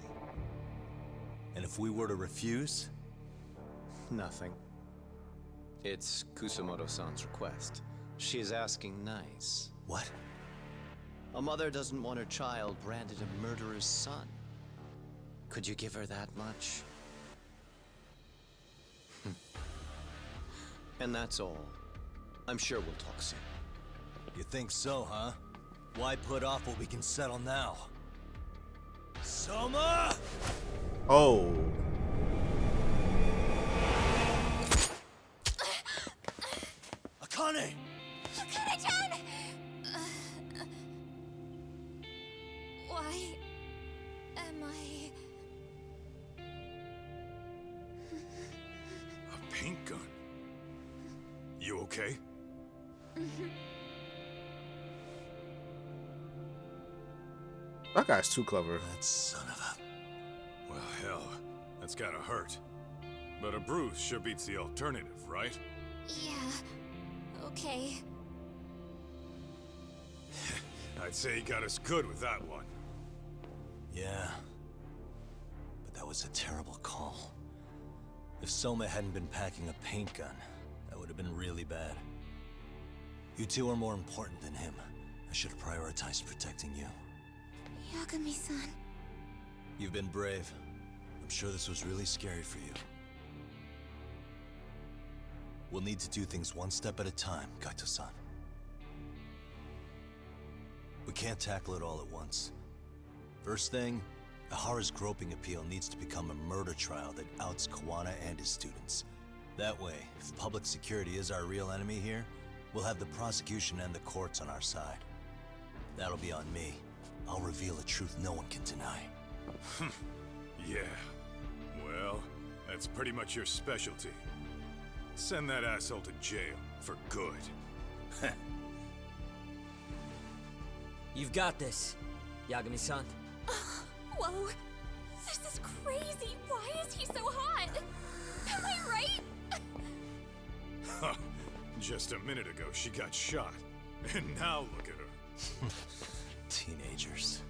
And if we were to refuse? Nothing. It's Kusumoto-san's request. She's asking nice. What? A mother doesn't want her child branded a murderer's son. Could you give her that much? And that's all. I'm sure we'll talk soon. You think so, huh? Why put off what we can settle now? Soma! Oh. Akane! Akane-chan! Why am I... A paint gun? You okay? That guy's too clever. That son of a... Well, hell, that's gotta hurt. But a bruise sure beats the alternative, right? Yeah. Okay. I'd say he got us good with that one. Yeah. But that was a terrible call. If Soma hadn't been packing a paint gun, that would have been really bad. You two are more important than him. I should have prioritized protecting you. Yagami-san. You've been brave. I'm sure this was really scary for you. We'll need to do things one step at a time, Kaito-san. We can't tackle it all at once. First thing, Ehara's groping appeal needs to become a murder trial that outs Kawana and his students. That way, if public security is our real enemy here, we'll have the prosecution and the courts on our side. That'll be on me. I'll reveal a truth no one can deny. Yeah. Well, that's pretty much your specialty. Send that asshole to jail for good. You've got this, Yagami-san. Whoa. This is crazy. Why is he so hot? Am I right? Huh. Just a minute ago, she got shot. And now look at her. Teenagers.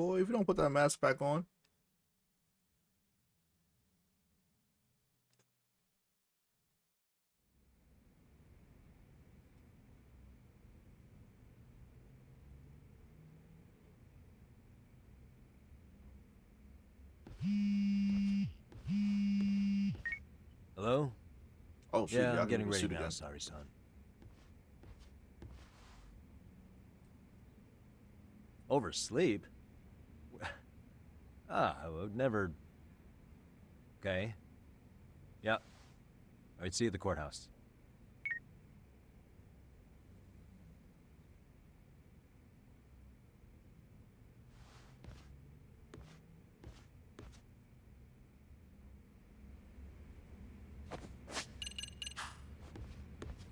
Boy, if you don't put that mask back on. Hello? Oh, shoot, yeah, y'all I'm getting getting ready sued now. again. Sorry, son. Oversleep? I would never... Okay. Yeah. All right, see you at the courthouse.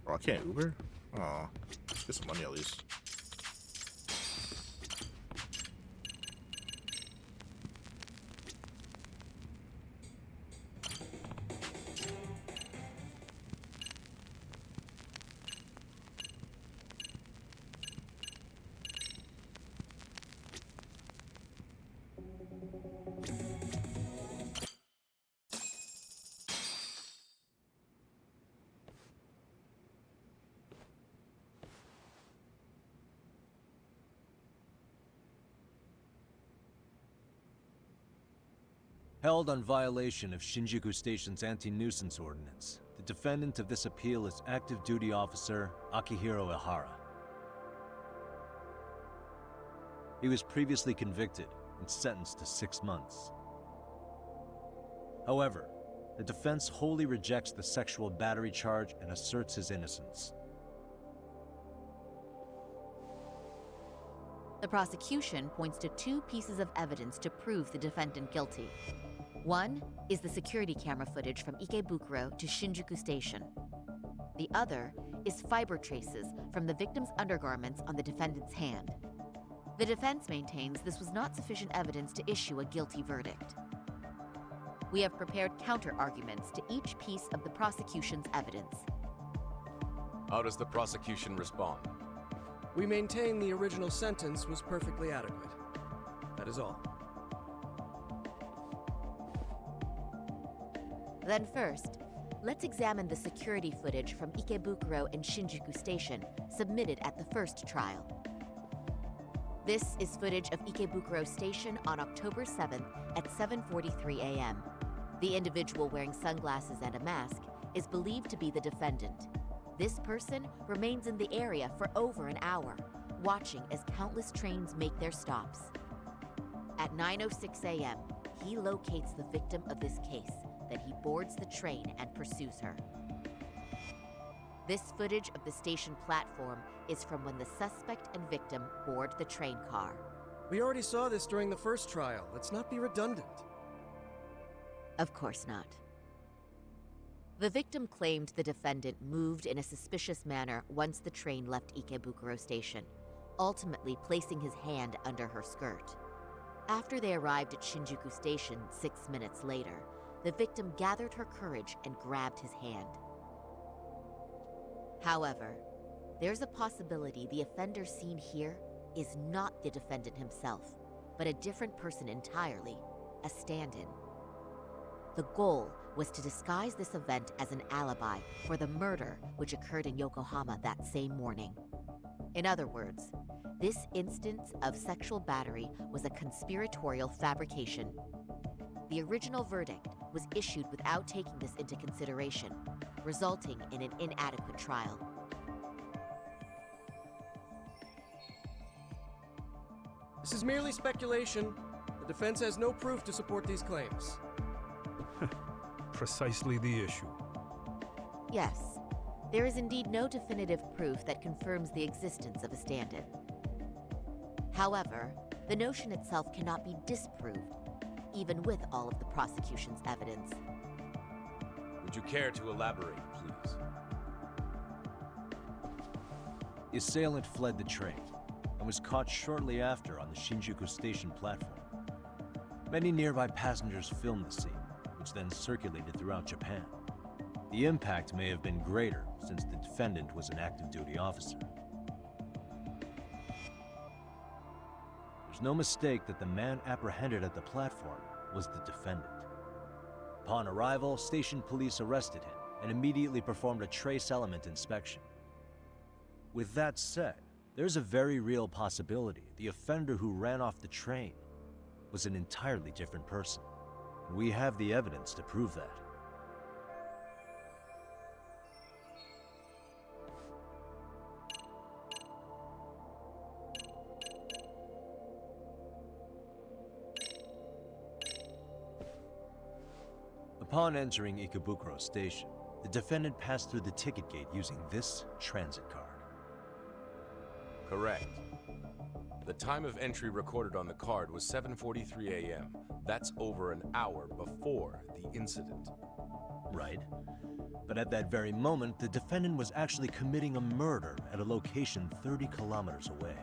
Oh, I can't Uber? Aw, get some money at least. Held on violation of Shinjuku Station's anti-nuisance ordinance, the defendant of this appeal is active duty officer Akihiro Ihara. He was previously convicted and sentenced to 6 months. However, the defense wholly rejects the sexual battery charge and asserts his innocence. The prosecution points to 2 pieces of evidence to prove the defendant guilty. One is the security camera footage from Ikebukuro to Shinjuku Station. The other is fiber traces from the victim's undergarments on the defendant's hand. The defense maintains this was not sufficient evidence to issue a guilty verdict. We have prepared counter-arguments to each piece of the prosecution's evidence. How does the prosecution respond? We maintain the original sentence was perfectly adequate. That is all. Then first, let's examine the security footage from Ikebukuro and Shinjuku Station submitted at the first trial. This is footage of Ikebukuro Station on October 7th at 7:43 a.m. The individual wearing sunglasses and a mask is believed to be the defendant. This person remains in the area for over an hour, watching as countless trains make their stops. At 9:06 a.m., he locates the victim of this case, then he boards the train and pursues her. This footage of the station platform is from when the suspect and victim board the train car. We already saw this during the first trial. Let's not be redundant. Of course not. The victim claimed the defendant moved in a suspicious manner once the train left Ikebukuro Station, ultimately placing his hand under her skirt. After they arrived at Shinjuku Station 6 minutes later, the victim gathered her courage and grabbed his hand. However, there's a possibility the offender seen here is not the defendant himself, but a different person entirely, a stand-in. The goal was to disguise this event as an alibi for the murder which occurred in Yokohama that same morning. In other words, this instance of sexual battery was a conspiratorial fabrication. The original verdict was issued without taking this into consideration, resulting in an inadequate trial. This is merely speculation. The defense has no proof to support these claims. Precisely the issue. Yes, there is indeed no definitive proof that confirms the existence of a stand-in. However, the notion itself cannot be disproved, even with all of the prosecution's evidence. Would you care to elaborate, please? The assailant fled the train and was caught shortly after on the Shinjuku Station platform. Many nearby passengers filmed the scene, which then circulated throughout Japan. The impact may have been greater since the defendant was an active duty officer. There's there's no mistake that the man apprehended at the platform was the defendant. Upon arrival, station police arrested him and immediately performed a trace element inspection. With that said, there's a very real possibility the offender who ran off the train was an entirely different person. And we have the evidence to prove that. Upon entering Ikebukuro Station, the defendant passed through the ticket gate using this transit card. Correct. The time of entry recorded on the card was 7:43 a.m. That's over an hour before the incident. Right. But at that very moment, the defendant was actually committing a murder at a location 30 kilometers away.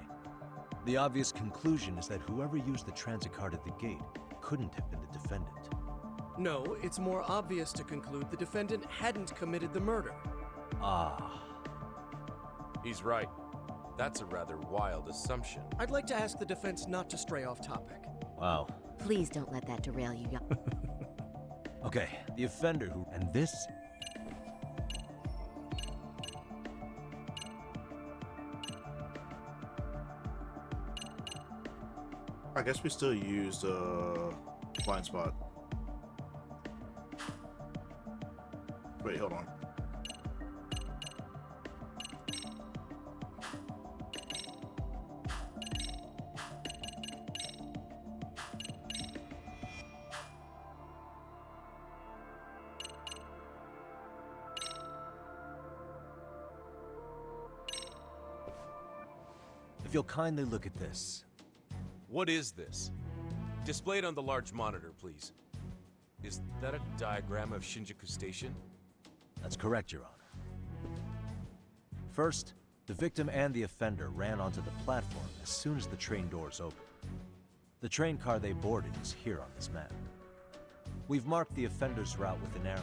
The obvious conclusion is that whoever used the transit card at the gate couldn't have been the defendant. No, it's more obvious to conclude the defendant hadn't committed the murder. Ah. He's right. That's a rather wild assumption. I'd like to ask the defense not to stray off topic. Wow. Please don't let that derail you, young. Okay, the offender who... And this... I guess we still used blind spot. Wait, hold on. If you'll kindly look at this. What is this? Displayed on the large monitor, please. Is that a diagram of Shinjuku Station? That's correct, Your Honor. First, the victim and the offender ran onto the platform as soon as the train doors opened. The train car they boarded is here on this map. We've marked the offender's route with an arrow.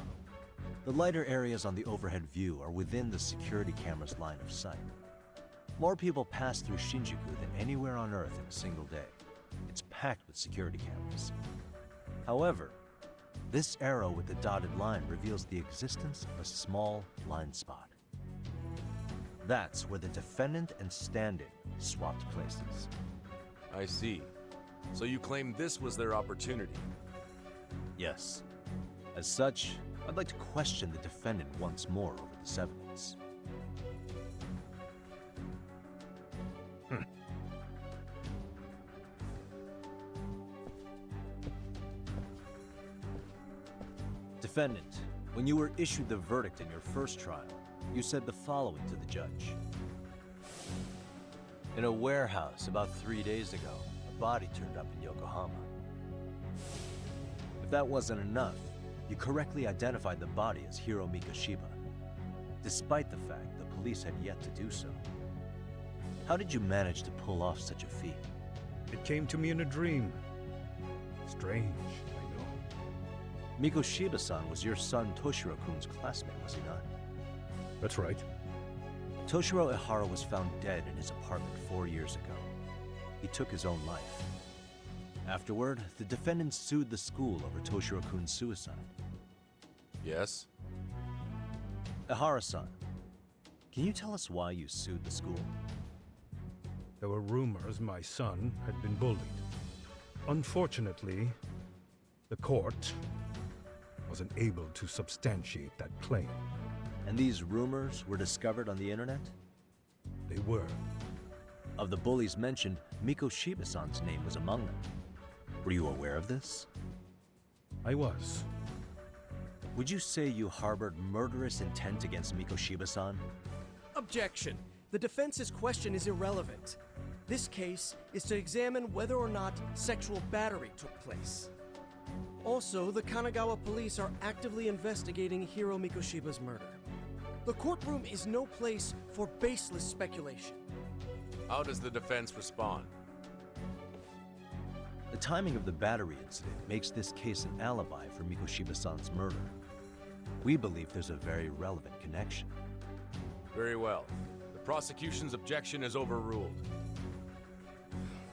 The lighter areas on the overhead view are within the security camera's line of sight. More people pass through Shinjuku than anywhere on Earth in a single day. It's packed with security cameras. However, this arrow with the dotted line reveals the existence of a small blind spot. That's where the defendant and stand-in swapped places. I see. So you claim this was their opportunity? Yes. As such, I'd like to question the defendant once more over this evidence. Defendant, when you were issued the verdict in your first trial, you said the following to the judge. In a warehouse about 3 days ago, a body turned up in Yokohama. If that wasn't enough, you correctly identified the body as Hiro Mikoshiba, despite the fact the police had yet to do so. How did you manage to pull off such a feat? It came to me in a dream. Strange, I know. Mikoshiba-san was your son Toshiro-kun's classmate, was he not? That's right. Toshiro Ihara was found dead in his apartment 4 years ago. He took his own life. Afterward, the defendant sued the school over Toshiro-kun's suicide. Yes? Ihara-san, can you tell us why you sued the school? There were rumors my son had been bullied. Unfortunately, the court wasn't able to substantiate that claim. And these rumors were discovered on the internet? They were. Of the bullies mentioned, Mikoshiba-san's name was among them. Were you aware of this? I was. Would you say you harbored murderous intent against Mikoshiba-san? Objection. The defense's question is irrelevant. This case is to examine whether or not sexual battery took place. Also, the Kanagawa police are actively investigating Hiro Mikoshiba's murder. The courtroom is no place for baseless speculation. How does the defense respond? The timing of the battery incident makes this case an alibi for Mikoshiba-san's murder. We believe there's a very relevant connection. Very well. The prosecution's objection is overruled.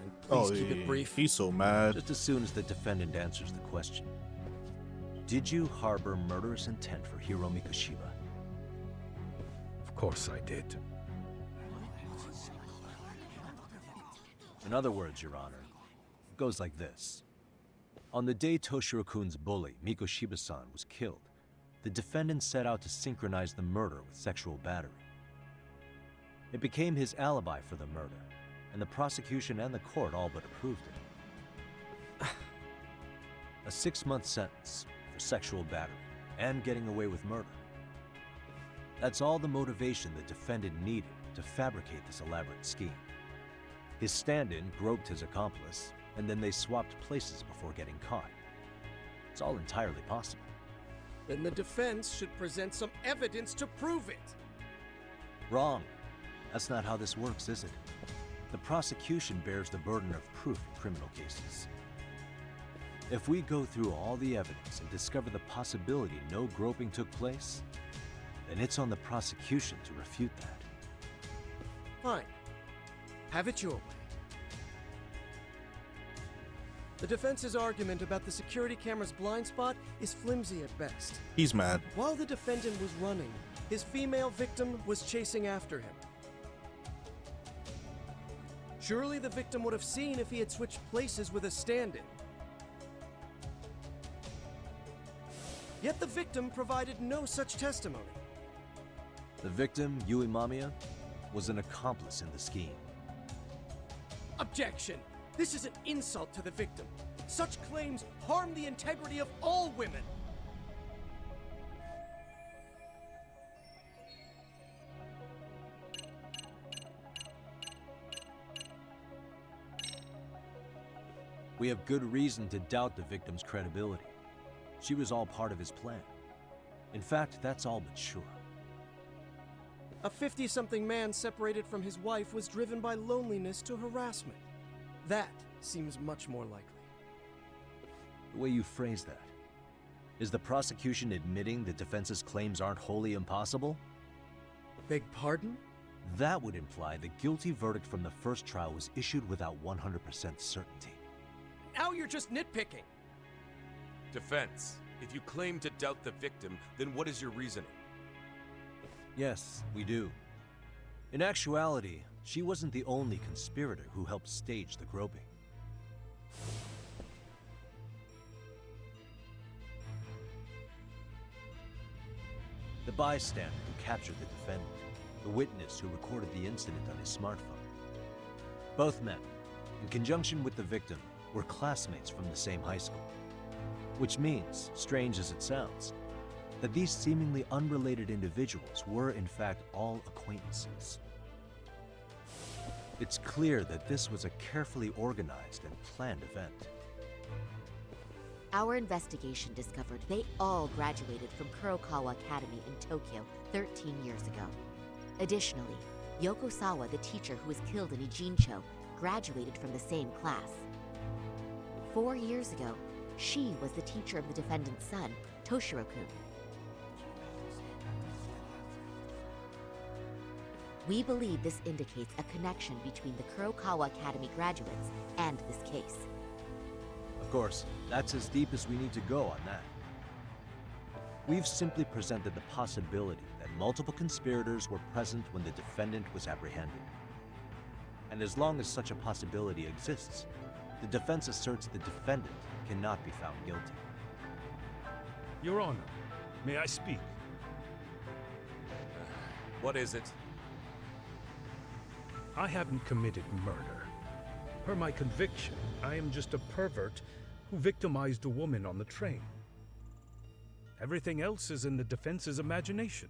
And Please keep it brief. He's so mad. Just as soon as the defendant answers the question. Did you harbor murderous intent for Hiro Mikoshiba? Of course I did. In other words, Your Honor, it goes like this. On the day Toshiro-kun's bully, Mikoshiba-san, was killed, the defendant set out to synchronize the murder with sexual battery. It became his alibi for the murder, and the prosecution and the court all but approved it. A 6-month sentence for sexual battery and getting away with murder. That's all the motivation the defendant needed to fabricate this elaborate scheme. His stand-in groped his accomplice, and then they swapped places before getting caught. It's all entirely possible. Then the defense should present some evidence to prove it. Wrong. That's not how this works, is it? The prosecution bears the burden of proof in criminal cases. If we go through all the evidence and discover the possibility no groping took place, then it's on the prosecution to refute that. Fine. Have it your way. The defense's argument about the security camera's blind spot is flimsy at best. He's mad. While the defendant was running, his female victim was chasing after him. Surely the victim would have seen if he had switched places with a stand-in. Yet the victim provided no such testimony. The victim, Yui Mamiya, was an accomplice in the scheme. Objection! This is an insult to the victim. Such claims harm the integrity of all women. We have good reason to doubt the victim's credibility. She was all part of his plan. In fact, that's all but sure. A 50-something man separated from his wife was driven by loneliness to harassment. That seems much more likely. The way you phrase that, is the prosecution admitting the defense's claims aren't wholly impossible? Beg pardon? That would imply the guilty verdict from the first trial was issued without 100% certainty. Now you're just nitpicking. Defense, if you claim to doubt the victim, then what is your reasoning? Yes, we do. In actuality, she wasn't the only conspirator who helped stage the groping. The bystander who captured the defendant, the witness who recorded the incident on his smartphone. Both men, in conjunction with the victim, were classmates from the same high school. Which means, strange as it sounds, that these seemingly unrelated individuals were in fact all acquaintances. It's clear that this was a carefully organized and planned event. Our investigation discovered they all graduated from Kurokawa Academy in Tokyo 13 years ago. Additionally, Yoko Sawa, the teacher who was killed in Ijincho, graduated from the same class. 4 years ago, she was the teacher of the defendant's son, Toshiro-kun. We believe this indicates a connection between the Kurokawa Academy graduates and this case. Of course, that's as deep as we need to go on that. We've simply presented the possibility that multiple conspirators were present when the defendant was apprehended. And as long as such a possibility exists, the defense asserts the defendant cannot be found guilty. Your Honor, may I speak? What is it? I haven't committed murder. Per my conviction, I am just a pervert who victimized a woman on the train. Everything else is in the defense's imagination.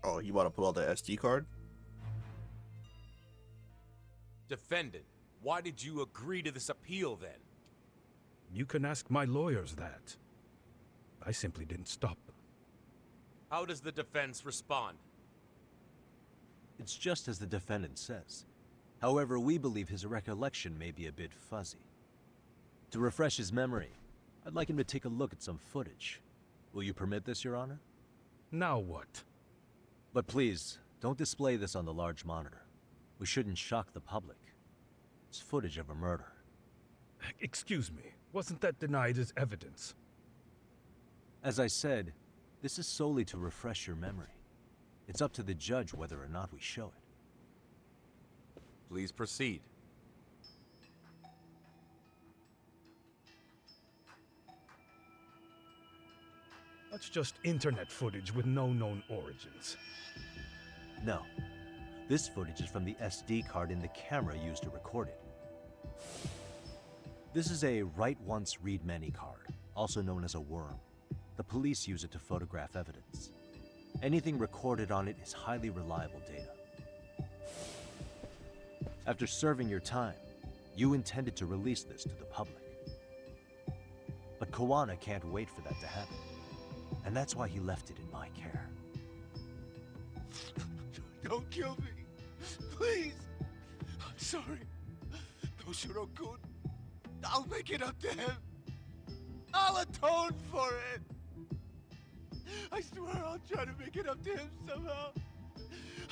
Oh, you want to pull out the SD card? Defendant, why did you agree to this appeal then? You can ask my lawyers that. I simply didn't stop them. How does the defense respond? It's just as the defendant says. However, we believe his recollection may be a bit fuzzy. To refresh his memory, I'd like him to take a look at some footage. Will you permit this, Your Honor? Now what? But please, don't display this on the large monitor. We shouldn't shock the public. It's footage of a murder. Excuse me, wasn't that denied as evidence? As I said, this is solely to refresh your memory. It's up to the judge whether or not we show it. Please proceed. That's just internet footage with no known origins. No. This footage is from the SD card in the camera used to record it. This is a write once, read many card, also known as a worm. The police use it to photograph evidence. Anything recorded on it is highly reliable data. After serving your time, you intended to release this to the public. But Kawana can't wait for that to happen. And that's why he left it in my care. Don't kill me. Please. I'm sorry. Toshiro-kun. I'll make it up to him. I'll atone for it. I swear I'll try to make it up to him somehow.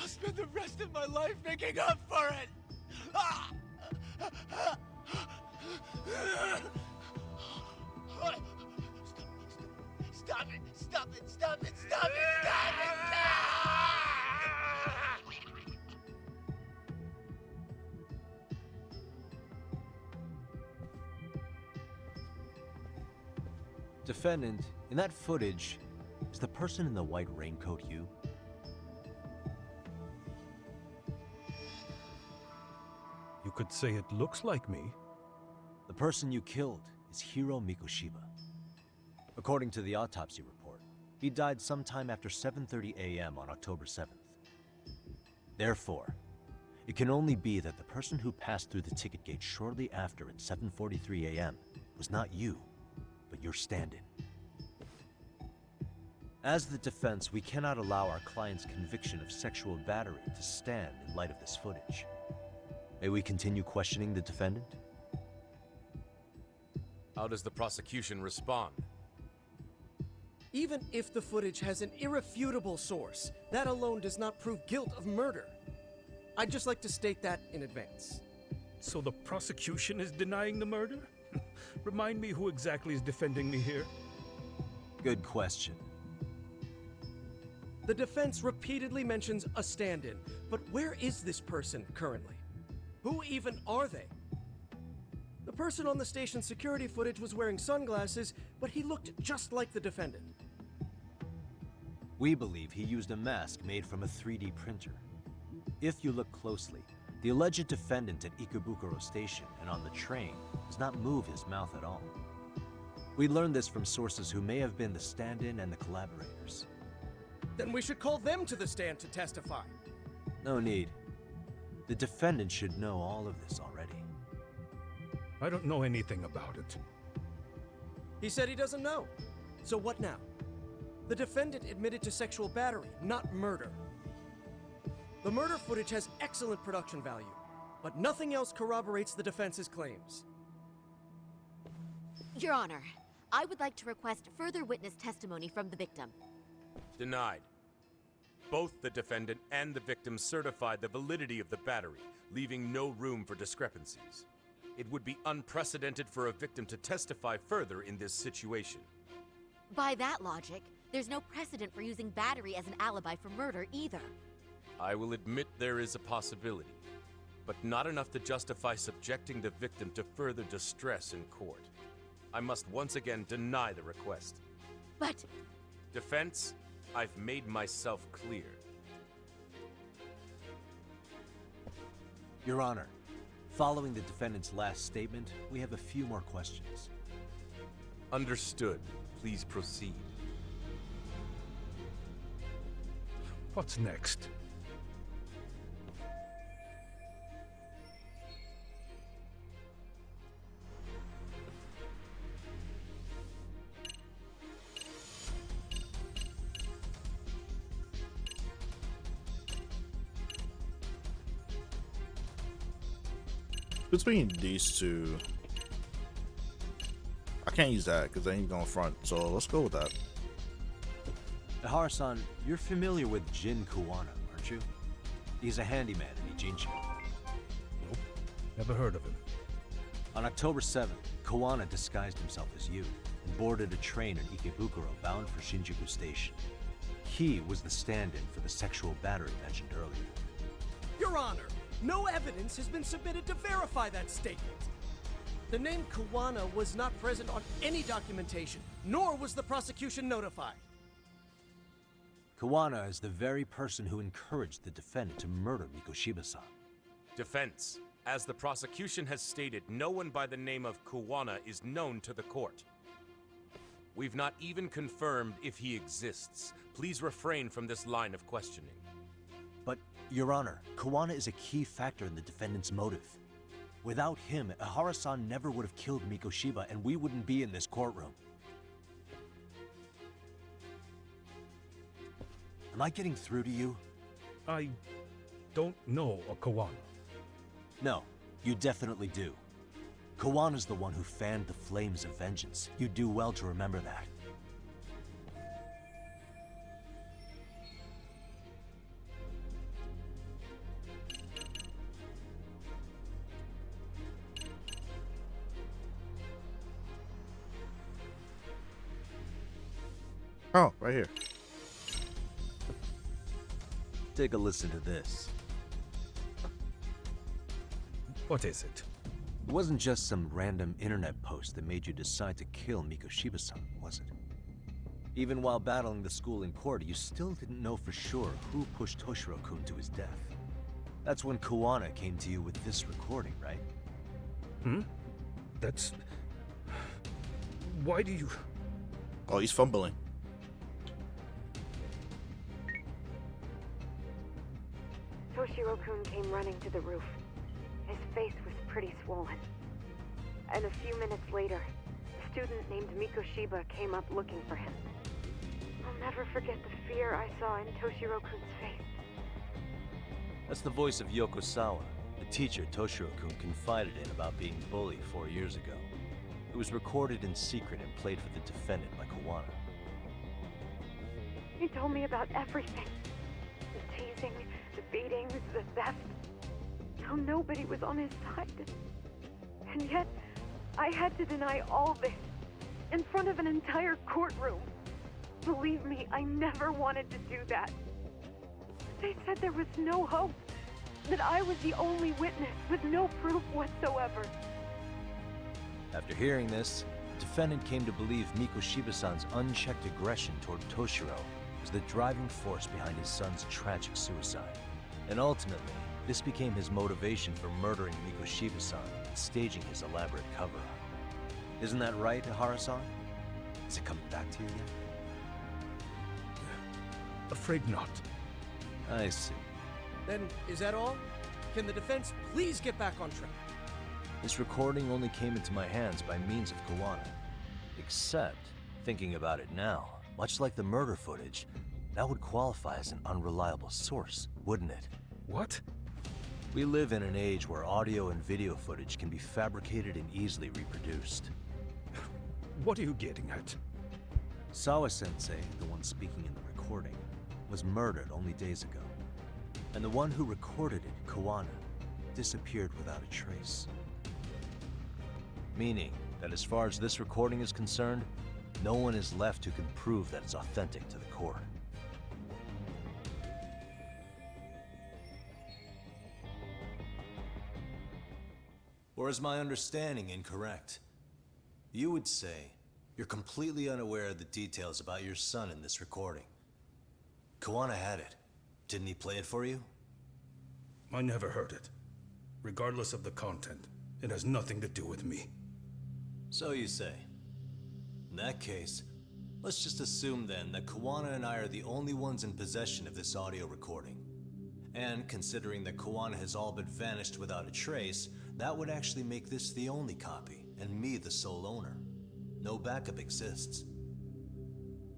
I'll spend the rest of my life making up for it. Stop it! Stop it! Stop it! Stop it! Stop it! Defendant, in that footage, is the person in the white raincoat you? You could say it looks like me. The person you killed is Hiro Mikoshiba. According to the autopsy report, he died sometime after 7:30 a.m. on October 7th. Therefore, it can only be that the person who passed through the ticket gate shortly after at 7:43 a.m. was not you, but your stand-in. As the defense, we cannot allow our client's conviction of sexual battery to stand in light of this footage. May we continue questioning the defendant? How does the prosecution respond? Even if the footage has an irrefutable source, that alone does not prove guilt of murder. I'd just like to state that in advance. So the prosecution is denying the murder? Remind me who exactly is defending me here? Good question. The defense repeatedly mentions a stand-in, but where is this person currently? Who even are they? The person on the station's security footage was wearing sunglasses, but he looked just like the defendant. We believe he used a mask made from a 3D printer. If you look closely, the alleged defendant at Ikebukuro Station and on the train does not move his mouth at all. We learned this from sources who may have been the stand-in and the collaborators. Then we should call them to the stand to testify. No need. The defendant should know all of this already. I don't know anything about it. He said he doesn't know. So what now? The defendant admitted to sexual battery, not murder. The murder footage has excellent production value, but nothing else corroborates the defense's claims. Your Honor, I would like to request further witness testimony from the victim. Denied. Both the defendant and the victim certified the validity of the battery, leaving no room for discrepancies. It would be unprecedented for a victim to testify further in this situation. By that logic, there's no precedent for using battery as an alibi for murder either. I will admit there is a possibility, but not enough to justify subjecting the victim to further distress in court. I must once again deny the request. But... Defense, I've made myself clear. Your Honor, following the defendant's last statement, we have a few more questions. Understood. Please proceed. What's next? Between these two, I can't use that because then he's going front. So let's go with that. Ihara-san, you're familiar with Jin Kawana, aren't you? He's a handyman in Ijinchi. Never heard of him. On October 7th, Kawana disguised himself as you and boarded a train in Ikebukuro bound for Shinjuku Station. He was the stand-in for the sexual battery mentioned earlier. Your Honor, no evidence has been submitted to verify that statement. The name Kawana was not present on any documentation, nor was the prosecution notified. Kawana is the very person who encouraged the defendant to murder Mikoshiba-san. Defense. As the prosecution has stated, no one by the name of Kawana is known to the court. We've not even confirmed if he exists. Please refrain from this line of questioning. But, Your Honor, Kawana is a key factor in the defendant's motive. Without him, Ihara-san never would have killed Mikoshiba, and we wouldn't be in this courtroom. Am I getting through to you? I don't know a Kawana. No, you definitely do. Kawana's the one who fanned the flames of vengeance. You do well to remember that. Oh, right here. Take a listen to this. What is it? It wasn't just some random internet post that made you decide to kill Mikoshiba-san, was it? Even while battling the school in court, you still didn't know for sure who pushed Toshiro-kun to his death. That's when Kawana came to you with this recording, right? That's... Why do you... Oh, he's fumbling. Toshiro-kun came running to the roof. His face was pretty swollen. And a few minutes later, a student named Mikoshiba came up looking for him. I'll never forget the fear I saw in Toshiro-kun's face. That's the voice of Yoko Sawa, the teacher Toshiro-kun confided in about being bullied 4 years ago. It was recorded in secret and played for the defendant by Kawana. He told me about everything. The teasing, the beatings, the theft. How nobody was on his side. And yet, I had to deny all this in front of an entire courtroom. Believe me, I never wanted to do that. They said there was no hope, that I was the only witness with no proof whatsoever. After hearing this, the defendant came to believe Mikoshiba-san's unchecked aggression toward Toshiro was the driving force behind his son's tragic suicide. And ultimately, this became his motivation for murdering Mikoshiba-san and staging his elaborate cover-up. Isn't that right, Ihara-san? Is it coming back to you yet? Afraid not. I see. Then, is that all? Can the defense please get back on track? This recording only came into my hands by means of Kawana. Except, thinking about it now, much like the murder footage, that would qualify as an unreliable source, wouldn't it? What? We live in an age where audio and video footage can be fabricated and easily reproduced. What are you getting at? Sawa-sensei, the one speaking in the recording, was murdered only days ago. And the one who recorded it, Kawana, disappeared without a trace. Meaning that as far as this recording is concerned, no one is left who can prove that it's authentic to the court. Or is my understanding incorrect? You would say you're completely unaware of the details about your son in this recording. Kawana had it. Didn't he play it for you? I never heard it. Regardless of the content, it has nothing to do with me. So you say. In that case, let's just assume then that Kawana and I are the only ones in possession of this audio recording. And considering that Kawana has all but vanished without a trace, that would actually make this the only copy, and me the sole owner. No backup exists.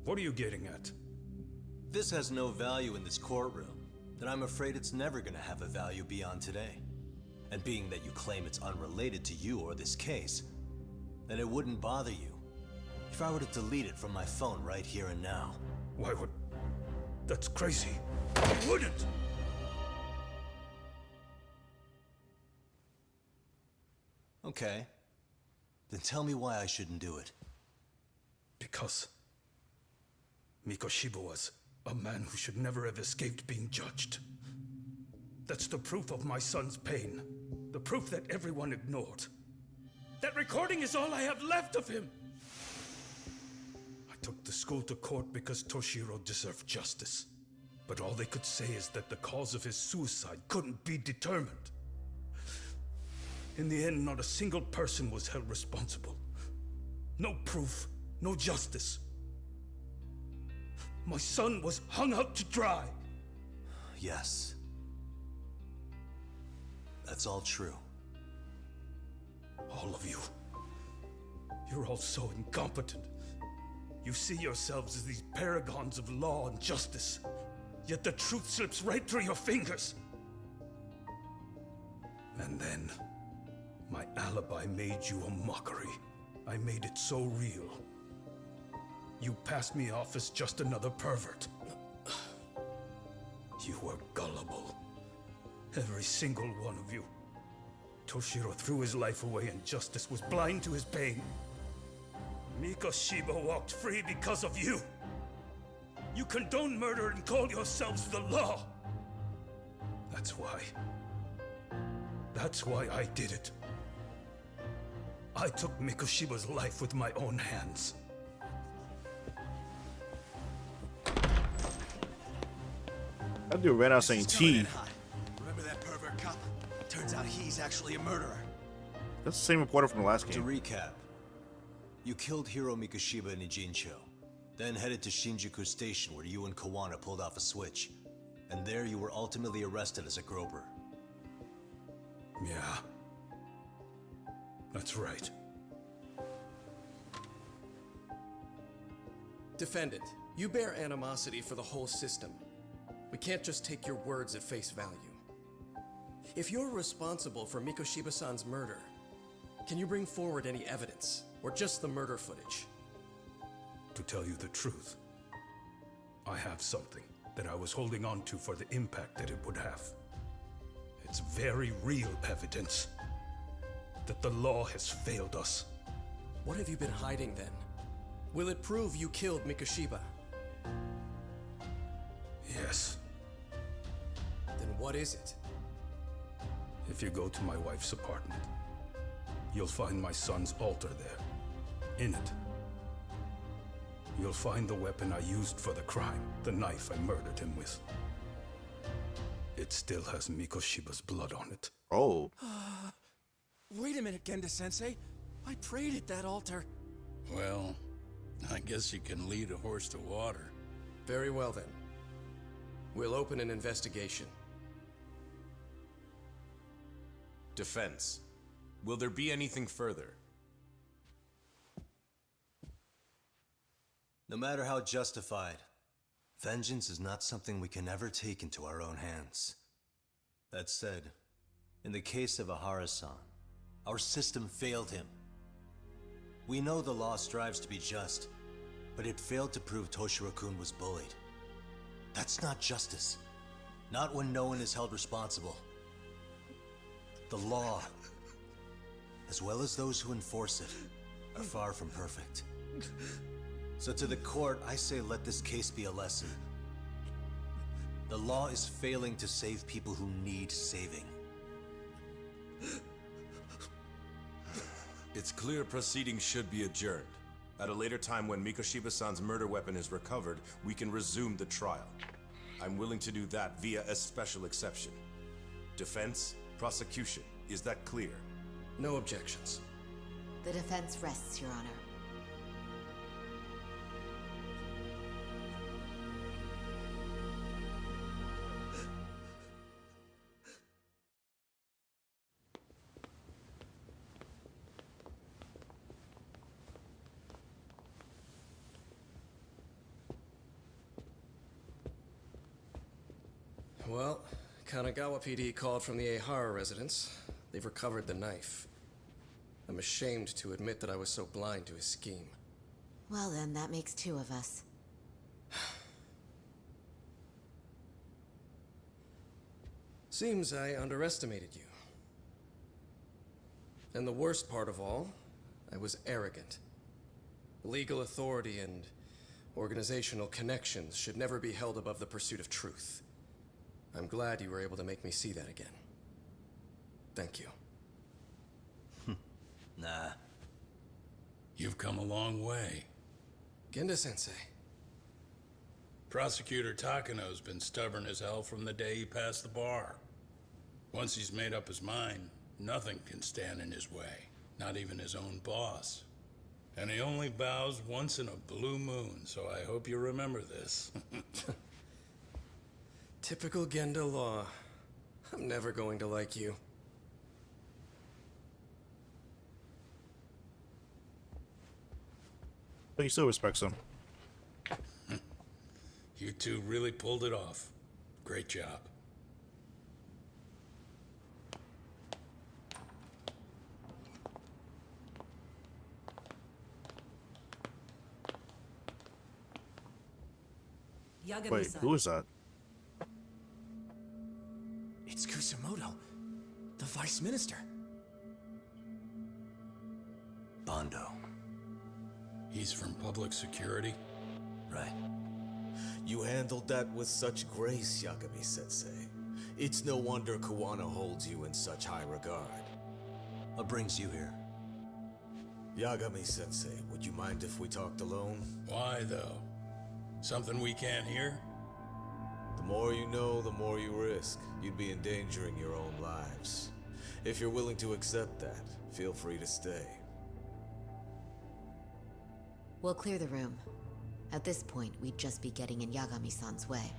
What are you getting at? This has no value in this courtroom, then I'm afraid it's never gonna have a value beyond today. And being that you claim it's unrelated to you or this case, then it wouldn't bother you if I were to delete it from my phone right here and now. Why would... That's crazy. I wouldn't! Okay. Then tell me why I shouldn't do it. Because Mikoshiba was a man who should never have escaped being judged. That's the proof of my son's pain. The proof that everyone ignored. That recording is all I have left of him! I took the school to court because Toshiro deserved justice. But all they could say is that the cause of his suicide couldn't be determined. In the end, not a single person was held responsible. No proof, no justice. My son was hung out to dry. Yes. That's all true. All of you. You're all so incompetent. You see yourselves as these paragons of law and justice. Yet the truth slips right through your fingers. And then, my alibi made you a mockery. I made it so real. You passed me off as just another pervert. You were gullible. Every single one of you. Toshiro threw his life away and justice was blind to his pain. Mikoshiba walked free because of you. You condone murder and call yourselves the law. That's why. That's why I did it. I took Mikoshiba's life with my own hands. That dude ran out saying T. Remember that pervert cop? Turns out he's actually a murderer. That's the same reporter from the last To game. recap, you killed Hiro Mikoshiba in Ijincho, then headed to Shinjuku Station where you and Kawana pulled off a switch, and there you were ultimately arrested as a Grober. Yeah. That's right. Defendant, you bear animosity for the whole system. We can't just take your words at face value. If you're responsible for Mikoshiba-san's murder, can you bring forward any evidence, or just the murder footage? To tell you the truth, I have something that I was holding on to for the impact that it would have. It's very real evidence that the law has failed us. What have you been hiding then? Will it prove you killed Mikoshiba? Yes. Then what is it? If you go to my wife's apartment, you'll find my son's altar there. In it, you'll find the weapon I used for the crime, the knife I murdered him with. It still has Mikoshiba's blood on it. Oh. Wait a minute, Genda-sensei. I prayed at that altar. Well, I guess you can lead a horse to water. Very well then. We'll open an investigation. Defense. Will there be anything further? No matter how justified, vengeance is not something we can ever take into our own hands. That said, in the case of Ahara-san, our system failed him. We know the law strives to be just, but it failed to prove Toshiro-kun was bullied. That's not justice. Not when no one is held responsible. The law, as well as those who enforce it, are far from perfect. So to the court, I say let this case be a lesson. The law is failing to save people who need saving. It's clear proceedings should be adjourned. At a later time when Mikoshiba-san's murder weapon is recovered, we can resume the trial. I'm willing to do that via a special exception. Defense, prosecution, is that clear? No objections. The defense rests, Your Honor. Well, Kanagawa PD called from the Ehara residence. They've recovered the knife. I'm ashamed to admit that I was so blind to his scheme. Well then, that makes two of us. Seems I underestimated you. And the worst part of all, I was arrogant. Legal authority and organizational connections should never be held above the pursuit of truth. I'm glad you were able to make me see that again. Thank you. Nah. You've come a long way. Genda-sensei. Prosecutor Takano's been stubborn as hell from the day he passed the bar. Once he's made up his mind, nothing can stand in his way, not even his own boss. And he only bows once in a blue moon, so I hope you remember this. Typical Genda law. I'm never going to like you. But he still respects him. You two really pulled it off. Great job. Wait, who is that? It's Kusumoto, the Vice Minister. Bondo. He's from public security? Right. You handled that with such grace, Yagami-sensei. It's no wonder Kuwana holds you in such high regard. What brings you here? Yagami-sensei, would you mind if we talked alone? Why, though? Something we can't hear? The more you know, the more you risk. You'd be endangering your own lives. If you're willing to accept that, feel free to stay. We'll clear the room. At this point, we'd just be getting in Yagami-san's way.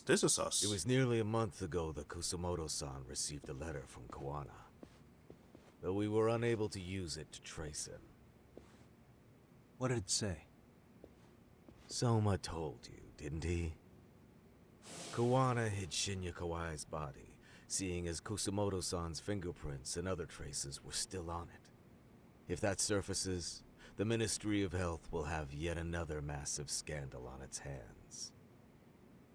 This is us. It was nearly a month ago that Kusumoto-san received a letter from Kuwana. Though we were unable to use it to trace him. What did it say? Soma told you, didn't he? Kuwana hid Shinya Kawai's body, seeing as Kusumoto-san's fingerprints and other traces were still on it. If that surfaces, the Ministry of Health will have yet another massive scandal on its hands.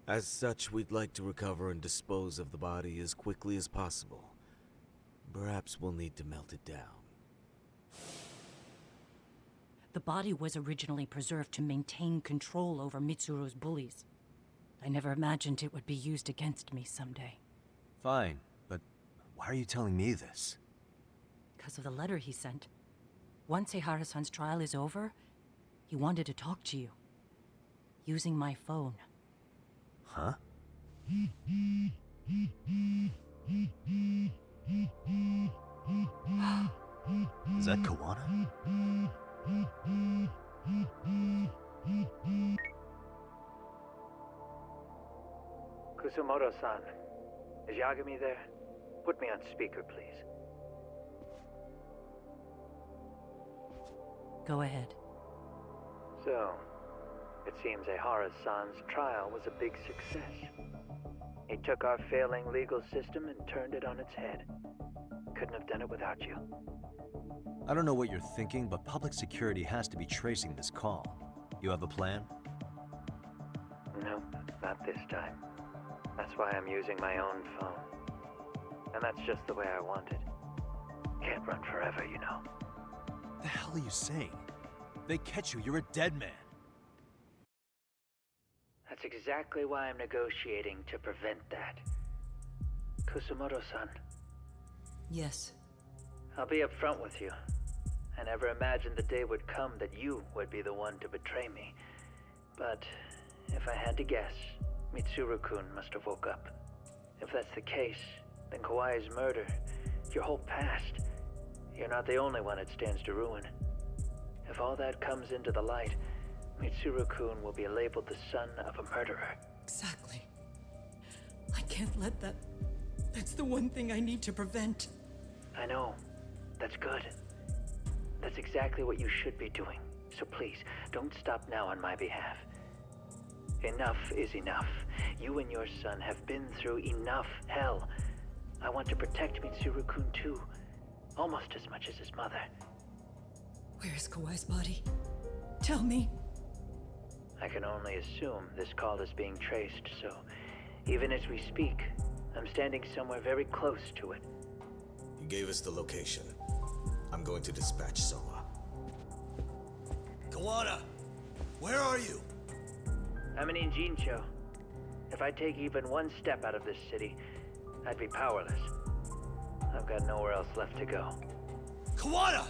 As such, we'd like to recover and dispose of the body as quickly as possible. Perhaps we'll need to melt it down. The body was originally preserved to maintain control over Mitsuru's bullies. I never imagined it would be used against me someday. Fine, but why are you telling me this? Because of the letter he sent. Once Eihara-san's trial is over, he wanted to talk to you. Using my phone. Huh? Is that Kuwana? Kusumoto-san, is Yagami there? Put me on speaker, please. Go ahead. So, it seems Eihara-san's trial was a big success. He took our failing legal system and turned it on its head. Couldn't have done it without you. I don't know what you're thinking, but public security has to be tracing this call. You have a plan? Nope, not this time. That's why I'm using my own phone. And that's just the way I want it. Can't run forever, you know. What the hell are you saying? If they catch you, you're a dead man. That's exactly why I'm negotiating to prevent that. Kusumoto-san. Yes. I'll be upfront with you. I never imagined the day would come that you would be the one to betray me. But if I had to guess, Mitsuru-kun must have woke up. If that's the case, then Kawai's murder, your whole past, you're not the only one it stands to ruin. If all that comes into the light, Mitsuru-kun will be labeled the son of a murderer. Exactly. I can't let that... That's the one thing I need to prevent. I know. That's good. That's exactly what you should be doing. So please, don't stop now on my behalf. Enough is enough. You and your son have been through enough hell. I want to protect Mitsuru-kun too. Almost as much as his mother. Where is Kawai's body? Tell me. I can only assume this call is being traced, so even as we speak, I'm standing somewhere very close to it. You gave us the location. I'm going to dispatch Soma. Kawana! Where are you? I'm in Injincho. If I take even one step out of this city, I'd be powerless. I've got nowhere else left to go. Kawana!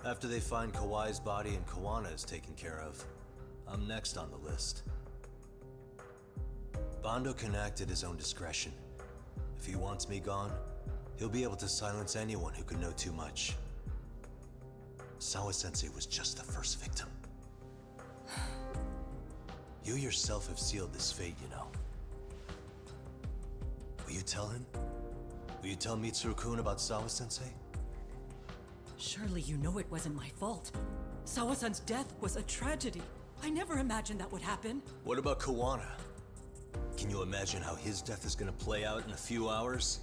After they find Kawai's body and Kawana is taken care of, I'm next on the list. Bando can act at his own discretion. If he wants me gone, he'll be able to silence anyone who could know too much. Sawa-sensei was just the first victim. You yourself have sealed this fate, you know. Will you tell him? Will you tell Mitsuru-kun about Sawa-sensei? Surely you know it wasn't my fault. Sawa-san's death was a tragedy. I never imagined that would happen. What about Kawana? Can you imagine how his death is gonna play out in a few hours?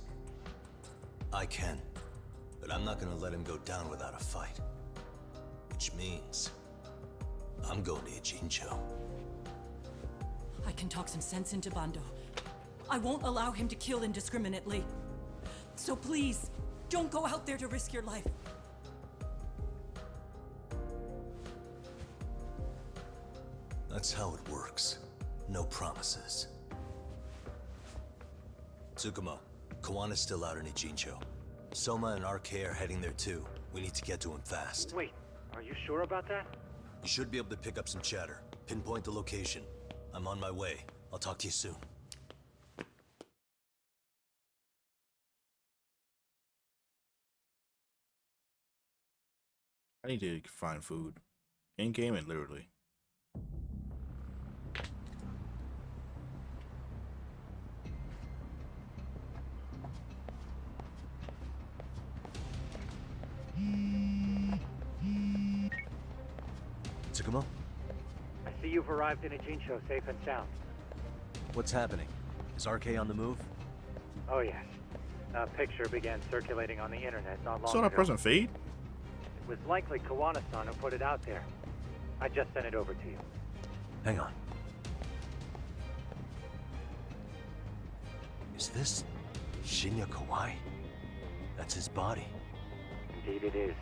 I can, but I'm not gonna let him go down without a fight. Which means, I'm going to Ijincho. I can talk some sense into Bando. I won't allow him to kill indiscriminately. So please, don't go out there to risk your life. That's how it works. No promises. Tsukumo, Kawana's still out in Ijincho. Soma and RK are heading there too. We need to get to him fast. Wait, are you sure about that? You should be able to pick up some chatter. Pinpoint the location. I'm on my way. I'll talk to you soon. I need to find food. In-game and literally. Tsukumo? I see you've arrived in Ijincho safe and sound. What's happening? Is RK on the move? Oh yes. A picture began circulating on the internet not long Saw that ago. person fade? It was likely Kawana-san who put it out there. I just sent it over to you. Hang on. Is this Shinya Kawai? That's his body. Indeed it is.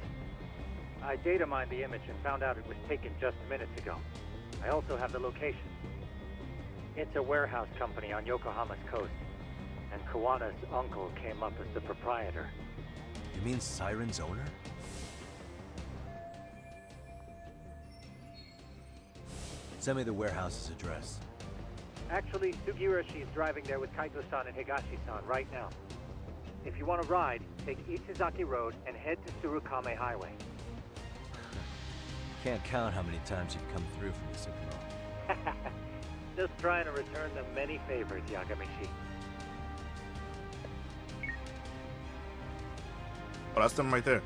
I data mined the image and found out it was taken just minutes ago. I also have the location. It's a warehouse company on Yokohama's coast, and Kawana's uncle came up as the proprietor. You mean Siren's owner? Send me the warehouse's address. Actually, Sugiroshi's driving there with Kaito-san and Higashi-san right now. If you want to ride, take Ichizaki Road and head to Tsurukame Highway. Can't count how many times you've come through for me, Tsukumo. Just trying to return them many favors, Yagamishi. Oh, that's them right there.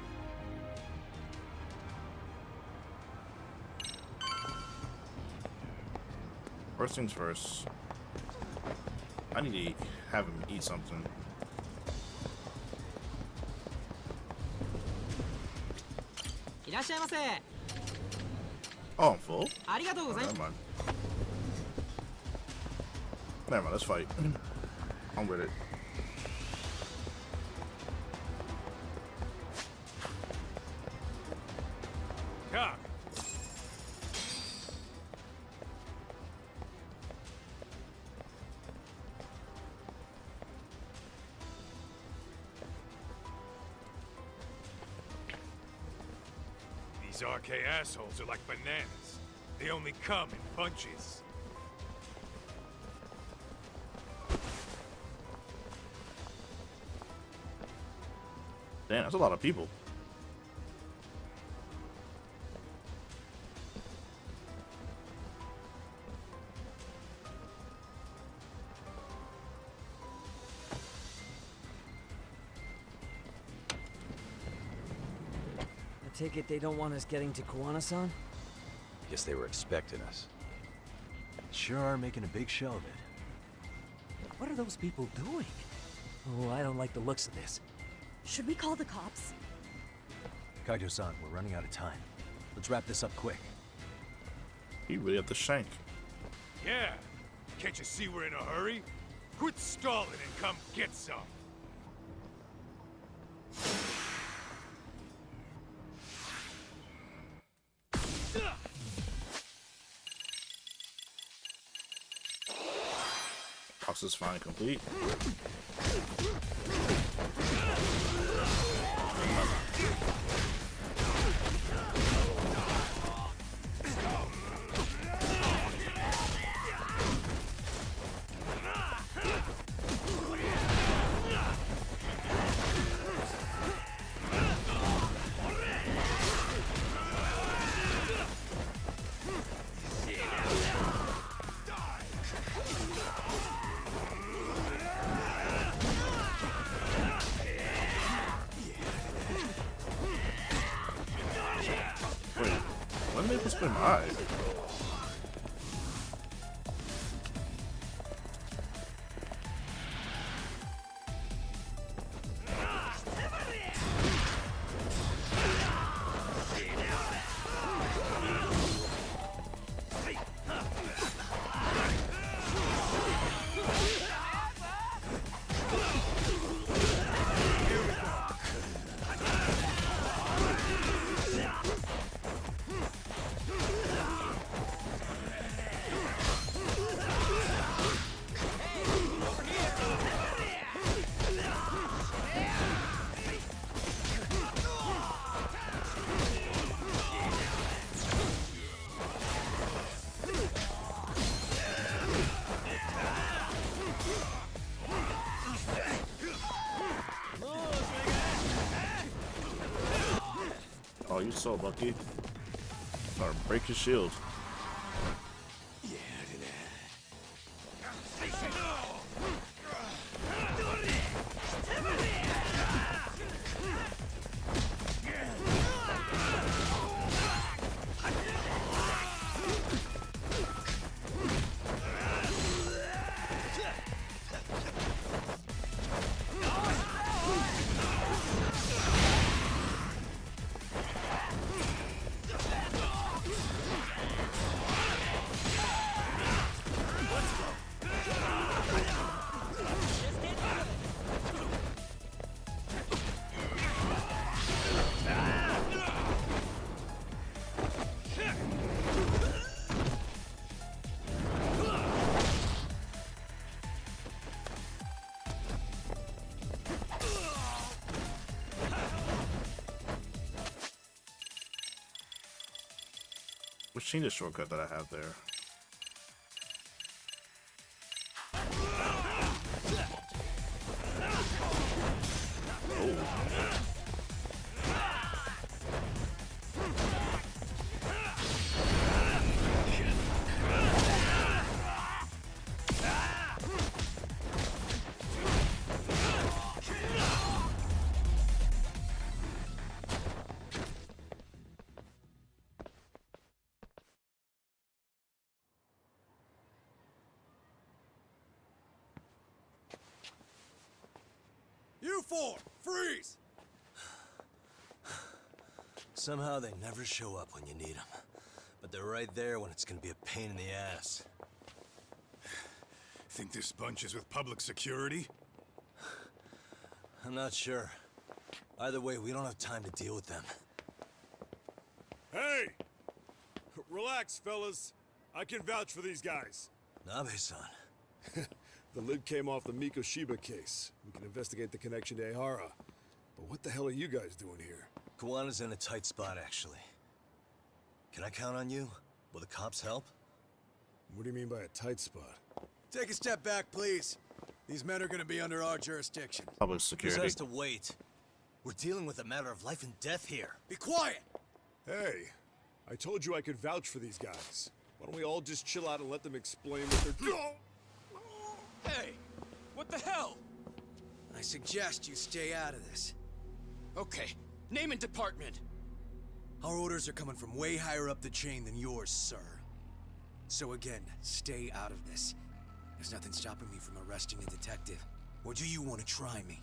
First things first. I need to have him eat something. Oh, I'm full? Oh, never mind. Never mind, let's fight. I'm with it. Cock! These RK assholes are like bananas. They only come in bunches. Damn, that's a lot of people. take it they don't want us getting to Kuwana-san? Guess they were expecting us. Sure are making a big show of it. What are those people doing? Oh, I don't like the looks of this. Should we call the cops? Kaito-san, we're running out of time. Let's wrap this up quick. He really have to shank. Yeah. Can't you see we're in a hurry? Quit stalling and come get some. Process finally complete. When did they spin my eye? Oh, you so lucky. Or break your shield. Which change the shortcut that I have there? You four, freeze! Somehow they never show up when you need them. But they're right there when it's gonna be a pain in the ass. Think this bunch is with public security? I'm not sure. Either way, we don't have time to deal with them. Hey! Relax, fellas. I can vouch for these guys. Nabe-san. The lid came off the Mikoshiba case. We can investigate the connection to Ehara. But what the hell are you guys doing here? Kuwana's in a tight spot, actually. Can I count on you? Will the cops help? What do you mean by a tight spot? Take a step back, please. These men are gonna be under our jurisdiction. Public This security. has to wait. We're dealing with a matter of life and death here. Be quiet! Hey, I told you I could vouch for these guys. Why don't we all just chill out and let them explain what they're doing? Hey! What the hell? I suggest you stay out of this. Okay, name and department. Our orders are coming from way higher up the chain than yours, sir. So again, stay out of this. There's nothing stopping me from arresting a detective. Or do you want to try me?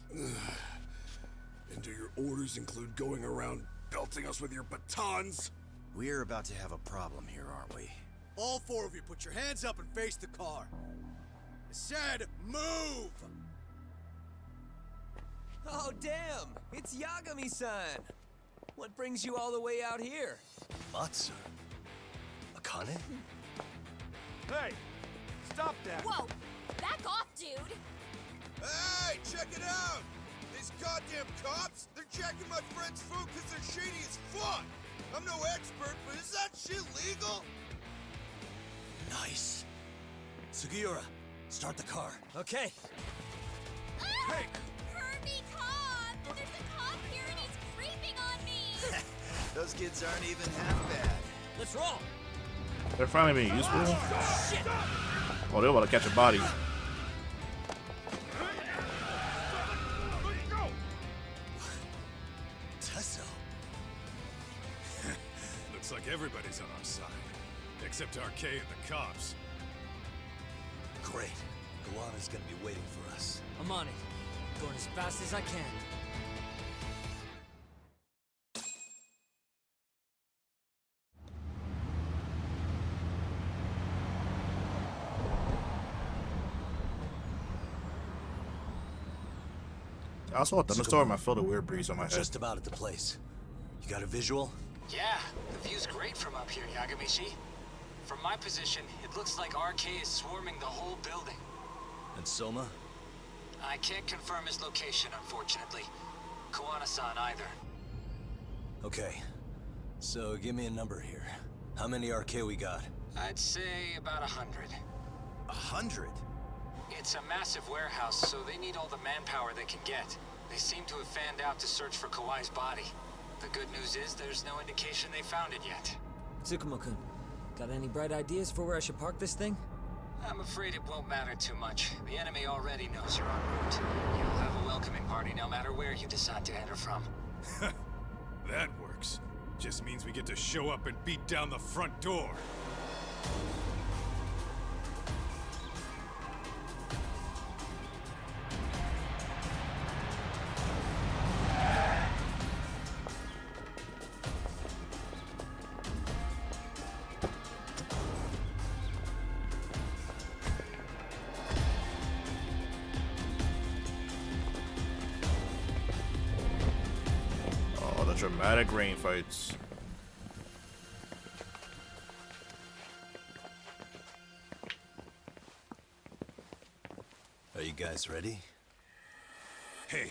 And do your orders include going around belting us with your batons? We're about to have a problem here, aren't we? All four of you, put your hands up and face the car. I said, move! Oh, damn! It's Yagami-san! What brings you all the way out here? Matsu? Akane? Hey! Stop that! Whoa! Back off, dude! Hey, check it out! These goddamn cops, they're checking my friend's food because they're shady as fuck! I'm no expert, but is that shit legal? Nice. Sugiura, start the car. Okay. Hey! Hurt me, cop! There's a cop here and he's creeping on me! Those kids aren't even half bad. Let's roll! They're finally being useful. Shit! Oh, they're about to catch a body. Tesso. Looks like everybody's on our side. Except RK and the cops. Great. Kawana's gonna be waiting for us. I'm on it. Going as fast as I can. I saw a thunderstorm. I felt a weird breeze on my head. Just about at the place. You got a visual? Yeah, the view's great from up here, Yagamishi. From my position, it looks like RK is swarming the whole building. And Soma? I can't confirm his location, unfortunately. Kawana-san either. Okay. So give me a number here. How many RK we got? I'd say about 100. 100? It's a massive warehouse, so they need all the manpower they can get. They seem to have fanned out to search for Kawai's body. The good news is there's no indication they found it yet. Tsukumo-kun, got any bright ideas for where I should park this thing? I'm afraid it won't matter too much. The enemy already knows you're en route. You'll have a welcoming party no matter where you decide to enter from. That works. Just means we get to show up and beat down the front door. Oh, the dramatic rain fights. Are you guys ready? Hey,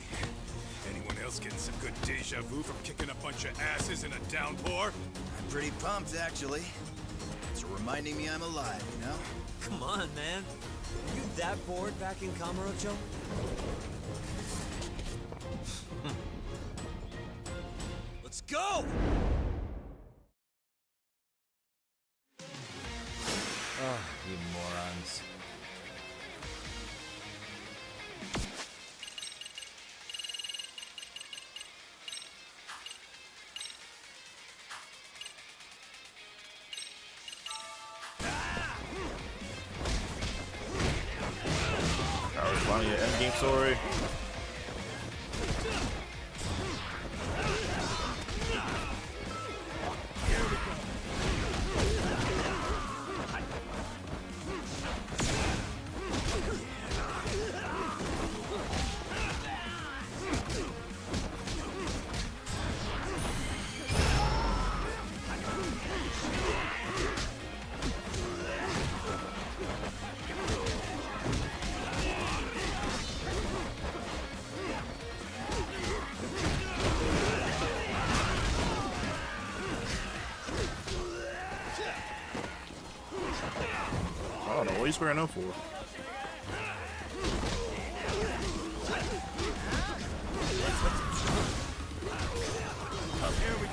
anyone else getting some good deja vu from kicking a bunch of asses in a downpour? I'm pretty pumped, actually. It's reminding me I'm alive, you know? Come on, man. Are you that bored back in Kamurocho? Let's go! Oh, you morons. Alright, finally an endgame story. I don't know what he's squaring up for. Here we go.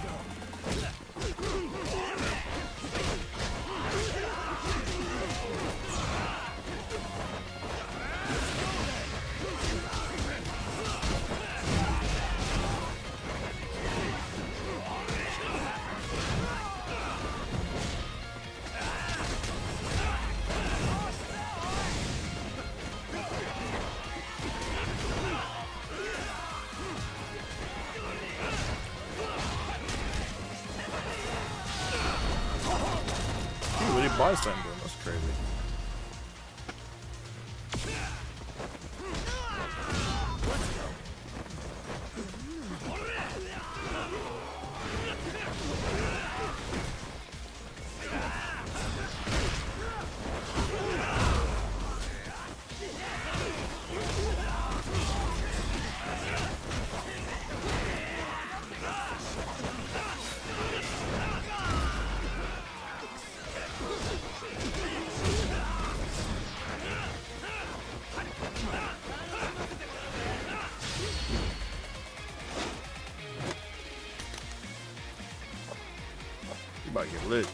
Kawhi's time doing? That's crazy. You about to get lit.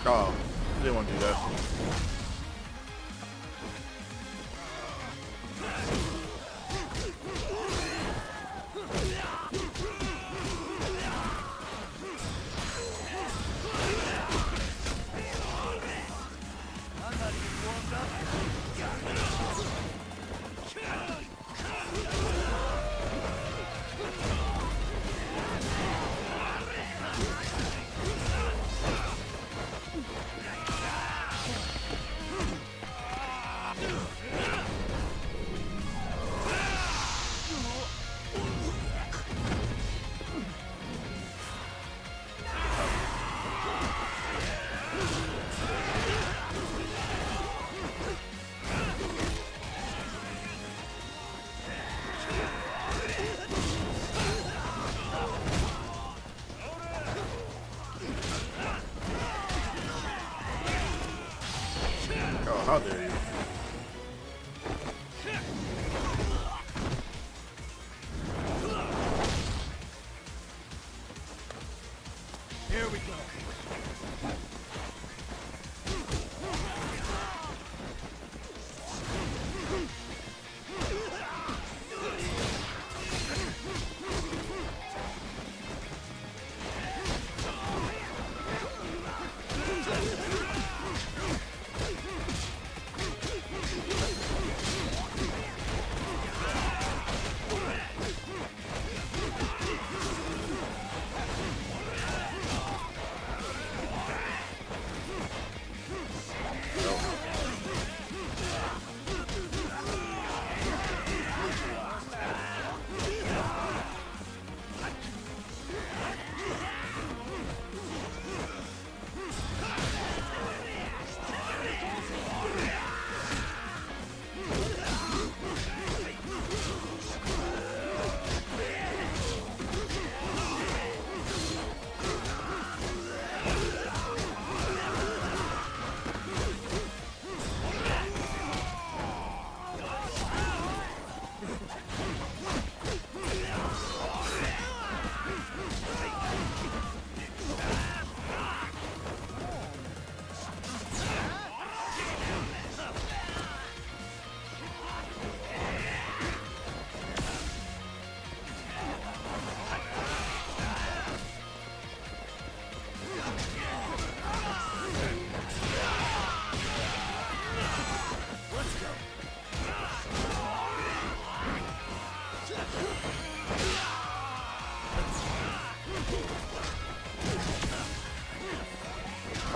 Oh, didn't want to do that. Oh, how dare you? Here we go.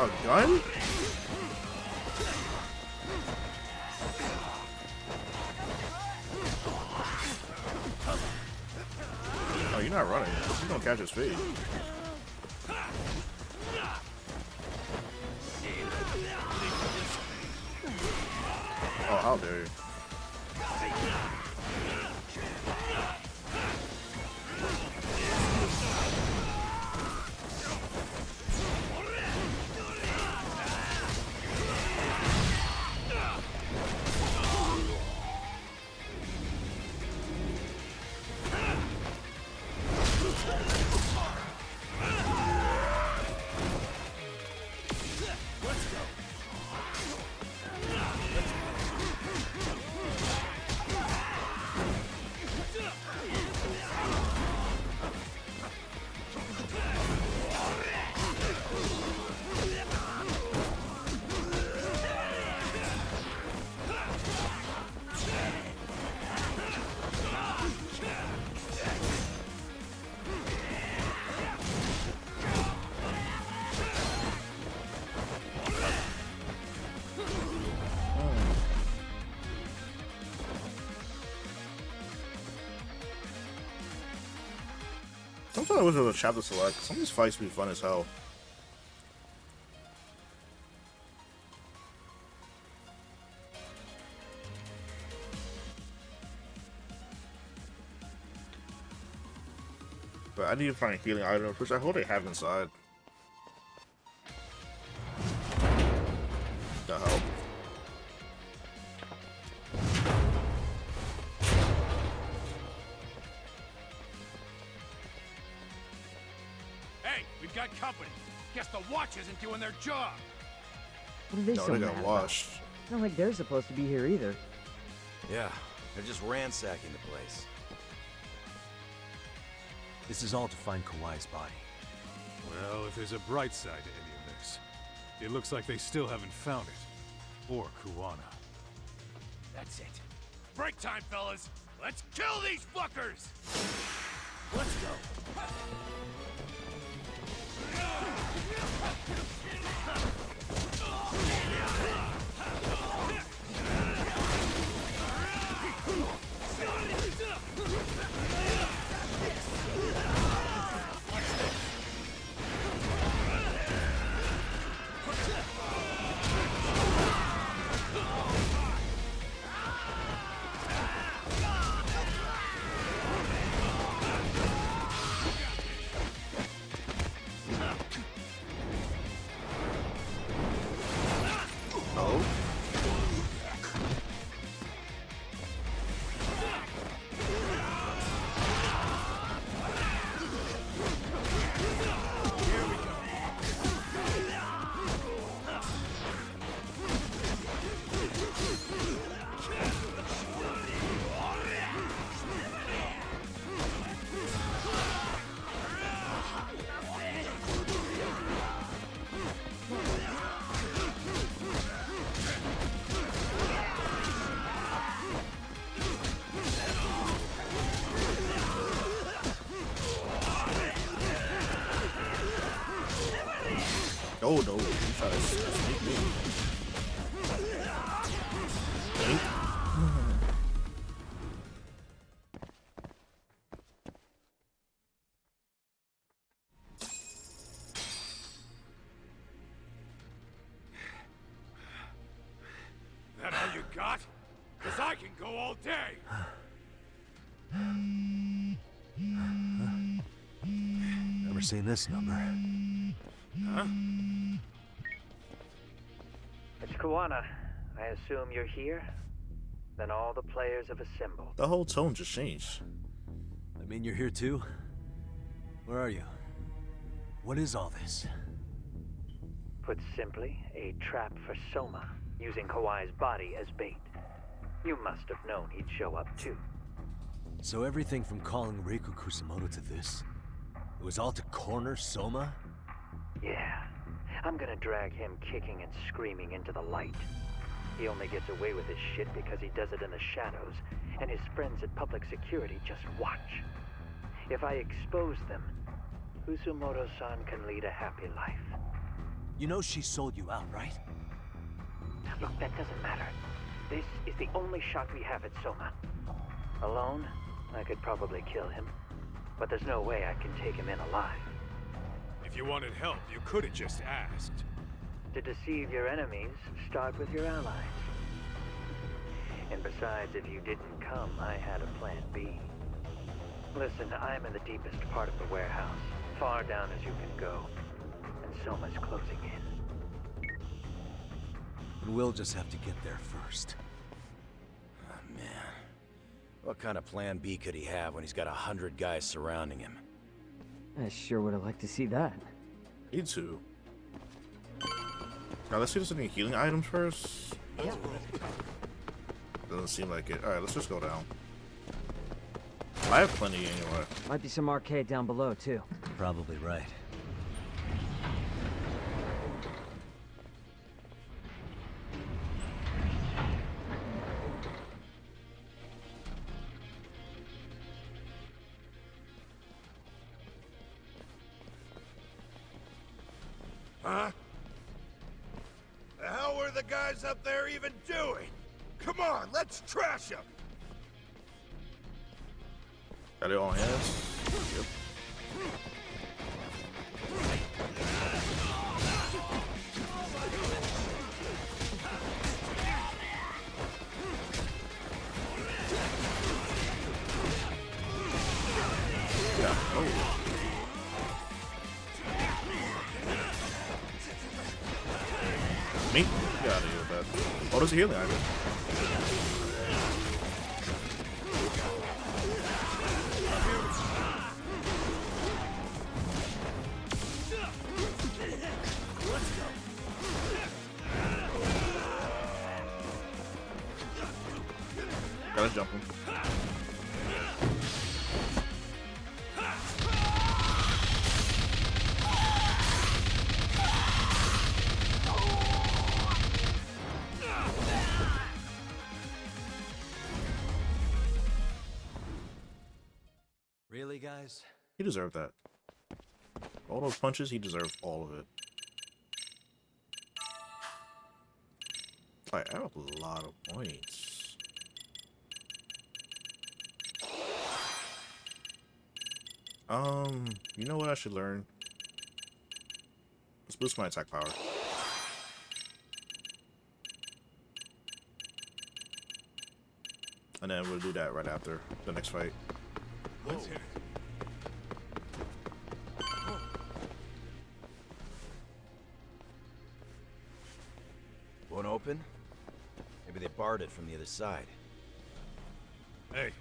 A gun? Oh, you're not running. You're gonna catch his feet. Oh, how dare you. really wish there was a chapter select. Some of these fights be fun as hell. But I need to find healing items, which I hope they have inside. The hell? Hey, we've got company. Guess the watch isn't doing their job. What are they No, so they mad got about? washed. It's not like they're supposed to be here either. Yeah, they're just ransacking the place. This is all to find Kawhi's body. Well, if there's a bright side to any of this, it looks like they still haven't found it. Or Kuwana. That's it. Break time, fellas. Let's kill these fuckers! Let's go. Oh no, you try to sneak me. Think? That all you got? Cause I can go all day! Never seen this number. Huh? It's Kuwana. I assume you're here? Then all the players have assembled. The whole tone just changed. I mean, you're here too? Where are you? What is all this? Put simply, a trap for Soma, using Kawhi's body as bait. You must have known he'd show up too. So everything from calling Reiko Kusumoto to this, it was all to corner Soma? Yeah. I'm gonna drag him kicking and screaming into the light. He only gets away with his shit because he does it in the shadows, and his friends at public security just watch. If I expose them, Kusumoto-san can lead a happy life. You know she sold you out, right? Look, that doesn't matter. This is the only shot we have at Soma. Alone, I could probably kill him, but there's no way I can take him in alive. If you wanted help, you could have just asked. To deceive your enemies, start with your allies. And besides, if you didn't come, I had a plan B. Listen, I'm in the deepest part of the warehouse, far down as you can go, and Soma's closing in. And we'll just have to get there first. Oh, man. What kind of plan B could he have when he's got 100 guys surrounding him? I sure would have liked to see that. Me too. Now let's see if there's any healing items first. Yeah. Doesn't seem like it. Alright, let's just go down. I have plenty anyway. Might be some arcade down below, too. Probably right. Huh? The hell were the guys up there even doing? Come on, let's trash them! Got it on hands? Yep. Yeah. Oh. Me? Get out of here with that. Oh, there's a healing item. Gotta jump him. Really, guys? He deserved that. All those punches, he deserved all of it. I have a lot of points. You know what I should learn? Let's boost my attack power. And then we'll do that right after the next fight. Let's hit it. Won't open? Maybe they barred it from the other side. Hey,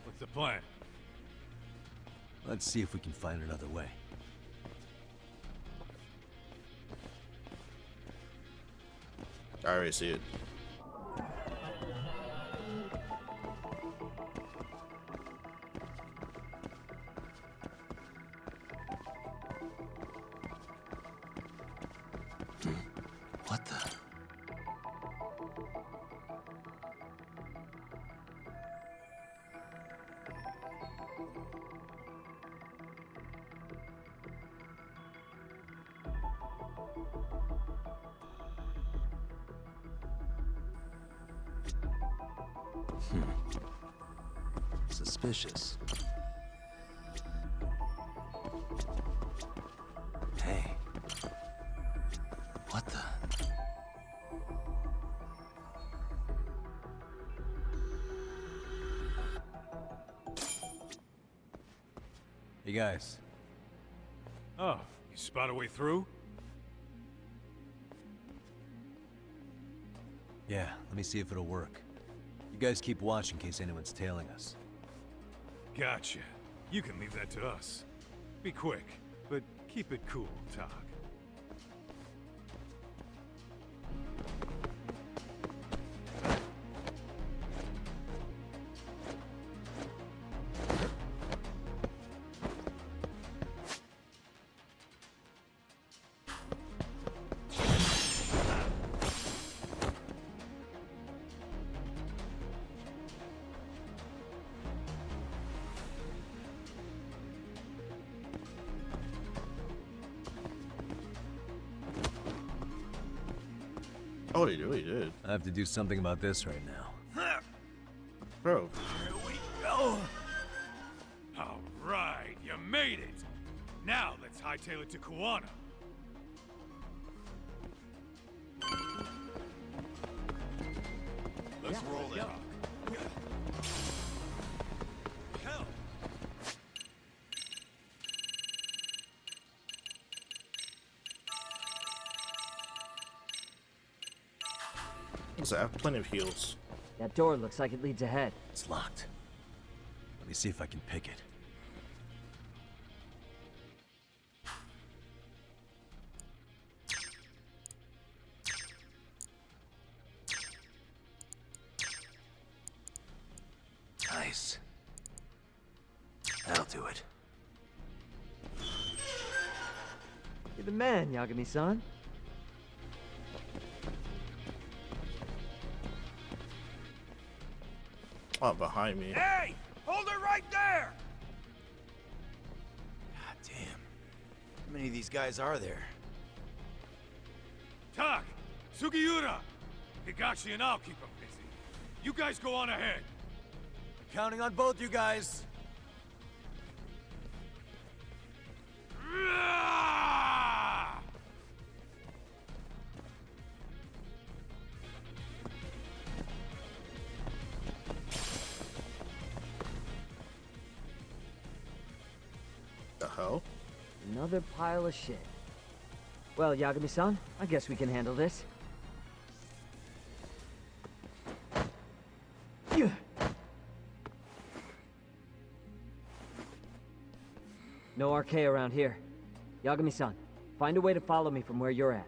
what's the plan? Let's see if we can find another way. I already see it. What the? Suspicious. Hey. What the? Hey guys. Oh, you spot a way through? Yeah, let me see if it'll work. You guys keep watch in case anyone's tailing us. Gotcha. You can leave that to us. Be quick, but keep it cool, Tog. Oh, he really did. I have to do something about this right now. Bro. Here we go. All right, you made it. Now let's hightail it to Kuwana. Let's roll it. Hell. Listen, I have plenty of heals. That door looks like it leads ahead. It's locked. Let me see if I can pick it. Nice. That'll do it. You're the man, Yagami-san. Oh, behind me. Hey! Hold it right there! God damn. How many of these guys are there? Tak! Sugiura! Higashi and I'll keep them busy. You guys go on ahead. Counting on both you guys. The hell? Another pile of shit. Well, Yagami-san, I guess we can handle this. No RK around here. Yagami-san, find a way to follow me from where you're at.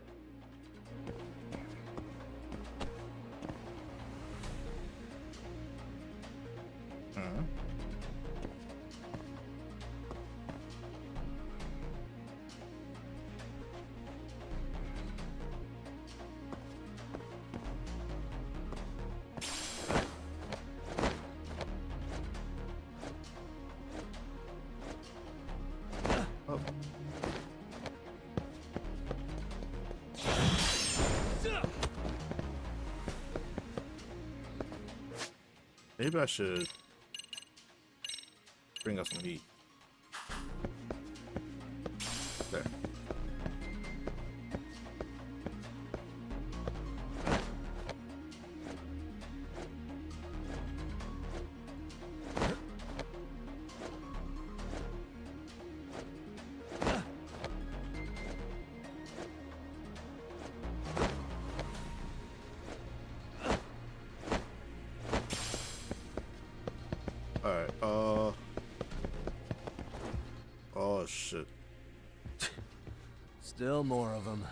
Maybe I should bring us some heat. There. Alright, oh shit. Still more of them.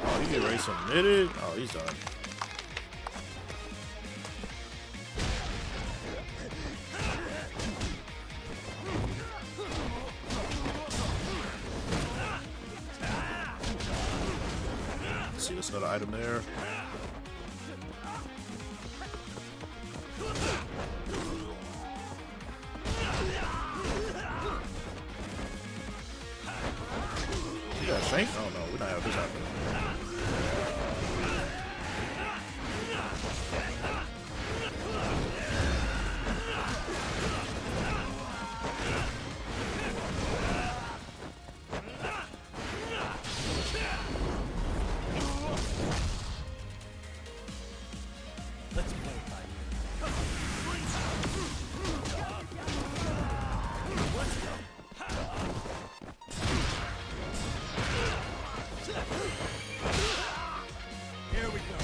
Oh, he get ready submitted? Oh, he's done. See, there's another item there. You got a shank? Oh no, we're not having this happen. Let's play it by Here we go.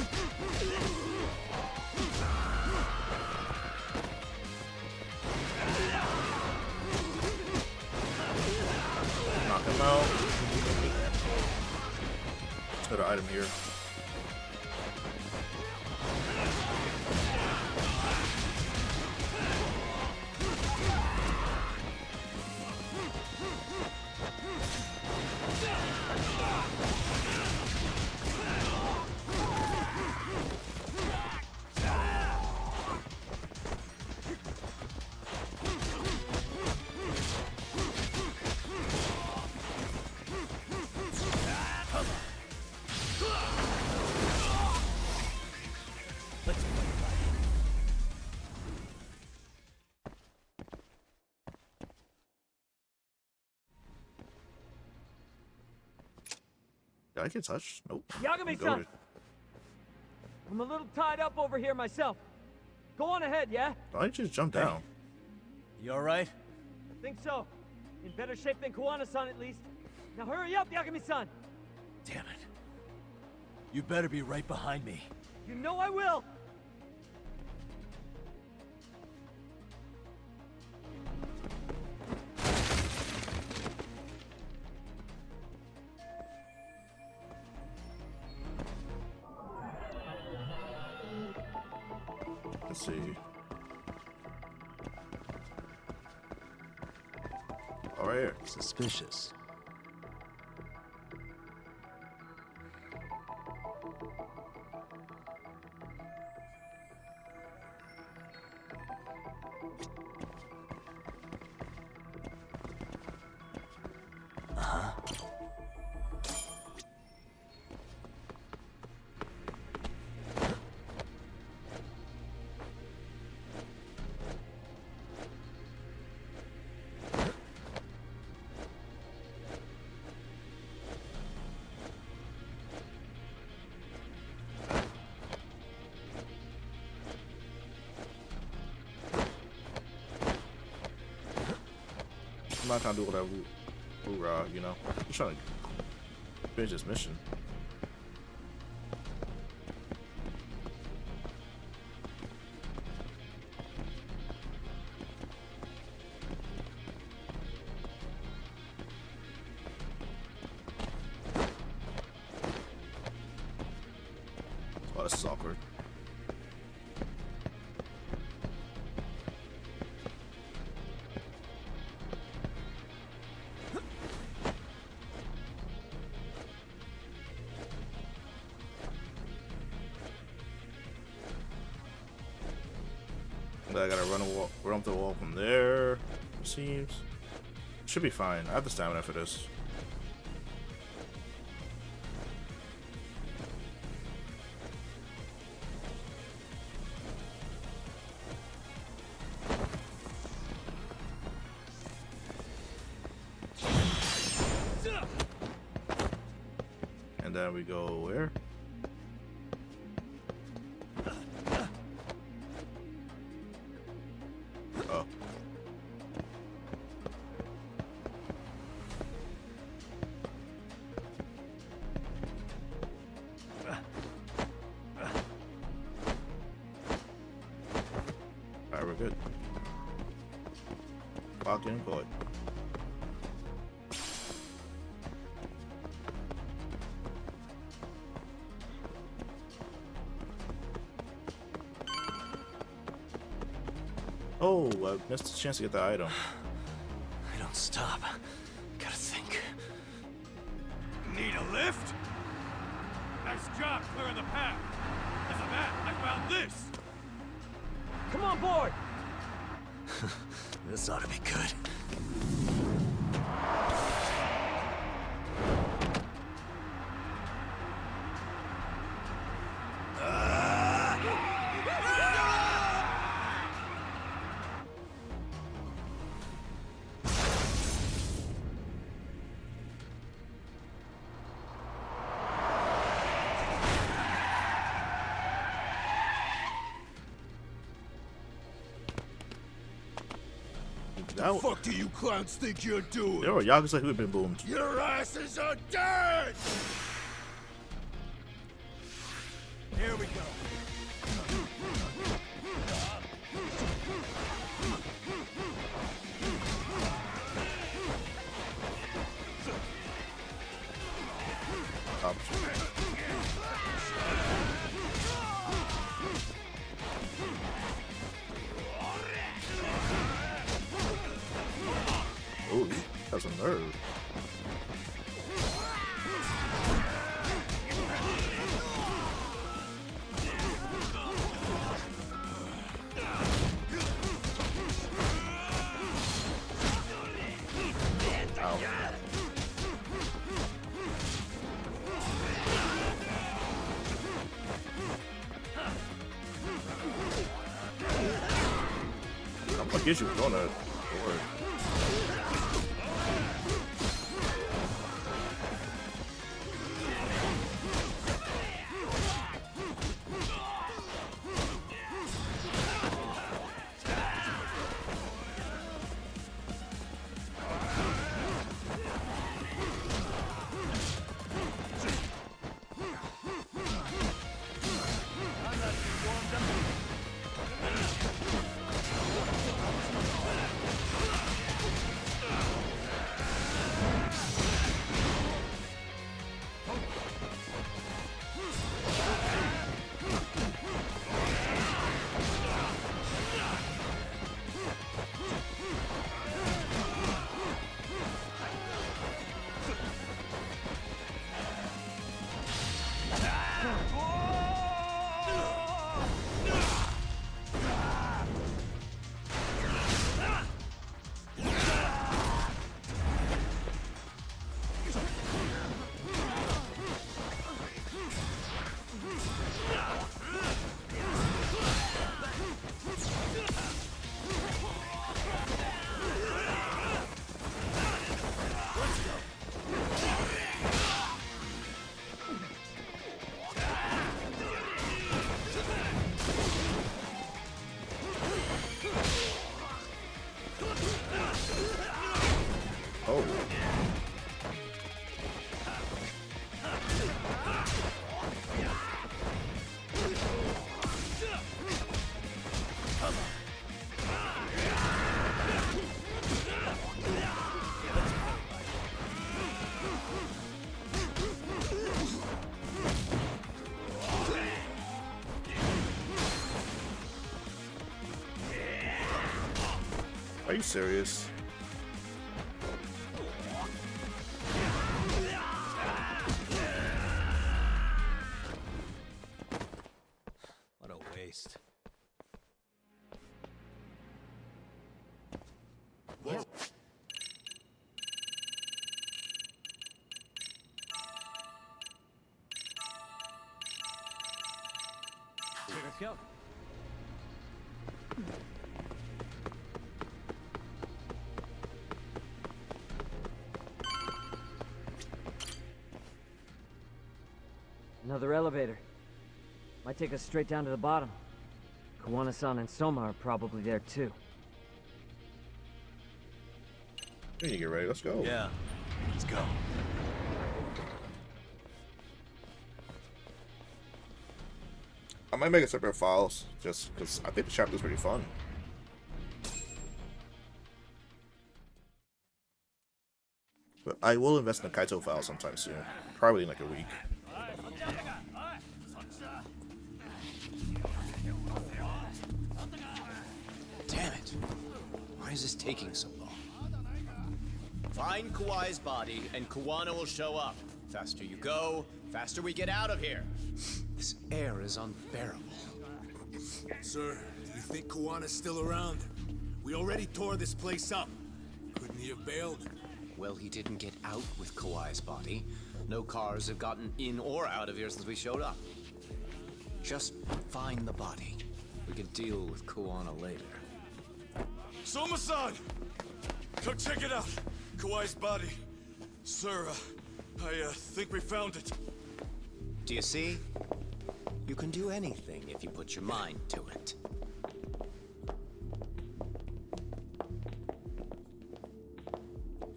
Knock him out. Let's go to item here. Did I get touched? Nope. Yagami-san! I'm a little tied up over here myself. Go on ahead, yeah? Why did you just jump down? You alright? I think so. In better shape than Kuwana-san, at least. Now hurry up, Yagami-san! Damn it. You better be right behind me. You know I will! Let's see. right here. Suspicious. I'm not trying to do whatever hoorah, you know. I'm just trying to finish this mission. Oh, this is awkward. I gotta run up the wall from there. It seems should be fine. I have the stamina for this. And then we go where? Oh. Alright, we're good. Lock in, pull it. Oh, I missed a chance to get the item. I don't stop. Gotta think. Need a lift? Nice job clearing the path. As of that, I found this. Come on board! This ought to be good. What the fuck do you clowns think you're doing? Yo, Yakuza who have been boomed. Your asses are dead! Here we go. Oh, that's a nerve. I guess you were going to. Are you serious? What a waste. Let's go. Another elevator. Might take us straight down to the bottom. Kawana-san and Soma are probably there too. We need to get ready. Let's go. Yeah, let's go. I might make a separate files just because I think the chapter's pretty fun. But I will invest in the Kaito file sometime soon. Probably in like a week. Damn it! Why is this taking so long? Find Kawai's body, and Kawana will show up. Faster you go, faster we get out of here. This air is unbearable. Sir, do you think Kawana's still around? We already tore this place up. Couldn't he have bailed? Well, he didn't get out with Kawai's body. No cars have gotten in or out of here since we showed up. Just find the body. We can deal with Kawana later. Soma-san! Come check it out! Kawai's body. Sir, I think we found it. Do you see? You can do anything if you put your mind to it.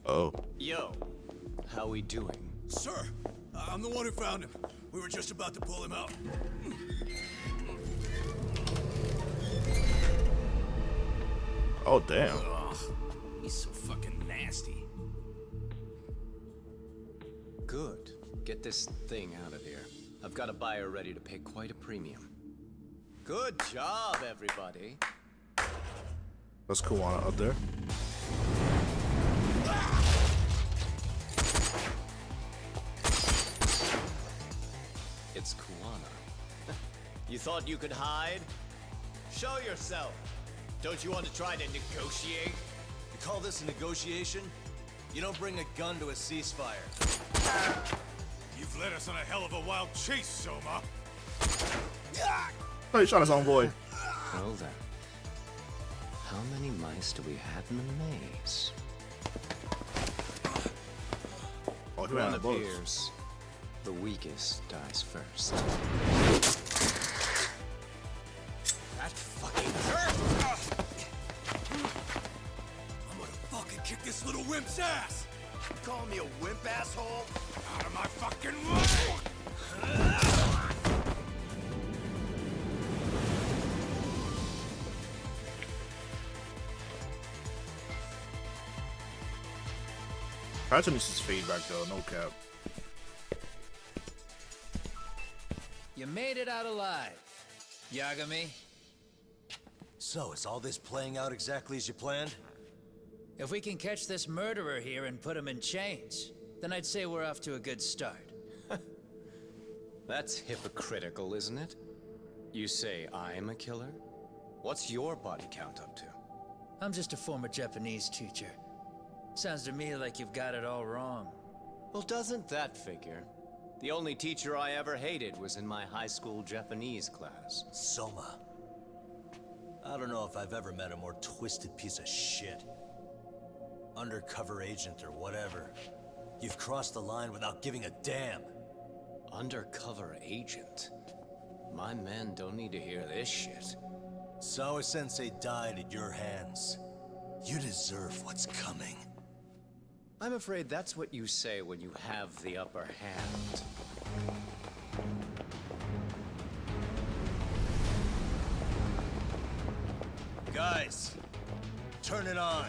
Oh. Yo, how we doing? Sir, I'm the one who found him. We were just about to pull him out. Oh, damn. Ugh, he's so fucking nasty. Good. Get this thing out of here. I've got a buyer ready to pay quite a premium. Good job, everybody. That's Kawana up there. It's Kawana. You thought you could hide? Show yourself. Don't you want to try to negotiate? You call this a negotiation? You don't bring a gun to a ceasefire. You've led us on a hell of a wild chase, Soma. Oh, he shot his own boy. Well then. How many mice do we have in the maze? Oh, he One ran both. appears. The weakest dies first. That fucking hurt! I'm gonna fucking kick this little wimp's ass! You call me a wimp, asshole? Out of my fucking way! Kaito needs his feedback though, no cap. You made it out alive, Yagami. So, is all this playing out exactly as you planned? If we can catch this murderer here and put him in chains, then I'd say we're off to a good start. That's hypocritical, isn't it? You say I'm a killer? What's your body count up to? I'm just a former Japanese teacher. Sounds to me like you've got it all wrong. Well, doesn't that figure? The only teacher I ever hated was in my high school Japanese class. Soma. I don't know if I've ever met a more twisted piece of shit. Undercover agent or whatever. You've crossed the line without giving a damn. Undercover agent? My men don't need to hear this shit. Sawa-sensei died at your hands. You deserve what's coming. I'm afraid that's what you say when you have the upper hand. Guys, turn it on.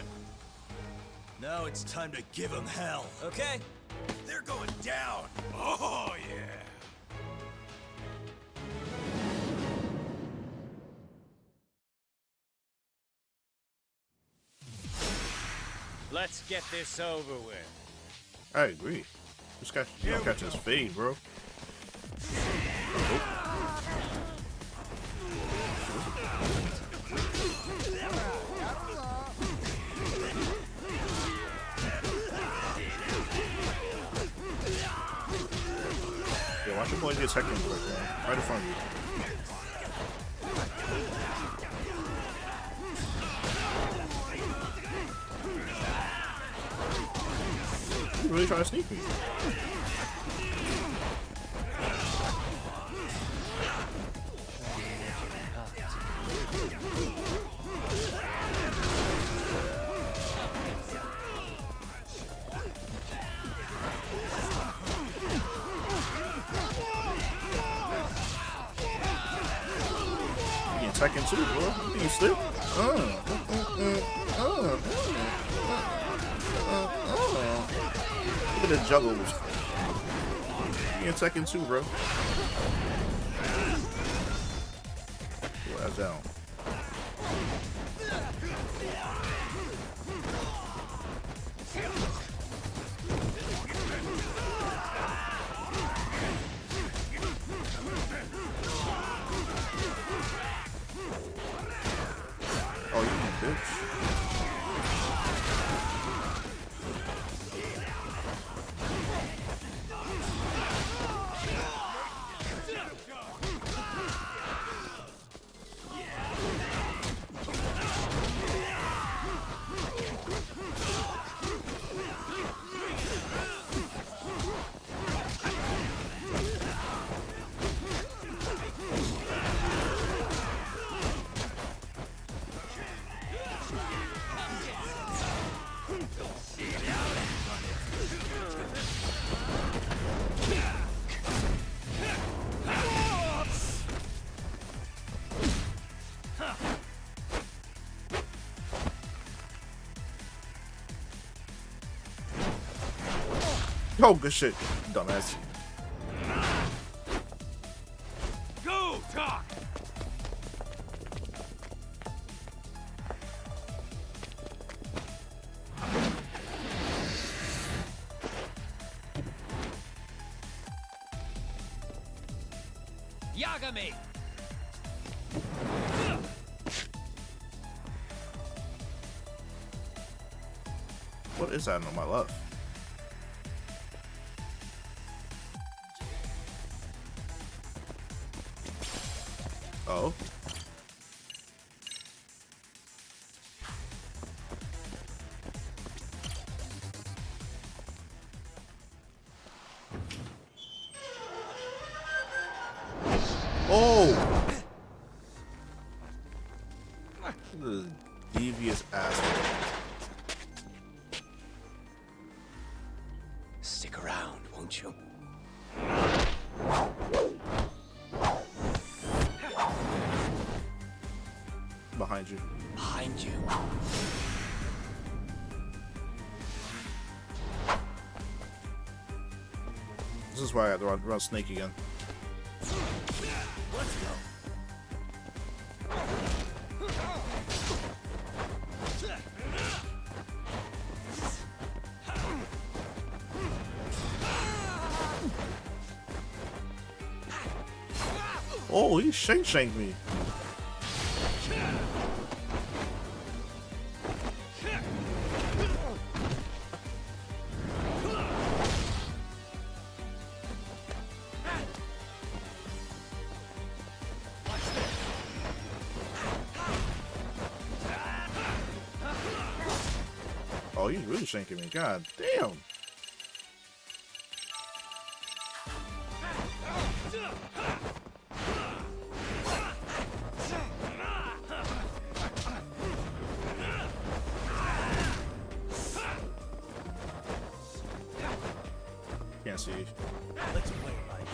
Now it's time to give them hell. Okay. They're going down. Oh, yeah. Let's get this over with. I agree. This guy, you don't catch his fade, bro. Yeah, watch your boys get second quick, man. Right in front of you. You're really trying to sneak me. Second too, bro. You think you slip? Look at the juggles. You in second too, bro. Well, that's down. Oh, you bitch. Oh, good shit, dumbass. Go, talk. Yagami! What is that on my left? Oh. Oh. The devious asshole. Stick around, won't you? Behind you. Behind you. This is why I had to run Snake again. Let's go. Oh, he shanked me. Oh, he's really shanking me. God damn. Can't see. Let's play it like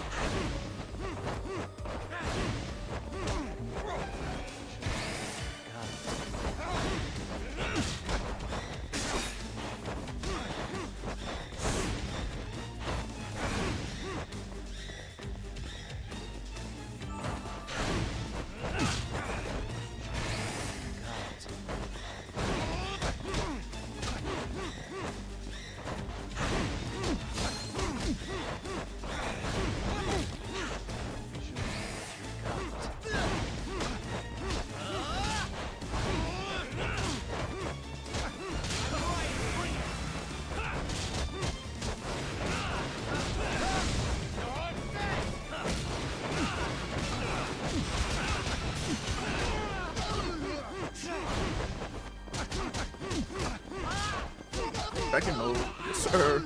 Back in mode. Yes, sir.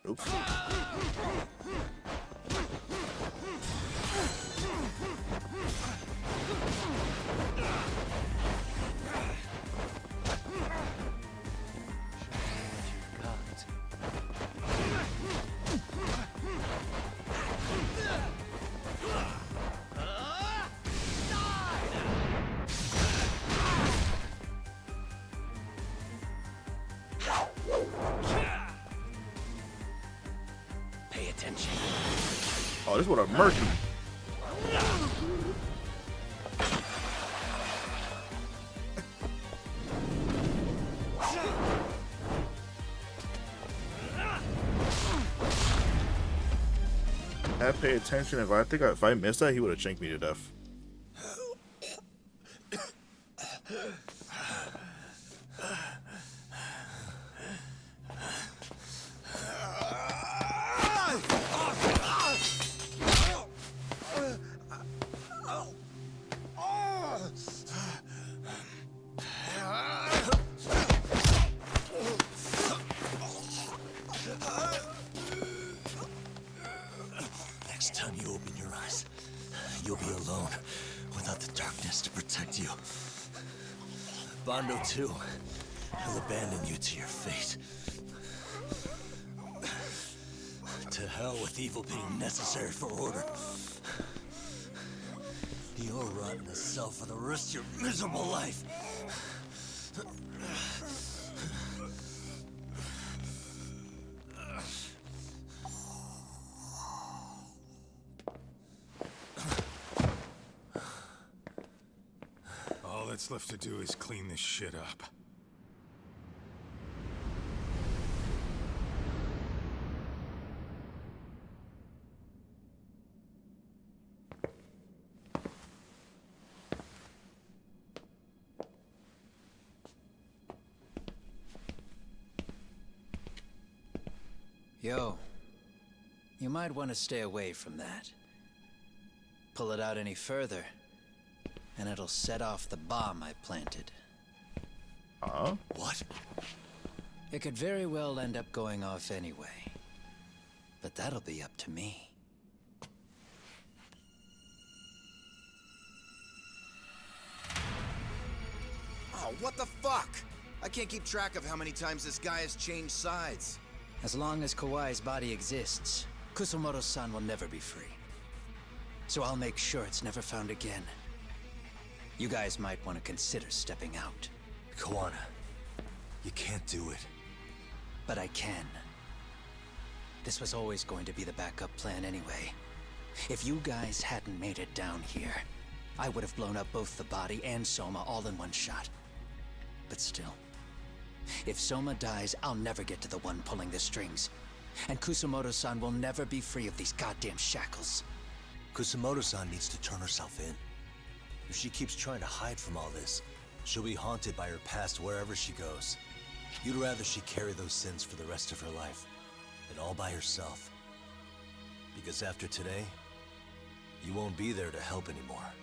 Oops. Pay attention. Oh, this would have murked me. I pay attention. If I missed that, he would have shanked me to death. Next time you open your eyes, you'll be alone, without the darkness to protect you. Bondo too. He'll abandon you to your fate. To hell with evil being necessary for order. You'll rot in a cell for the rest of your miserable life. All that's left to do is clean this shit up. Yo, you might want to stay away from that. Pull it out any further, and it'll set off the bomb I planted. What? It could very well end up going off anyway. But that'll be up to me. Oh, what the fuck? I can't keep track of how many times this guy has changed sides. As long as Kawai's body exists, Kusumoto-san will never be free. So I'll make sure it's never found again. You guys might want to consider stepping out. Kawana, you can't do it. But I can. This was always going to be the backup plan anyway. If you guys hadn't made it down here, I would have blown up both the body and Soma all in one shot. But still, if Soma dies, I'll never get to the one pulling the strings. And Kusumoto-san will never be free of these goddamn shackles. Kusumoto-san needs to turn herself in. If she keeps trying to hide from all this, she'll be haunted by her past wherever she goes. You'd rather she carry those sins for the rest of her life, and all by herself. Because after today, you won't be there to help anymore.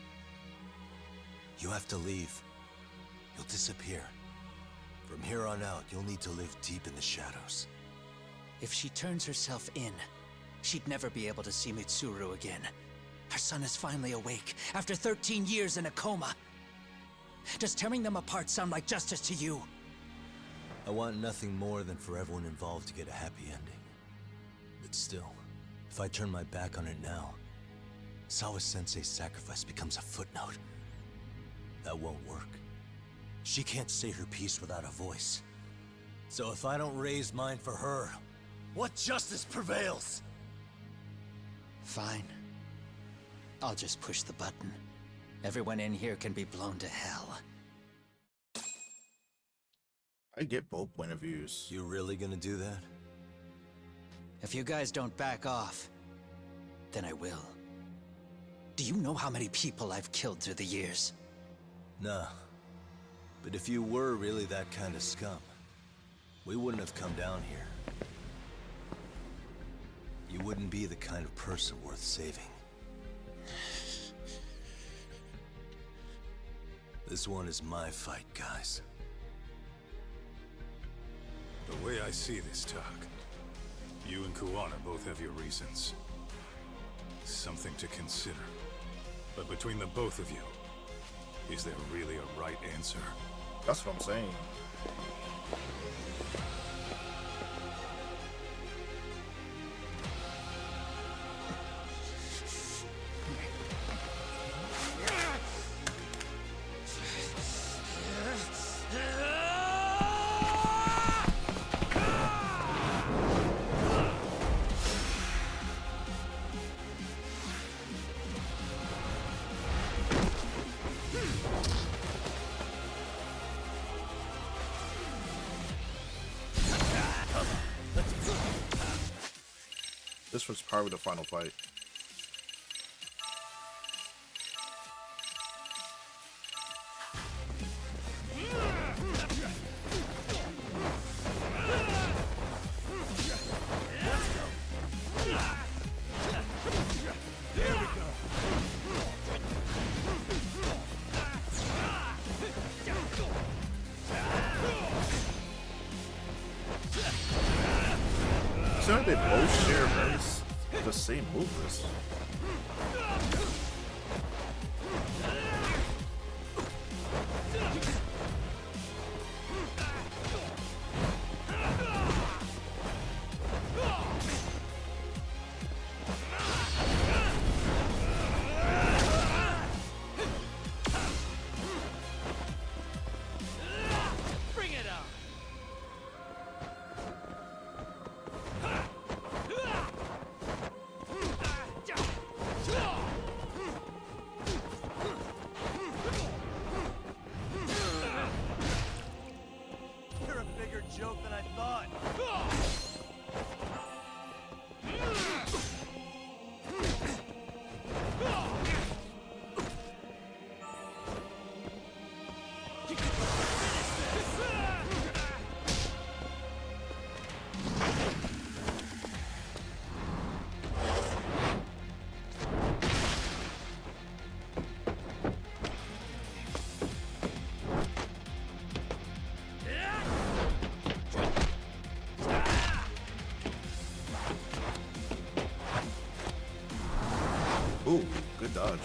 You have to leave. You'll disappear. From here on out, you'll need to live deep in the shadows. If she turns herself in, she'd never be able to see Mitsuru again. Her son is finally awake, after 13 years in a coma. Does tearing them apart sound like justice to you? I want nothing more than for everyone involved to get a happy ending. But still, if I turn my back on it now, Sawa-sensei's sacrifice becomes a footnote. That won't work. She can't say her piece without a voice. So if I don't raise mine for her, what justice prevails? Fine. I'll just push the button. Everyone in here can be blown to hell. I get both point of views. You really gonna do that? If you guys don't back off, then I will. Do you know how many people I've killed through the years? Nah. But if you were really that kind of scum, we wouldn't have come down here. You wouldn't be the kind of person worth saving. This one is my fight, guys. The way I see this, Tak, you and Kuwana both have your reasons. Something to consider. But between the both of you, is there really a right answer? That's what I'm saying. This was probably the final fight. So they both share the same movements. Bring it on! You're a bigger joke than I thought. Ooh, good dodge.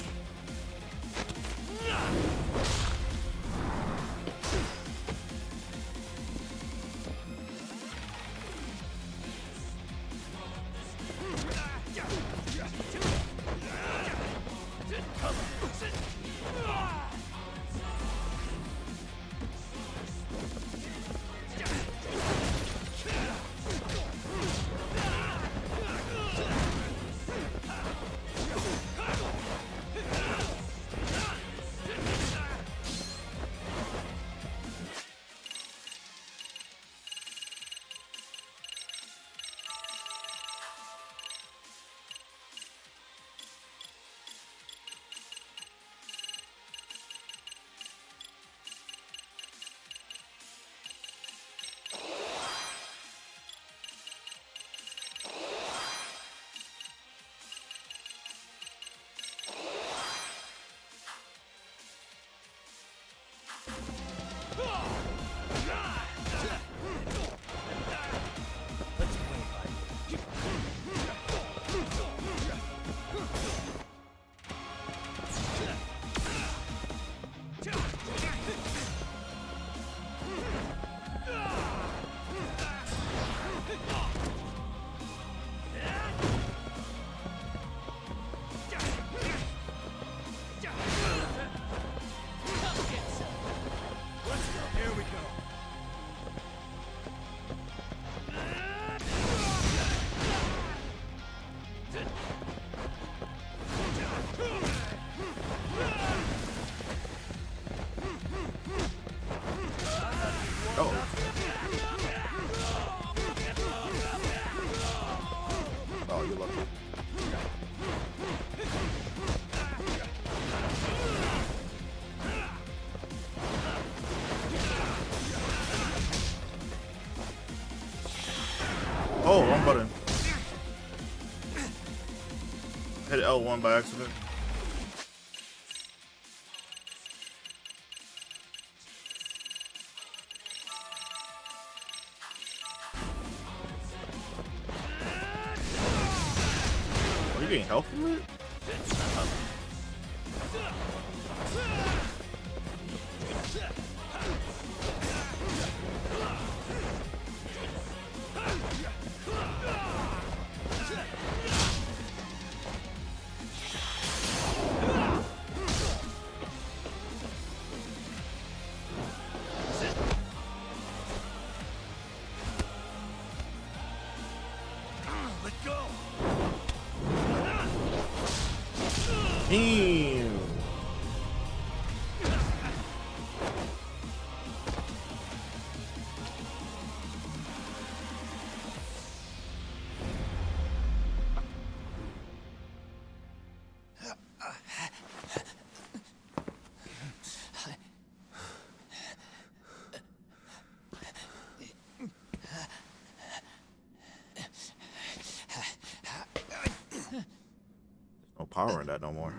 Oh, you're lucky. Oh, wrong button. Hit L1 by accident. Are you getting health from it? Let go. Damn. No power in that no more.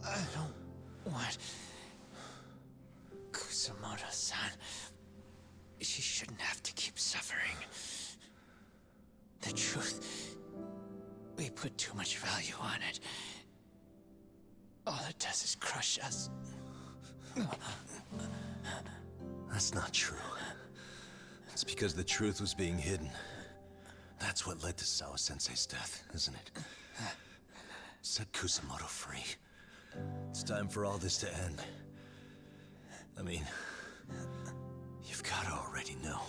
I don't want Kusamoto-san. She shouldn't have to keep suffering. The truth, we put too much value on it. All it does is crush us. That's not true. It's because the truth was being hidden. That's what led to Sawa-sensei's death, isn't it? Set Kusamoto free. It's time for all this to end. I mean, you've gotta already know.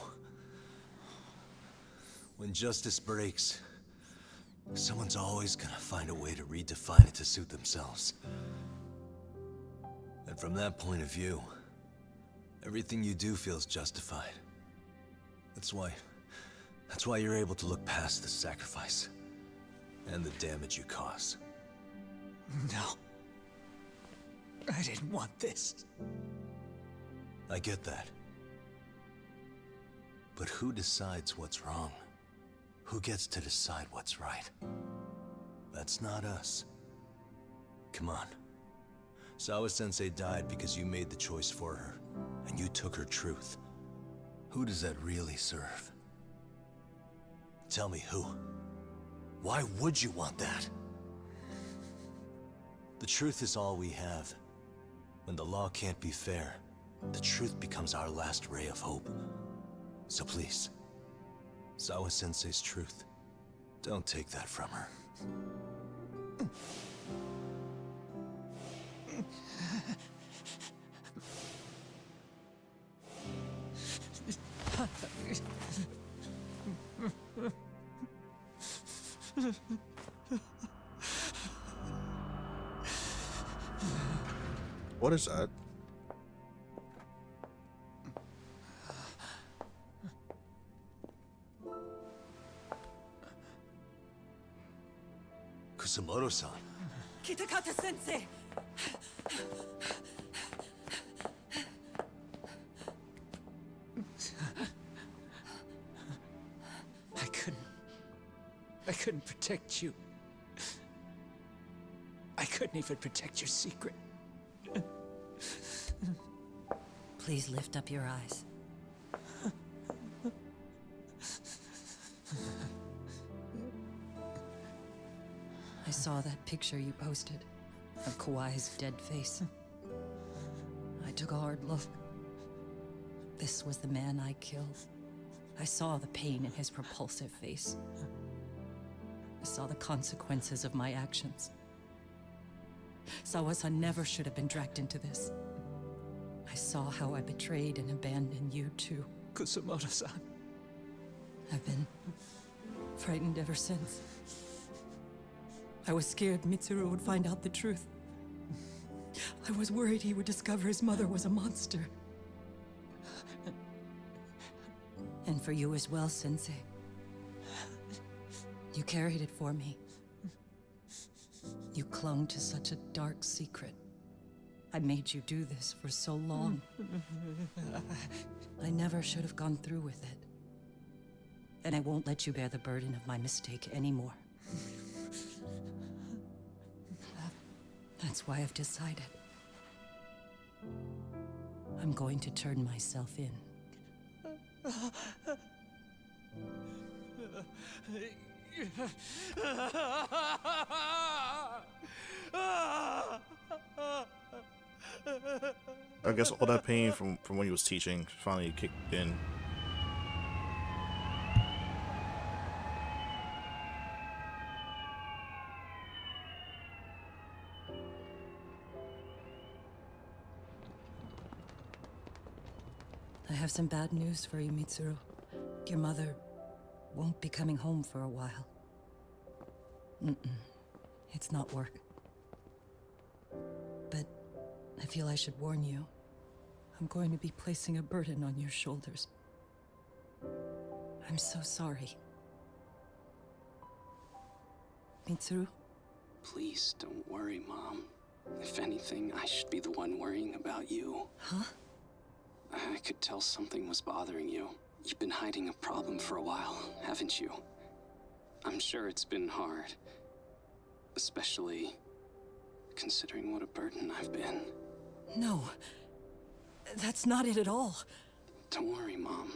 When justice breaks, someone's always gonna find a way to redefine it to suit themselves. And from that point of view, everything you do feels justified. That's why you're able to look past the sacrifice and the damage you cause. No. I didn't want this. I get that. But who decides what's wrong? Who gets to decide what's right? That's not us. Come on. Sawa-sensei died because you made the choice for her, and you took her truth. Who does that really serve? Tell me who. Why would you want that? The truth is all we have. When the law can't be fair, the truth becomes our last ray of hope. So please, Sawa-sensei's truth, don't take that from her. What is that? Kusamoto-san. Kitakata-sensei! I couldn't protect you. I couldn't even protect your secret. Please lift up your eyes. I saw that picture you posted of Kawai's dead face. I took a hard look. This was the man I killed. I saw the pain in his repulsive face. I saw the consequences of my actions. Sawa-san never should have been dragged into this. I saw how I betrayed and abandoned you too, Kusumoto-san. I've been frightened ever since. I was scared Mitsuru would find out the truth. I was worried he would discover his mother was a monster. And for you as well, Sensei. You carried it for me. You clung to such a dark secret. I made you do this for so long. I never should have gone through with it. And I won't let you bear the burden of my mistake anymore. That's why I've decided. I'm going to turn myself in. I guess all that pain from when he was teaching finally kicked in. I have some bad news for you, Mitsuru. Your mother won't be coming home for a while. It's not work. But I feel I should warn you. I'm going to be placing a burden on your shoulders. I'm so sorry. Mitsuru? Please don't worry, Mom. If anything, I should be the one worrying about you. Huh? I could tell something was bothering you. You've been hiding a problem for a while, haven't you? I'm sure it's been hard. Especially considering what a burden I've been. No. That's not it at all. Don't worry, Mom.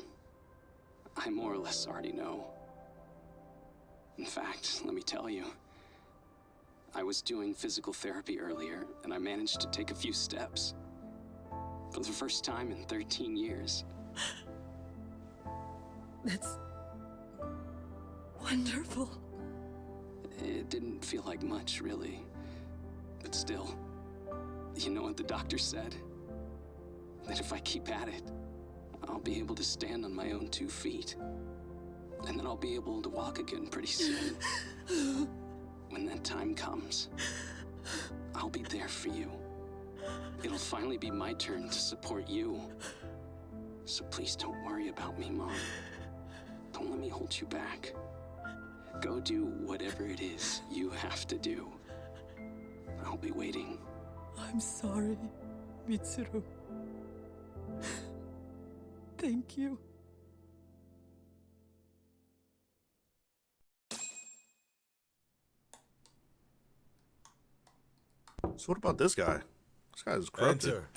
I more or less already know. In fact, let me tell you. I was doing physical therapy earlier, and I managed to take a few steps. For the first time in 13 years. That's wonderful. It didn't feel like much, really. But still, you know what the doctor said? That if I keep at it, I'll be able to stand on my own 2 feet. And then I'll be able to walk again pretty soon. When that time comes, I'll be there for you. It'll finally be my turn to support you. So please don't worry about me, Mom. Don't let me hold you back. Go do whatever it is you have to do. I'll be waiting. I'm sorry, Mitsuru. Thank you. So what about this guy? This guy's corrupted. Enter.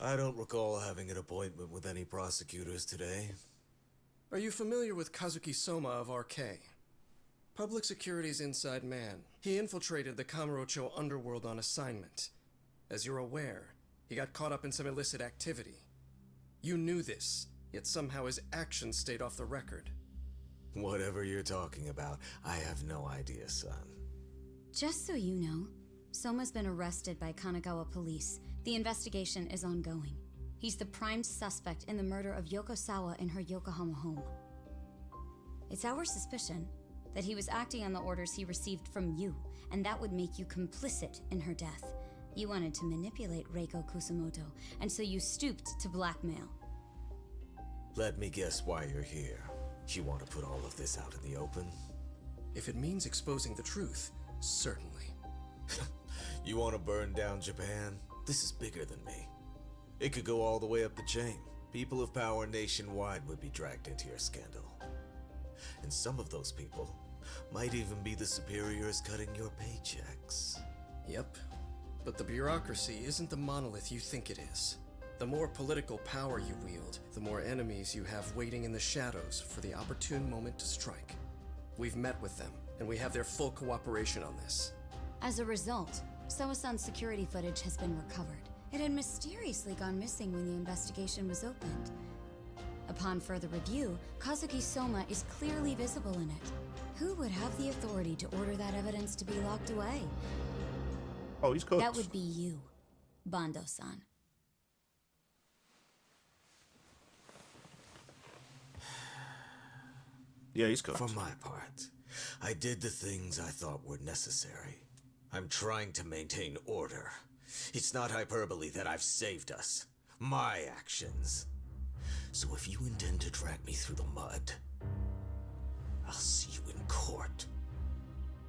I don't recall having an appointment with any prosecutors today. Are you familiar with Kazuki Soma of RK? Public Security's inside man. He infiltrated the Kamurocho underworld on assignment. As you're aware, he got caught up in some illicit activity. You knew this, yet somehow his actions stayed off the record. Whatever you're talking about, I have no idea, son. Just so you know, Soma's been arrested by Kanagawa police. The investigation is ongoing. He's the prime suspect in the murder of Yoko Sawa in her Yokohama home. It's our suspicion that he was acting on the orders he received from you, and that would make you complicit in her death. You wanted to manipulate Reiko Kusumoto, and so you stooped to blackmail. Let me guess why you're here. You want to put all of this out in the open? If it means exposing the truth, certainly. You want to burn down Japan? This is bigger than me. It could go all the way up the chain. People of power nationwide would be dragged into your scandal. And some of those people might even be the superiors cutting your paychecks. Yep. But the bureaucracy isn't the monolith you think it is. The more political power you wield, the more enemies you have waiting in the shadows for the opportune moment to strike. We've met with them, and we have their full cooperation on this. As a result, Soa-san's security footage has been recovered. It had mysteriously gone missing when the investigation was opened. Upon further review, Kazuki Soma is clearly visible in it. Who would have the authority to order that evidence to be locked away? Oh, he's cooked. That would be you, Bando-san. Yeah, he's cooked. For my part, I did the things I thought were necessary. I'm trying to maintain order. It's not hyperbole that I've saved us. My actions. So if you intend to drag me through the mud, I'll see you in court.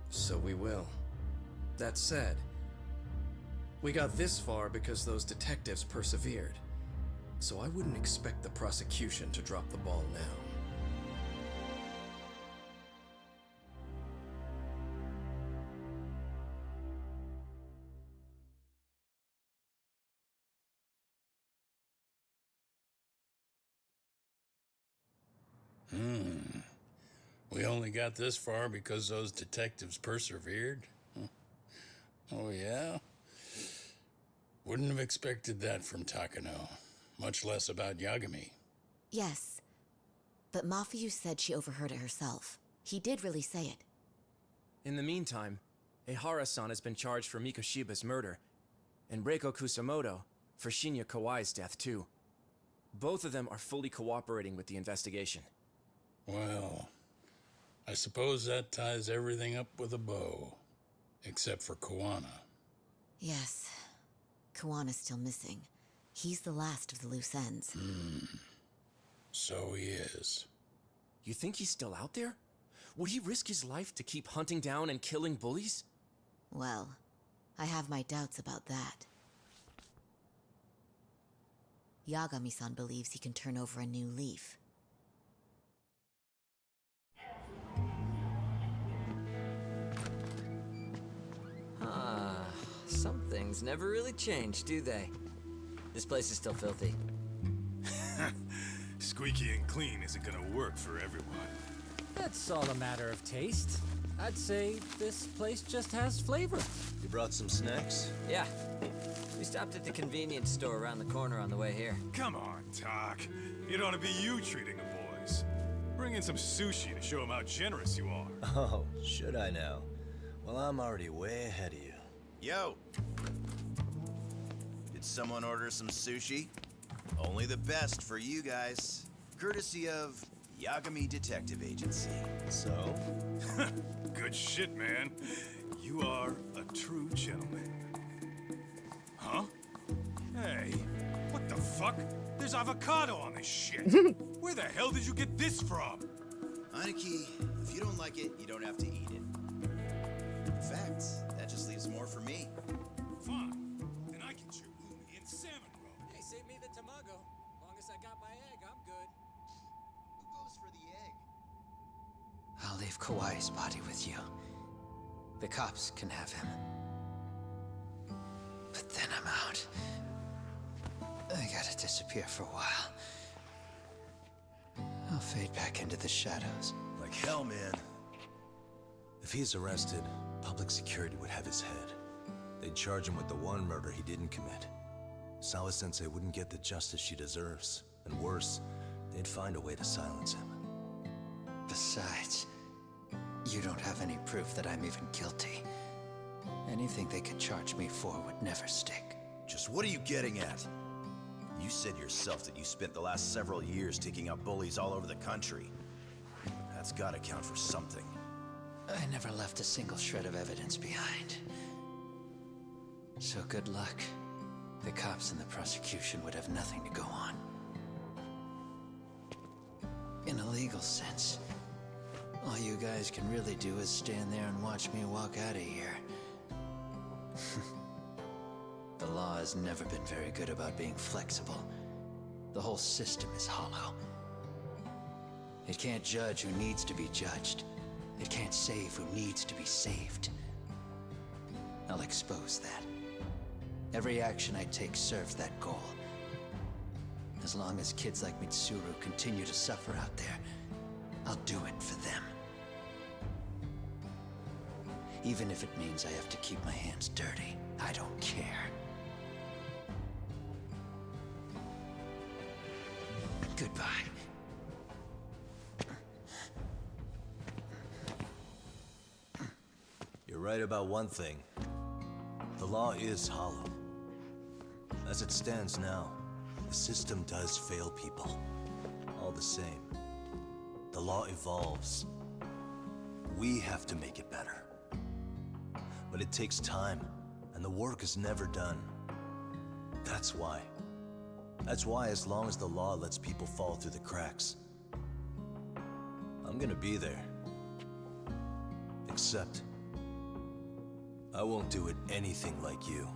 So we will. That said, we got this far because those detectives persevered. So I wouldn't expect the prosecution to drop the ball now. We only got this far because those detectives persevered? Oh, yeah? Wouldn't have expected that from Takano. Much less about Yagami. Yes. But Mafuyu said she overheard it herself. He did really say it. In the meantime, Ehara-san has been charged for Mikoshiba's murder, and Reiko Kusamoto for Shinya Kawai's death, too. Both of them are fully cooperating with the investigation. Well, I suppose that ties everything up with a bow. Except for Kuwana. Yes. Kuwana's still missing. He's the last of the loose ends. So he is. You think he's still out there? Would he risk his life to keep hunting down and killing bullies? Well, I have my doubts about that. Yagami-san believes he can turn over a new leaf. Some things never really change, do they? This place is still filthy. Squeaky and clean isn't gonna work for everyone. That's all a matter of taste. I'd say this place just has flavor. You brought some snacks? Yeah. We stopped at the convenience store around the corner on the way here. Come on, Talk. It ought to be you treating the boys. Bring in some sushi to show them how generous you are. Oh, should I now? Well, I'm already way ahead of you. Yo! Did someone order some sushi? Only the best for you guys. Courtesy of Yagami Detective Agency. So? Good shit, man. You are a true gentleman. Huh? Hey, what the fuck? There's avocado on this shit. Where the hell did you get this from? Aniki, if you don't like it, you don't have to eat it. In fact, that just leaves more for me. Fine. Then I get your umi and salmon roll. Hey, save me the tamago. Long as I got my egg, I'm good. Who goes for the egg? I'll leave Kawai's body with you. The cops can have him. But then I'm out. I gotta disappear for a while. I'll fade back into the shadows. Like hell, man. If he's arrested, public security would have his head. They'd charge him with the one murder he didn't commit. Sawa-sensei wouldn't get the justice she deserves. And worse, they'd find a way to silence him. Besides, you don't have any proof that I'm even guilty. Anything they could charge me for would never stick. Just what are you getting at? You said yourself that you spent the last several years taking out bullies all over the country. That's gotta count for something. I never left a single shred of evidence behind. So good luck. The cops and the prosecution would have nothing to go on. In a legal sense, all you guys can really do is stand there and watch me walk out of here. The law has never been very good about being flexible. The whole system is hollow. It can't judge who needs to be judged. It can't save who needs to be saved. I'll expose that. Every action I take serves that goal. As long as kids like Mitsuru continue to suffer out there, I'll do it for them. Even if it means I have to keep my hands dirty, I don't care. Goodbye. You're right about one thing. The law is hollow. As it stands now, the system does fail people. All the same, the law evolves. We have to make it better. But it takes time, and the work is never done. That's why. That's why as long as the law lets people fall through the cracks, I'm gonna be there. Except, I won't do it anything like you.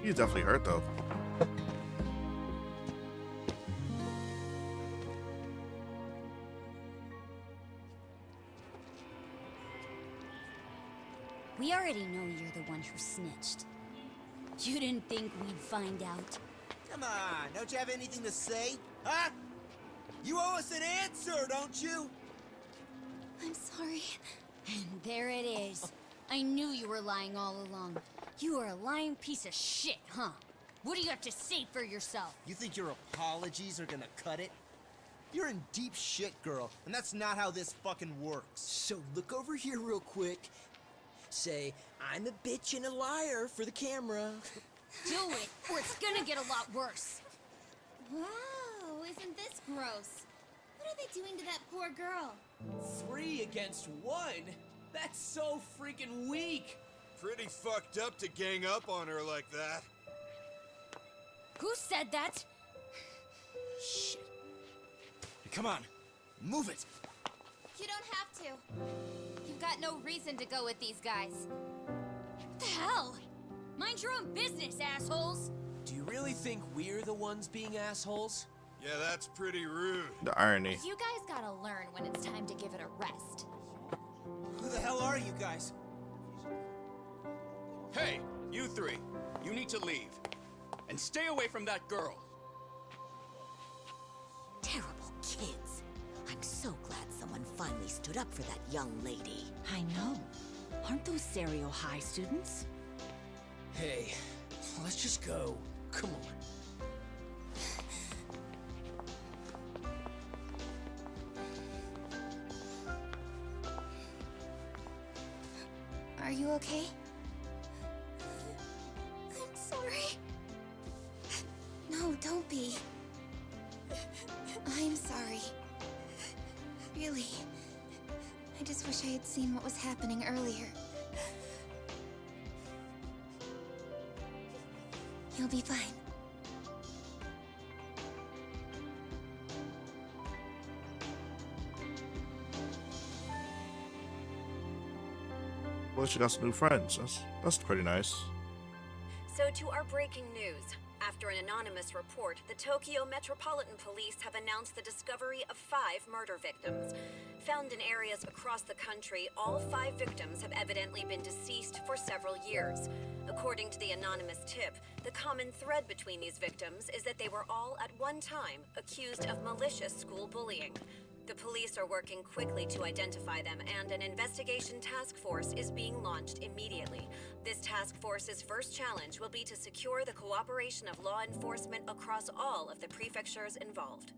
He's definitely hurt though. We already know you're the one who snitched. You didn't think we'd find out? Come on, don't you have anything to say? Huh? You owe us an answer, don't you? I'm sorry. And there it is. I knew you were lying all along. You are a lying piece of shit, huh? What do you have to say for yourself? You think your apologies are gonna cut it? You're in deep shit, girl, and that's not how this fucking works. So look over here real quick. Say, I'm a bitch and a liar for the camera. Do it, or it's gonna get a lot worse. Wow, isn't this gross? What are they doing to that poor girl? 3 against 1? That's so freaking weak! Pretty fucked up to gang up on her like that. Who said that? Shit. Come on, move it. You don't have to. You've got no reason to go with these guys. What the hell? Mind your own business, assholes! Do you really think we're the ones being assholes? Yeah, that's pretty rude. The irony. You guys gotta learn when it's time to give it a rest. Who the hell are you guys? Hey, you 3. You need to leave. And stay away from that girl. Terrible kids. I'm so glad someone finally stood up for that young lady. I know. Aren't those Serio High students? Hey, let's just go. Come on. Are you okay? I'm sorry. No, don't be. I'm sorry. Really. I just wish I had seen what was happening earlier. You'll be fine. Well, she got some new friends. That's pretty nice. So to our breaking news. After an anonymous report, the Tokyo Metropolitan Police have announced the discovery of 5 murder victims. Found in areas across the country, all 5 victims have evidently been deceased for several years. According to the anonymous tip, the common thread between these victims is that they were all at one time accused of malicious school bullying. The police are working quickly to identify them, and an investigation task force is being launched immediately. This task force's first challenge will be to secure the cooperation of law enforcement across all of the prefectures involved.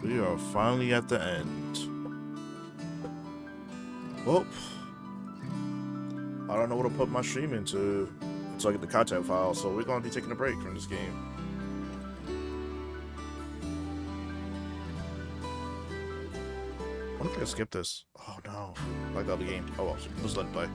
We are finally at the end. Well, I don't know what to put my stream into until I get the content file, so we're going to be taking a break from this game. I wonder if I can skip this. Oh no, I got the game. Oh well, let's let it play.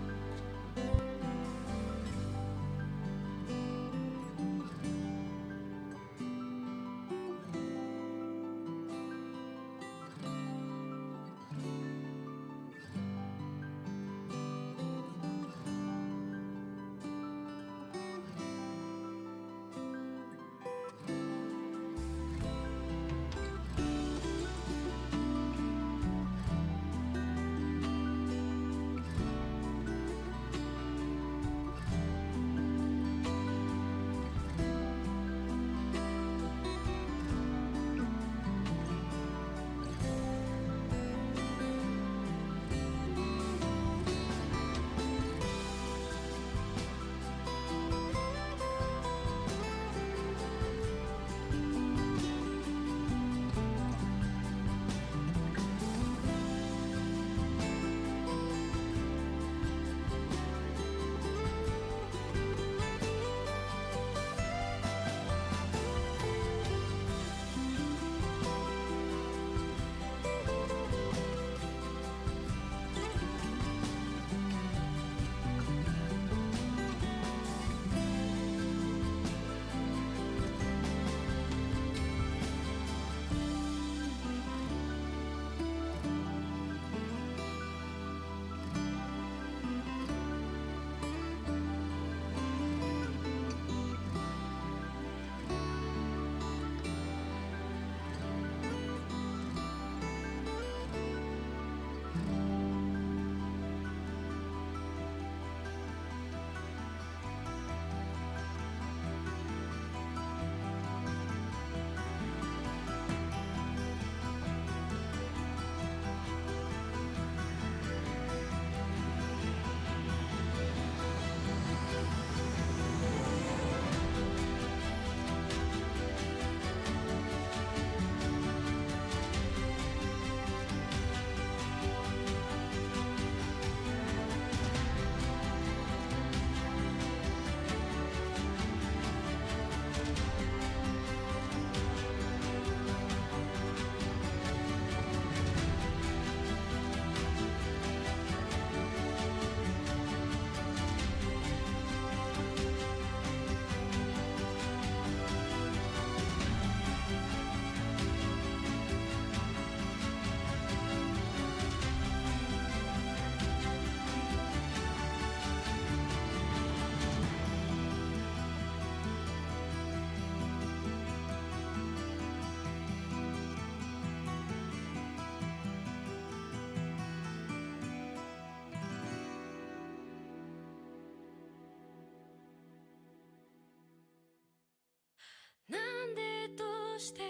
して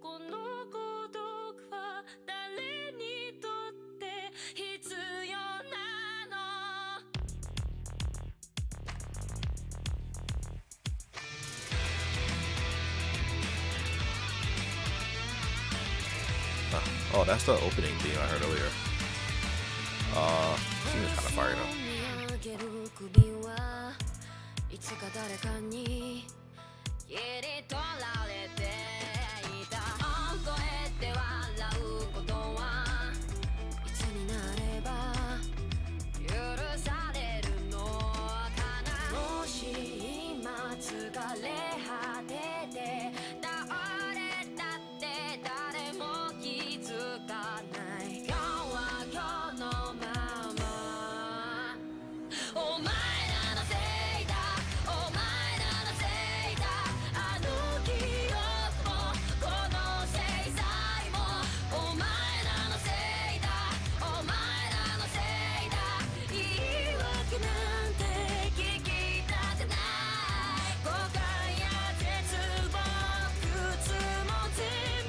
この孤独は誰にとって必要なの Oh, that's the opening theme I heard earlier. Seems kind of fire though. いつか誰かに切り取られていた覚えて笑うことはいつになれば許されるのかなもし今疲れ果てて倒れたって誰も気づかない今日は今日のままお前らのせいだお前らのせいだあの記憶もこの制裁もお前らのせいだお前らのせいだ言い訳なんて聞きたくない誤解や絶望苦痛も全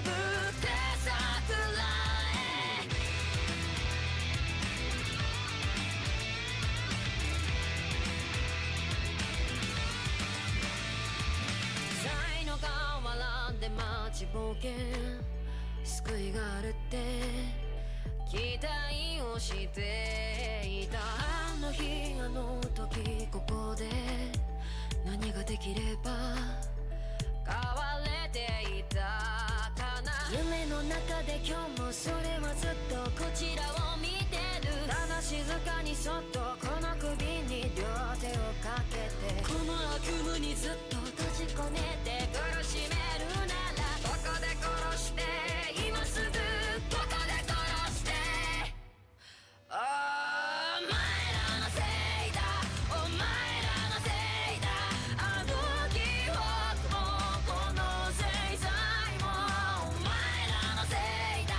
部手さくらえ才能が笑んで待ちぼうけ救いがあるって期待をしていたあの日あの時ここで何ができれば変われていたかな夢の中で今日もそれはずっとこちらを見てるただ静かにそっとこの首に両手をかけてこの悪夢にずっと閉じ込めて苦しめるならここで殺して今すぐここで殺してお前らのせいだお前らのせいだあの記憶もこの制裁もお前らのせいだ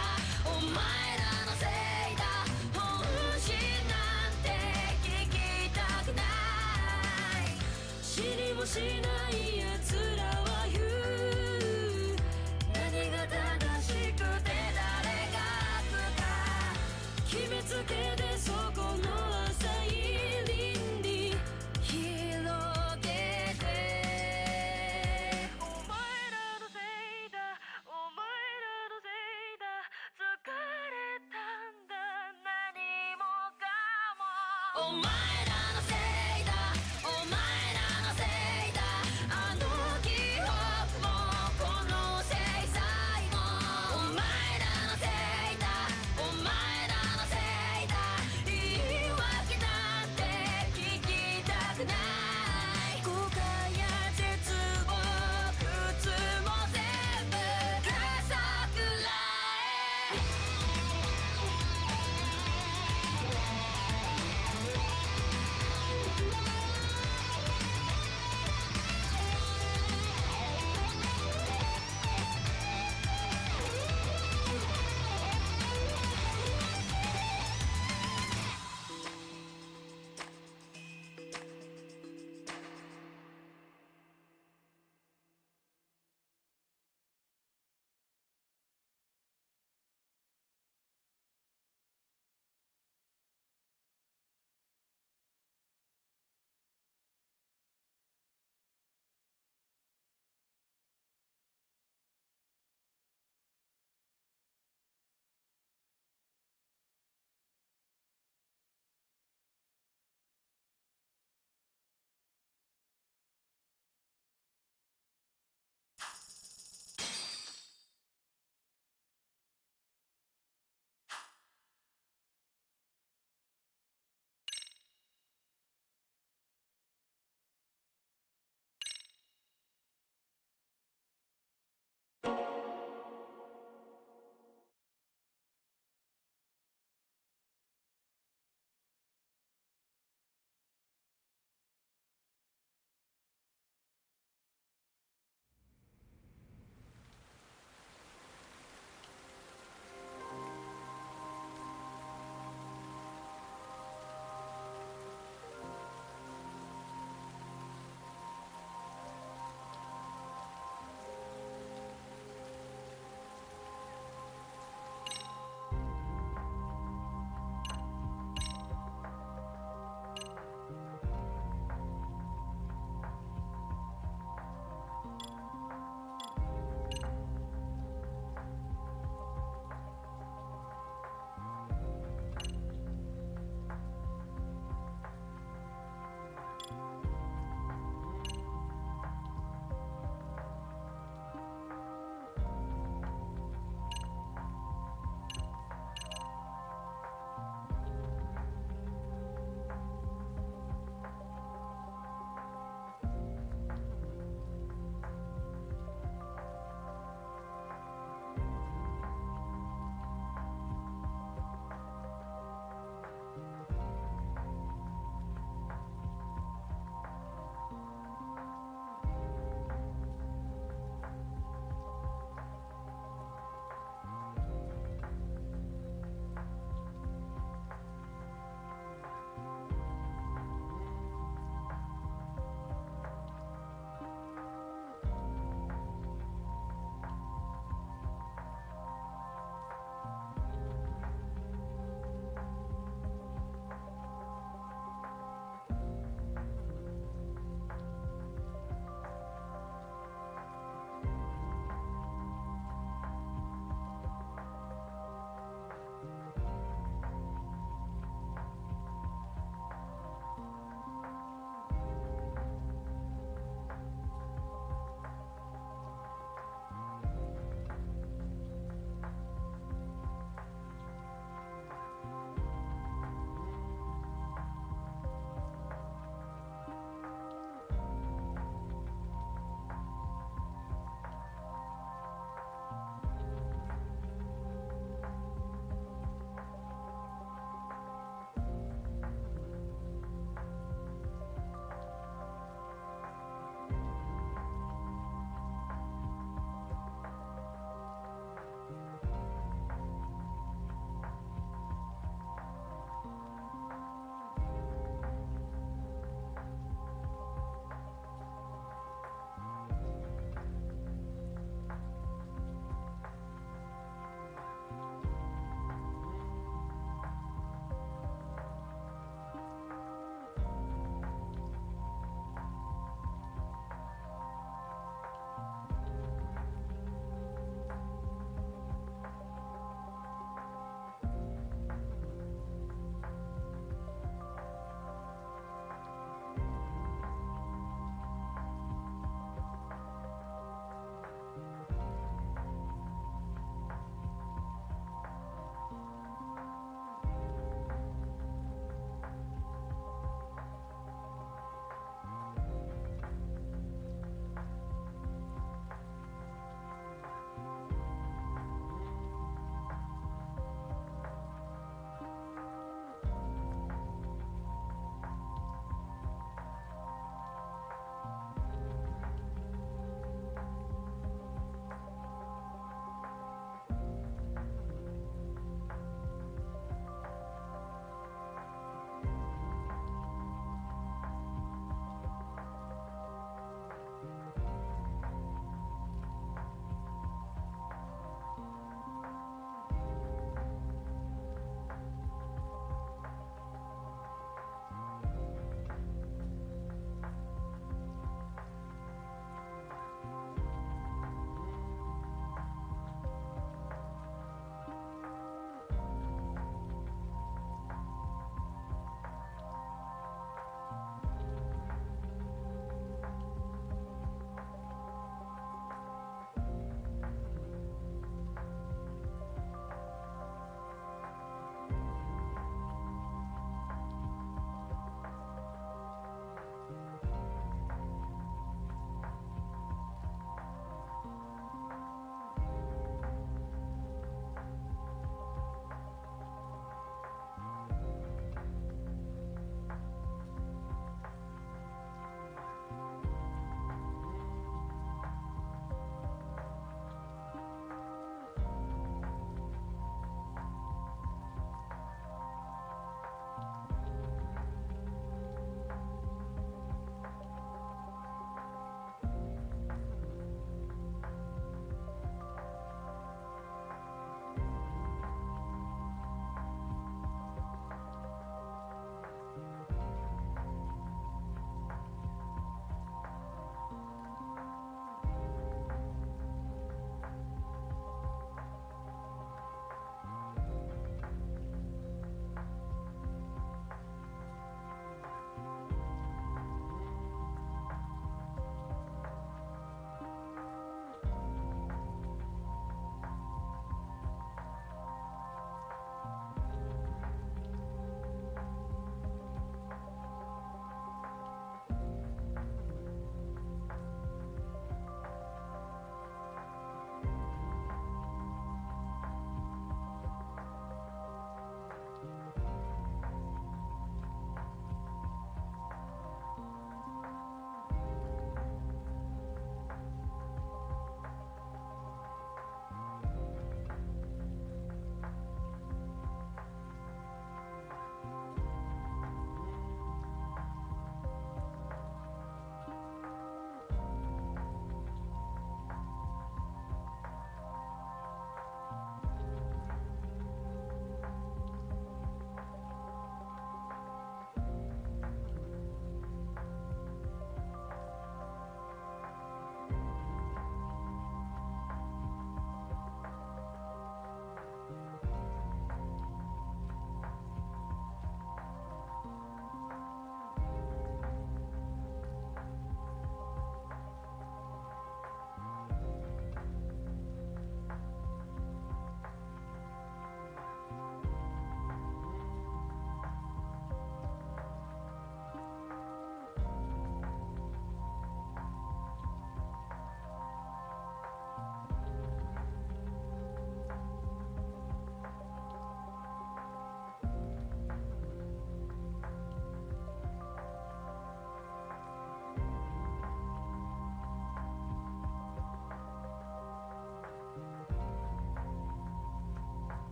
お前らのせいだ本心なんて聞きたくない知りもしない奴らは言う何が正しくて誰が悪か決めつけてそこの浅い輪に広げてお前らのせいだお前らのせいだ疲れたんだ何もかもお前